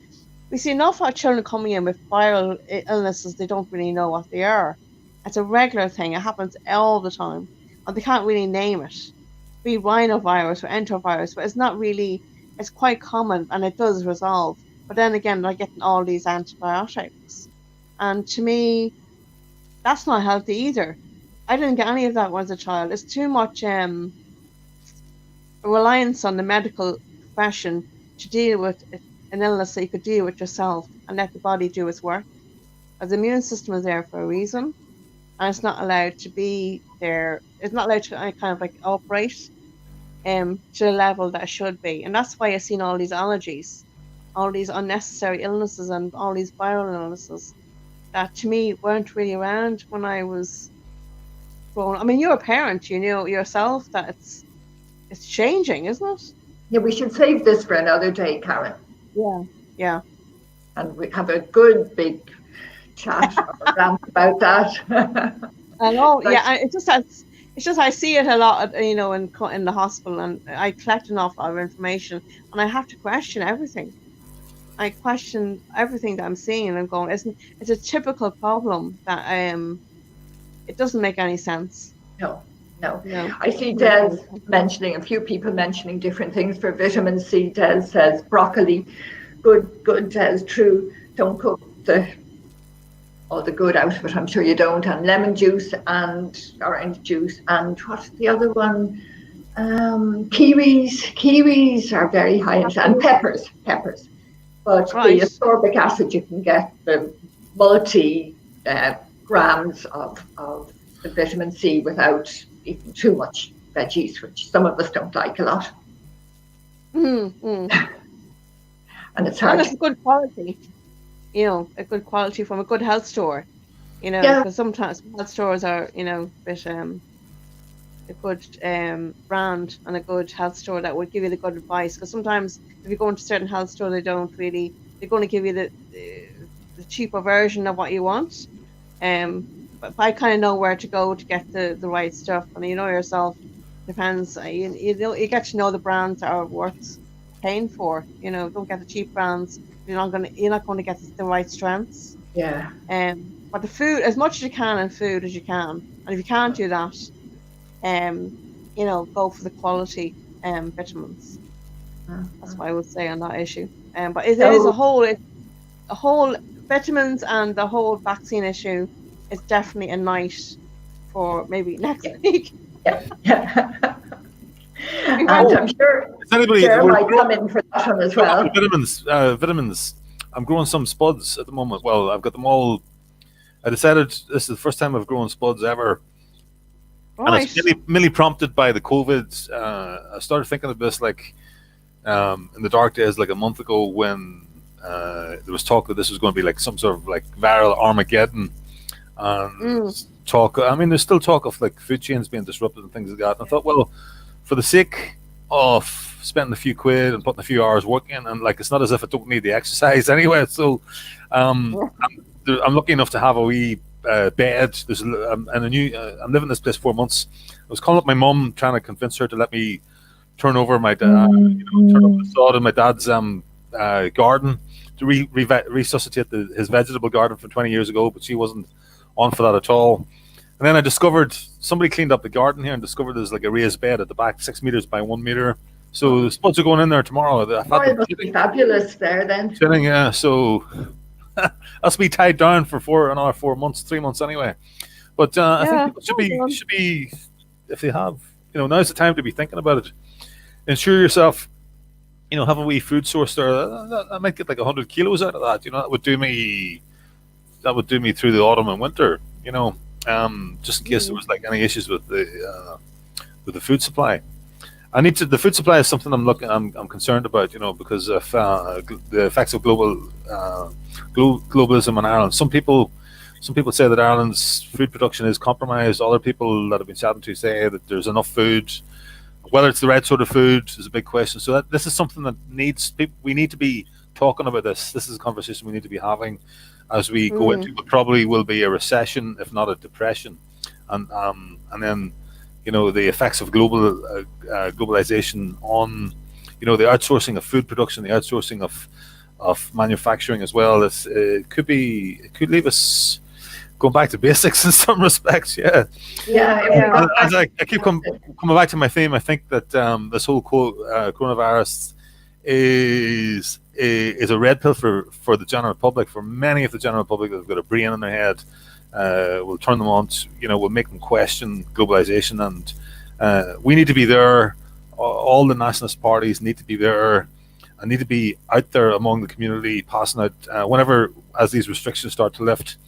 we see enough of children coming in with viral illnesses they don't really know what they are. It's a regular thing. It happens all the time, and they can't really name it. Be rhinovirus or enterovirus, but it's not really. It's quite common, and it does resolve. But then again, they're getting all these antibiotics, And to me, that's not healthy either. I didn't get any of that when I was a child. It's too much reliance on the medical profession to deal with an illness that you could deal with yourself and let the body do its work. As the immune system is there for a reason, and it's not allowed to be there. It's not allowed to kind of like operate to the level that it should be. And that's why I've seen all these allergies, all these unnecessary illnesses and all these viral illnesses that to me weren't really around when I was growing. I mean, you're a parent, you know yourself that it's changing, isn't it? Yeah, we should save this for another day, Karen. Yeah. And we have a good big chat or rant about that. I know. Yeah, it's just I see it a lot, in the hospital, and I collect enough of information, and I have to question everything. I question everything that I'm seeing, and I'm going, it's a typical problem that it doesn't make any sense. No. I see Des mentioning, a few people mentioning different things for vitamin C. Des says broccoli, good Des, true. Don't cook all the good out of it, I'm sure you don't. And lemon juice and orange juice, and what's the other one? Kiwis are very high in, and peppers. But the ascorbic acid, you can get the multi grams of the vitamin C without eating too much veggies, which some of us don't like a lot. And it's hard. And it's good quality, a good quality from a good health store, because sometimes health stores are, a bit a good brand and a good health store that would give you the good advice. Because sometimes if you go into a certain health store, they're going to give you the cheaper version of what you want. But I kind of know where to go to get the right stuff, and yourself, depends. You get to know the brands that are worth paying for. Don't get the cheap brands. You're not going to get the right strengths. Yeah. But the food, as much as you can in food as you can, and if you can't do that, go for the quality vitamins. That's what I would say on that issue. But there is a whole vitamins and the whole vaccine issue is definitely a night for maybe next week. Yeah. And I'm sure Sarah might come in for that one as well. Vitamins. I'm growing some spuds at the moment. Well, I've got them all. I decided this is the first time I've grown spuds ever. Right. And it's mainly prompted by the COVID. I started thinking of this in the dark days, like a month ago, when there was talk that this was going to be like some sort of like viral Armageddon. Talk. I mean, there's still talk of food chains being disrupted and things like that. And I thought, well, for the sake of spending a few quid and putting a few hours working, and it's not as if I don't need the exercise anyway. So, I'm lucky enough to have a wee bed. I'm living in this place 4 months. I was calling up my mum, trying to convince her to let me turn over my turn over the sod in my dad's garden to resuscitate his vegetable garden from 20 years ago, but she wasn't on for that at all. And then I discovered somebody cleaned up the garden here and discovered there's a raised bed at the back, 6 meters by 1 meter. So the spuds are going in there tomorrow. It must be fabulous there then. Chilling, yeah. So that's be tied down for another 4 months, 3 months anyway. But I think people should be, if they have, now's the time to be thinking about it. Ensure yourself, have a wee food source there. I might get 100 kilos out of that. That would do me through the autumn and winter. Just in case there was any issues with the food supply. The food supply is something I'm concerned about, because of the effects of globalism in Ireland. Some people say that Ireland's food production is compromised. Other people that have been chatting to say that there's enough food. Whether it's the right sort of food is a big question. So this is something that we need to be talking about this. This is a conversation we need to be having as we go into what probably will be a recession, if not a depression, and then the effects of globalization on the outsourcing of food production, the outsourcing of manufacturing as well. It could leave us going back to basics in some respects. As I keep coming back to my theme, I think that this whole coronavirus is a red pill for the general public. For many of the general public that have got a brain in their head, will turn them on. Will make them question globalization, and we need to be there. All the nationalist parties need to be there. I need to be out there among the community, passing out whenever as these restrictions start to lift.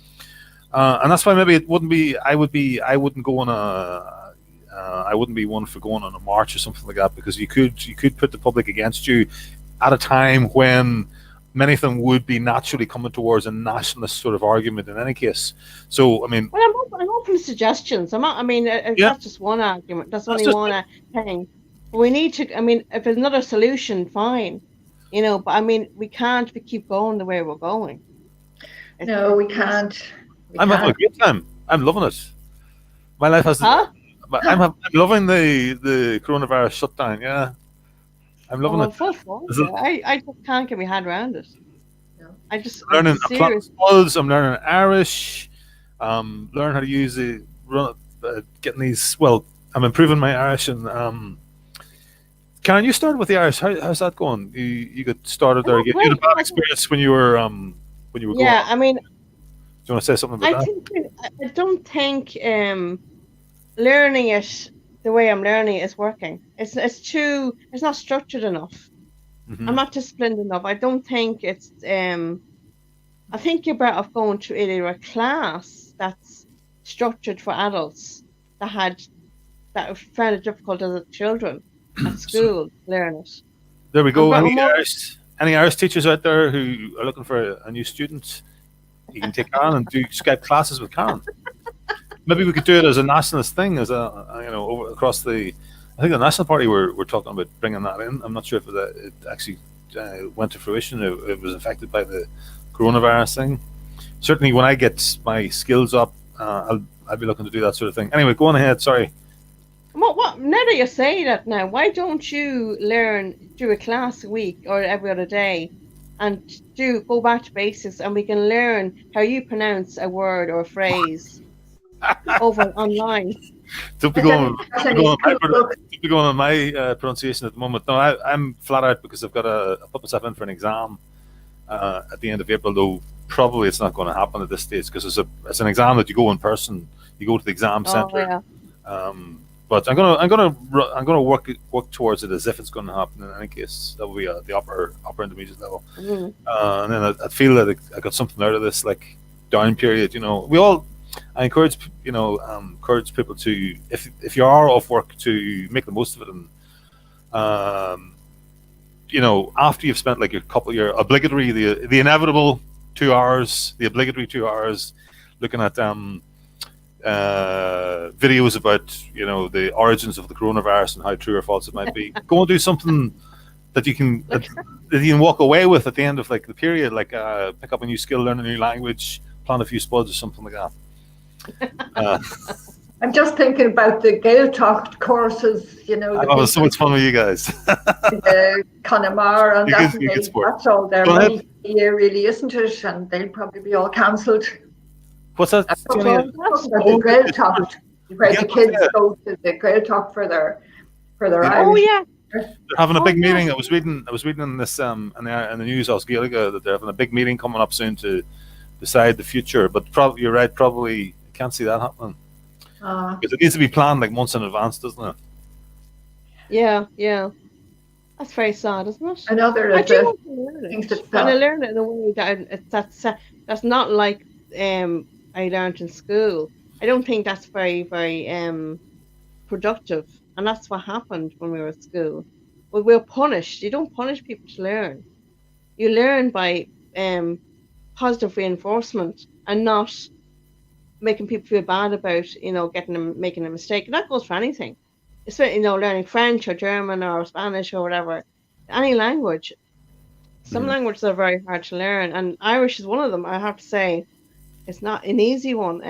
And that's why maybe it wouldn't be. I wouldn't go on a. I wouldn't be one for going on a march or something like that, because you could put the public against you at a time when many of them would be naturally coming towards a nationalist sort of argument in any case. So, I mean, well, I'm open to suggestions. That's just one argument. That's only one thing. We need to. I mean, if there's another solution, fine. But I mean, we can't keep going the way we're going. No, we can't. I'm having a great time. I'm loving it. My life has. I'm loving the coronavirus shutdown. Yeah, I'm loving it. I just can't get my head around it. No. I'm learning applause. I'm learning Irish. Learn how to use getting these. Well, I'm improving my Irish, and Karen, you started with the Irish. How's that going? You got started there. You had a bad experience when you were going. Yeah, I mean, do you want to say something about that? I don't think learning it the way I'm learning it is working. It's not structured enough. Mm-hmm. I'm not disciplined enough. I don't think it's. I think you're better off going to either a class that's structured for adults that found it difficult as children at school learn it. There we go. Any Irish teachers out there who are looking for a new student, you can take Karen and do Skype classes with Karen. Maybe we could do it as a nationalist thing, as over across the. I think the National Party were talking about bringing that in. I'm not sure if it actually went to fruition. It was affected by the coronavirus thing. Certainly, when I get my skills up, I'll be looking to do that sort of thing. Anyway, go on ahead. Sorry. What? Now that you say that, why don't you do a class a week or every other day, and go back to basics, and we can learn how you pronounce a word or a phrase over online. Don't be going on my pronunciation at the moment. No, I'm flat out because I've got to put myself in for an exam at the end of April. Though probably it's not going to happen at this stage because it's an exam that you go in person. You go to the exam center. Yeah. But I'm gonna work towards it as if it's going to happen in any case. That will be the upper intermediate level. Mm-hmm. And then I feel that I got something out of this down period. I encourage people to, if you are off work, to make the most of it, and after you've spent your obligatory, the inevitable 2 hours, the obligatory 2 hours looking at videos about the origins of the coronavirus and how true or false it might be. Go and do something that you can walk away with at the end of the period, pick up a new skill, learn a new language, plant a few spuds or something like that. I'm just thinking about the Gaeltacht courses. I was so much fun with you guys. Conor and that's all their money for the year, really, isn't it? And they'll probably be all cancelled. What's that? The Gaeltacht, where the kids go to the Gaeltacht for their Irish. Oh yeah. They're having a big meeting. I was reading in this in the news As Gaeilge that they're having a big meeting coming up soon to decide the future. But probably you're right. Probably can't see that happening because it needs to be planned months in advance, doesn't it? Yeah. That's very sad, isn't it? I know there is. I want to learn it in a way that's not like I learned in school. I don't think that's very, very productive, and that's what happened when we were at school. But we're punished. You don't punish people to learn. You learn by positive reinforcement and not making people feel bad about making a mistake. And that goes for anything. It's learning French or German or Spanish or whatever, any language. Some languages are very hard to learn, and Irish is one of them. I have to say, it's not an easy one.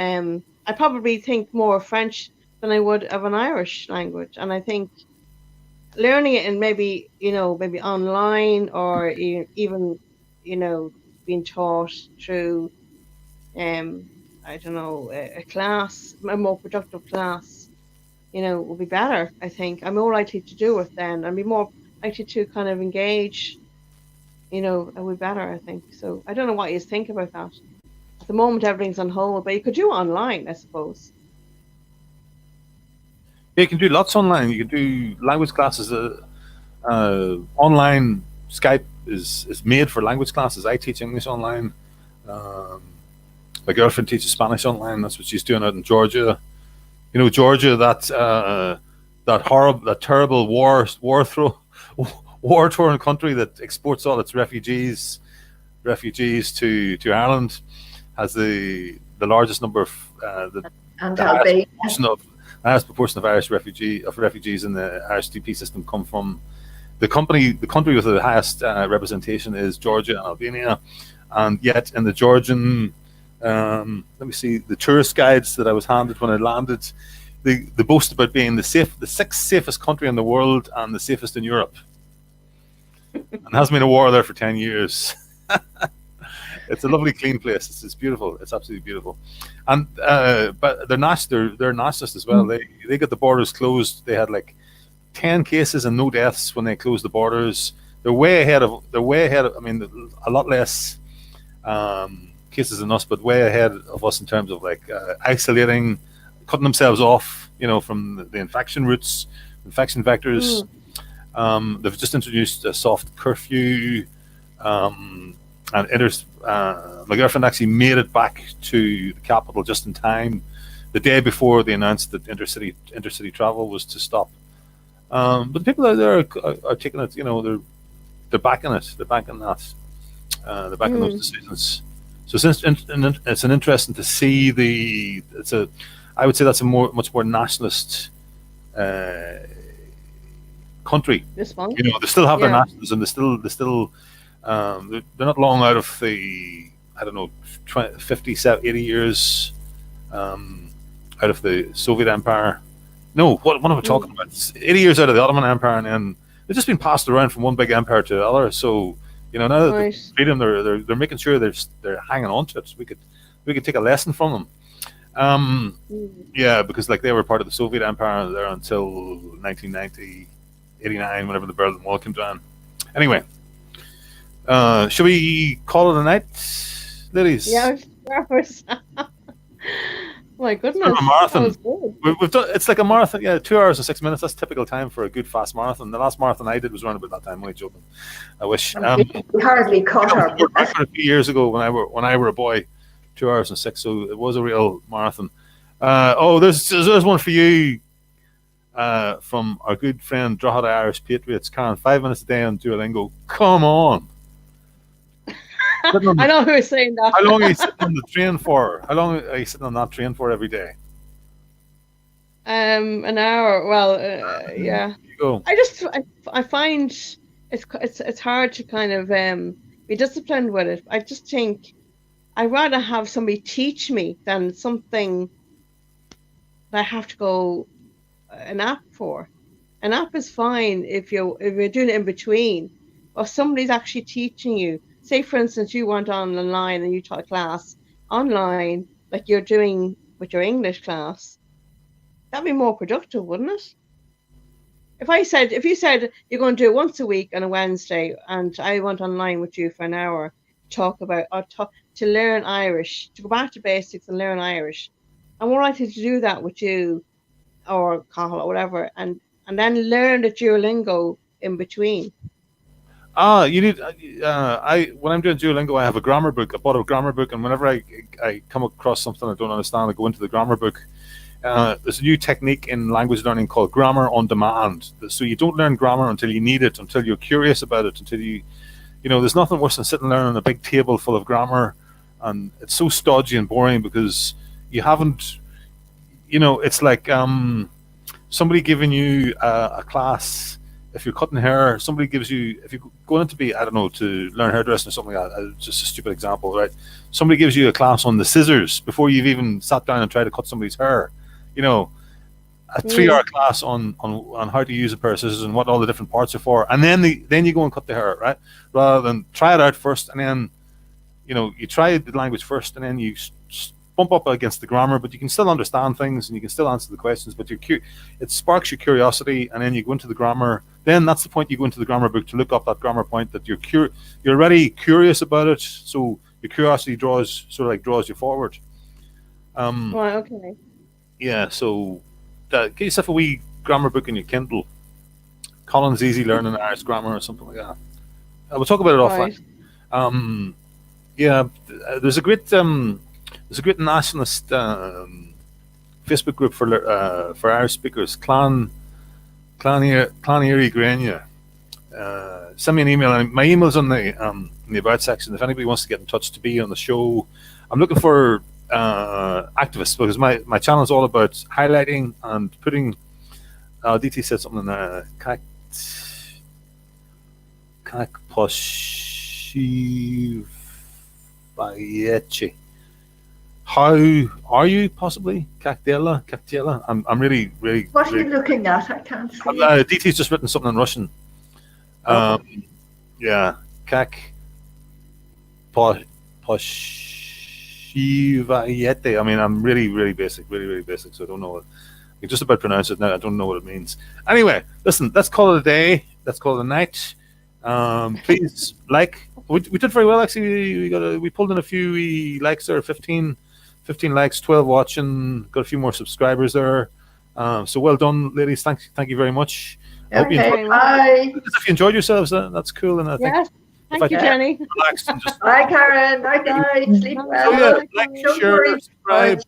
I probably think more of French than I would of an Irish language, and I think learning it in maybe online or even being taught through a class, a more productive class, will be better. I think I'm more likely to do it then and be more actually to kind of engage, you know, a bit better, I think. So I don't know what you think about that. At the moment, everything's on hold, but you could do it online, I suppose. Yeah, you can do lots online. You can do language classes. Online Skype is made for language classes. I teach English online. My girlfriend teaches Spanish online. That's what she's doing out in Georgia. You know, Georgia, that terrible war-torn country that exports all its refugees to Ireland, has the largest number of the highest proportion of refugees in the Irish DP system come from the country with the highest representation is Georgia and Albania, and yet in the Georgian let me see, the tourist guides that I was handed when I landed, they boast about being the sixth safest country in the world and the safest in Europe. And there hasn't been a war there for 10 years. It's a lovely, clean place. It's beautiful. It's absolutely beautiful. And but they're nationalist as well. They got the borders closed. They had like 10 cases and no deaths when they closed the borders. They're way ahead of. I mean, a lot less cases than us, but way ahead of us in terms of like isolating, cutting themselves off, you know, from the infection routes, infection vectors. They've just introduced a soft curfew. And my girlfriend actually made it back to the capital just in time, the day before they announced that intercity travel was to stop. But people out there are taking it. You know, they're backing it. They're backing that. They're backing those decisions. So it's an interesting to see I would say that's a much more nationalist country. This one, you know, they still have their nationalism. They still. They're not long out of the, I don't know, 50, 80 years out of the Soviet Empire. No, what am I talking about? It's 80 years out of the Ottoman Empire, and then they've just been passed around from one big empire to the other. So, you know, now that they're freedom, they're making sure they're hanging on to it. So we could take a lesson from them. Yeah, because like they were part of the Soviet Empire there until 1990, 89, whenever the Berlin Wall came down. Anyway. Should we call it a night, ladies? Yeah, my goodness, it's a marathon. That was good. We've done. It's like a marathon. Yeah, 2 hours and 6 minutes. That's typical time for a good fast marathon. The last marathon I did was around about that time. I'm only joking. I wish. We hardly caught our a few years ago when I were a boy, 2 hours and 6. So it was a real marathon. There's one for you. From our good friend Drogheda Irish Patriots, Karen. 5 minutes a day on Duolingo. Come on. I know who is saying that. How long are you sitting on the train for? How long are you sitting on that train for every day? An hour. Well, yeah. You go. I find it's hard to kind of be disciplined with it. I just think I'd rather have somebody teach me than something that I have to go an app for. An app is fine if you're doing it in between, or somebody's actually teaching you. Say, for instance, you went online and you taught a class online, like you're doing with your English class. That'd be more productive, wouldn't it? If you said you're going to do it once a week on a Wednesday, and I went online with you for an hour, to learn Irish, to go back to basics and learn Irish, I'm more likely to do that with you, or Cathal, or whatever, and then learn the Duolingo in between. You need. When I'm doing Duolingo, I have a grammar book. I bought a grammar book, and whenever I come across something I don't understand, I go into the grammar book. There's a new technique in language learning called grammar on demand. So you don't learn grammar until you need it, until you're curious about it, until you know. There's nothing worse than sitting and learning a big table full of grammar, and it's so stodgy and boring because you haven't. You know, it's like somebody giving you a class. If you're cutting hair, somebody gives you, if you're going to be, I don't know, to learn hairdressing or something like that, just a stupid example, right? Somebody gives you a class on the scissors before you've even sat down and tried to cut somebody's hair. You know, a 3-hour class on how to use a pair of scissors and what all the different parts are for, and then you go and cut the hair, right? Rather than try it out first and then, you know, you try the language first and then you bump up against the grammar, but you can still understand things and you can still answer the questions. But it sparks your curiosity, and then you go into the grammar. Then that's the point you go into the grammar book to look up that grammar point that you're already curious about it. So your curiosity draws you forward. Right. Okay. Yeah. So get yourself a wee grammar book in your Kindle. Colin's Easy Learning Irish Grammar or something like that. We'll talk about it offline. Right. Yeah, there's a great nationalist Facebook group for Irish speakers, Clan Erie Grania. Send me an email. And my email's in the about section. If anybody wants to get in touch to be on the show, I'm looking for activists, because my channel is all about highlighting and putting. DT said something in there. Kakposhivayechi. How are you? Possibly Kaktiela. I'm really. What are you looking at? I can't see. DT's just written something in Russian. Yeah, Kakposhivayete. I mean, I'm really basic, really basic. So I don't know. I can just about pronounce it now. I don't know what it means. Anyway, listen. Let's call it a day. Let's call it a night. Please like. We did very well actually. We pulled in a few likes there. 15 likes, 12 watching. Got a few more subscribers there. So well done, ladies. Thank you very much. I hope you enjoyed. If you enjoyed yourselves, that's cool. And I think thank you, Jenny. Relaxed and just. Bye, Karen. Night. Sleep well. So yeah, like, share, subscribe.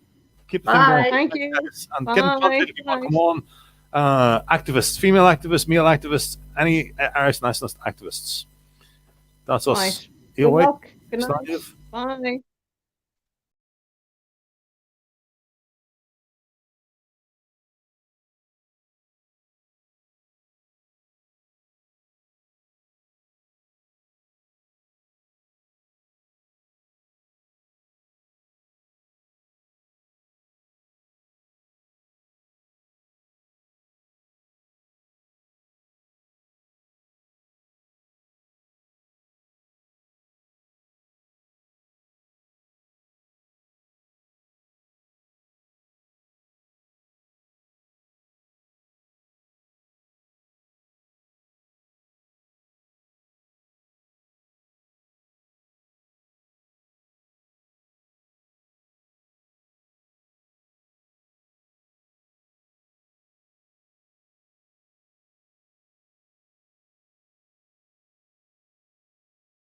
Keep the thing going. Thank you. And get in touch if you want to come on. Activists, female activists, male activists, any Irish nationalist activists. That's us. Right. Good luck. Good night. Bye.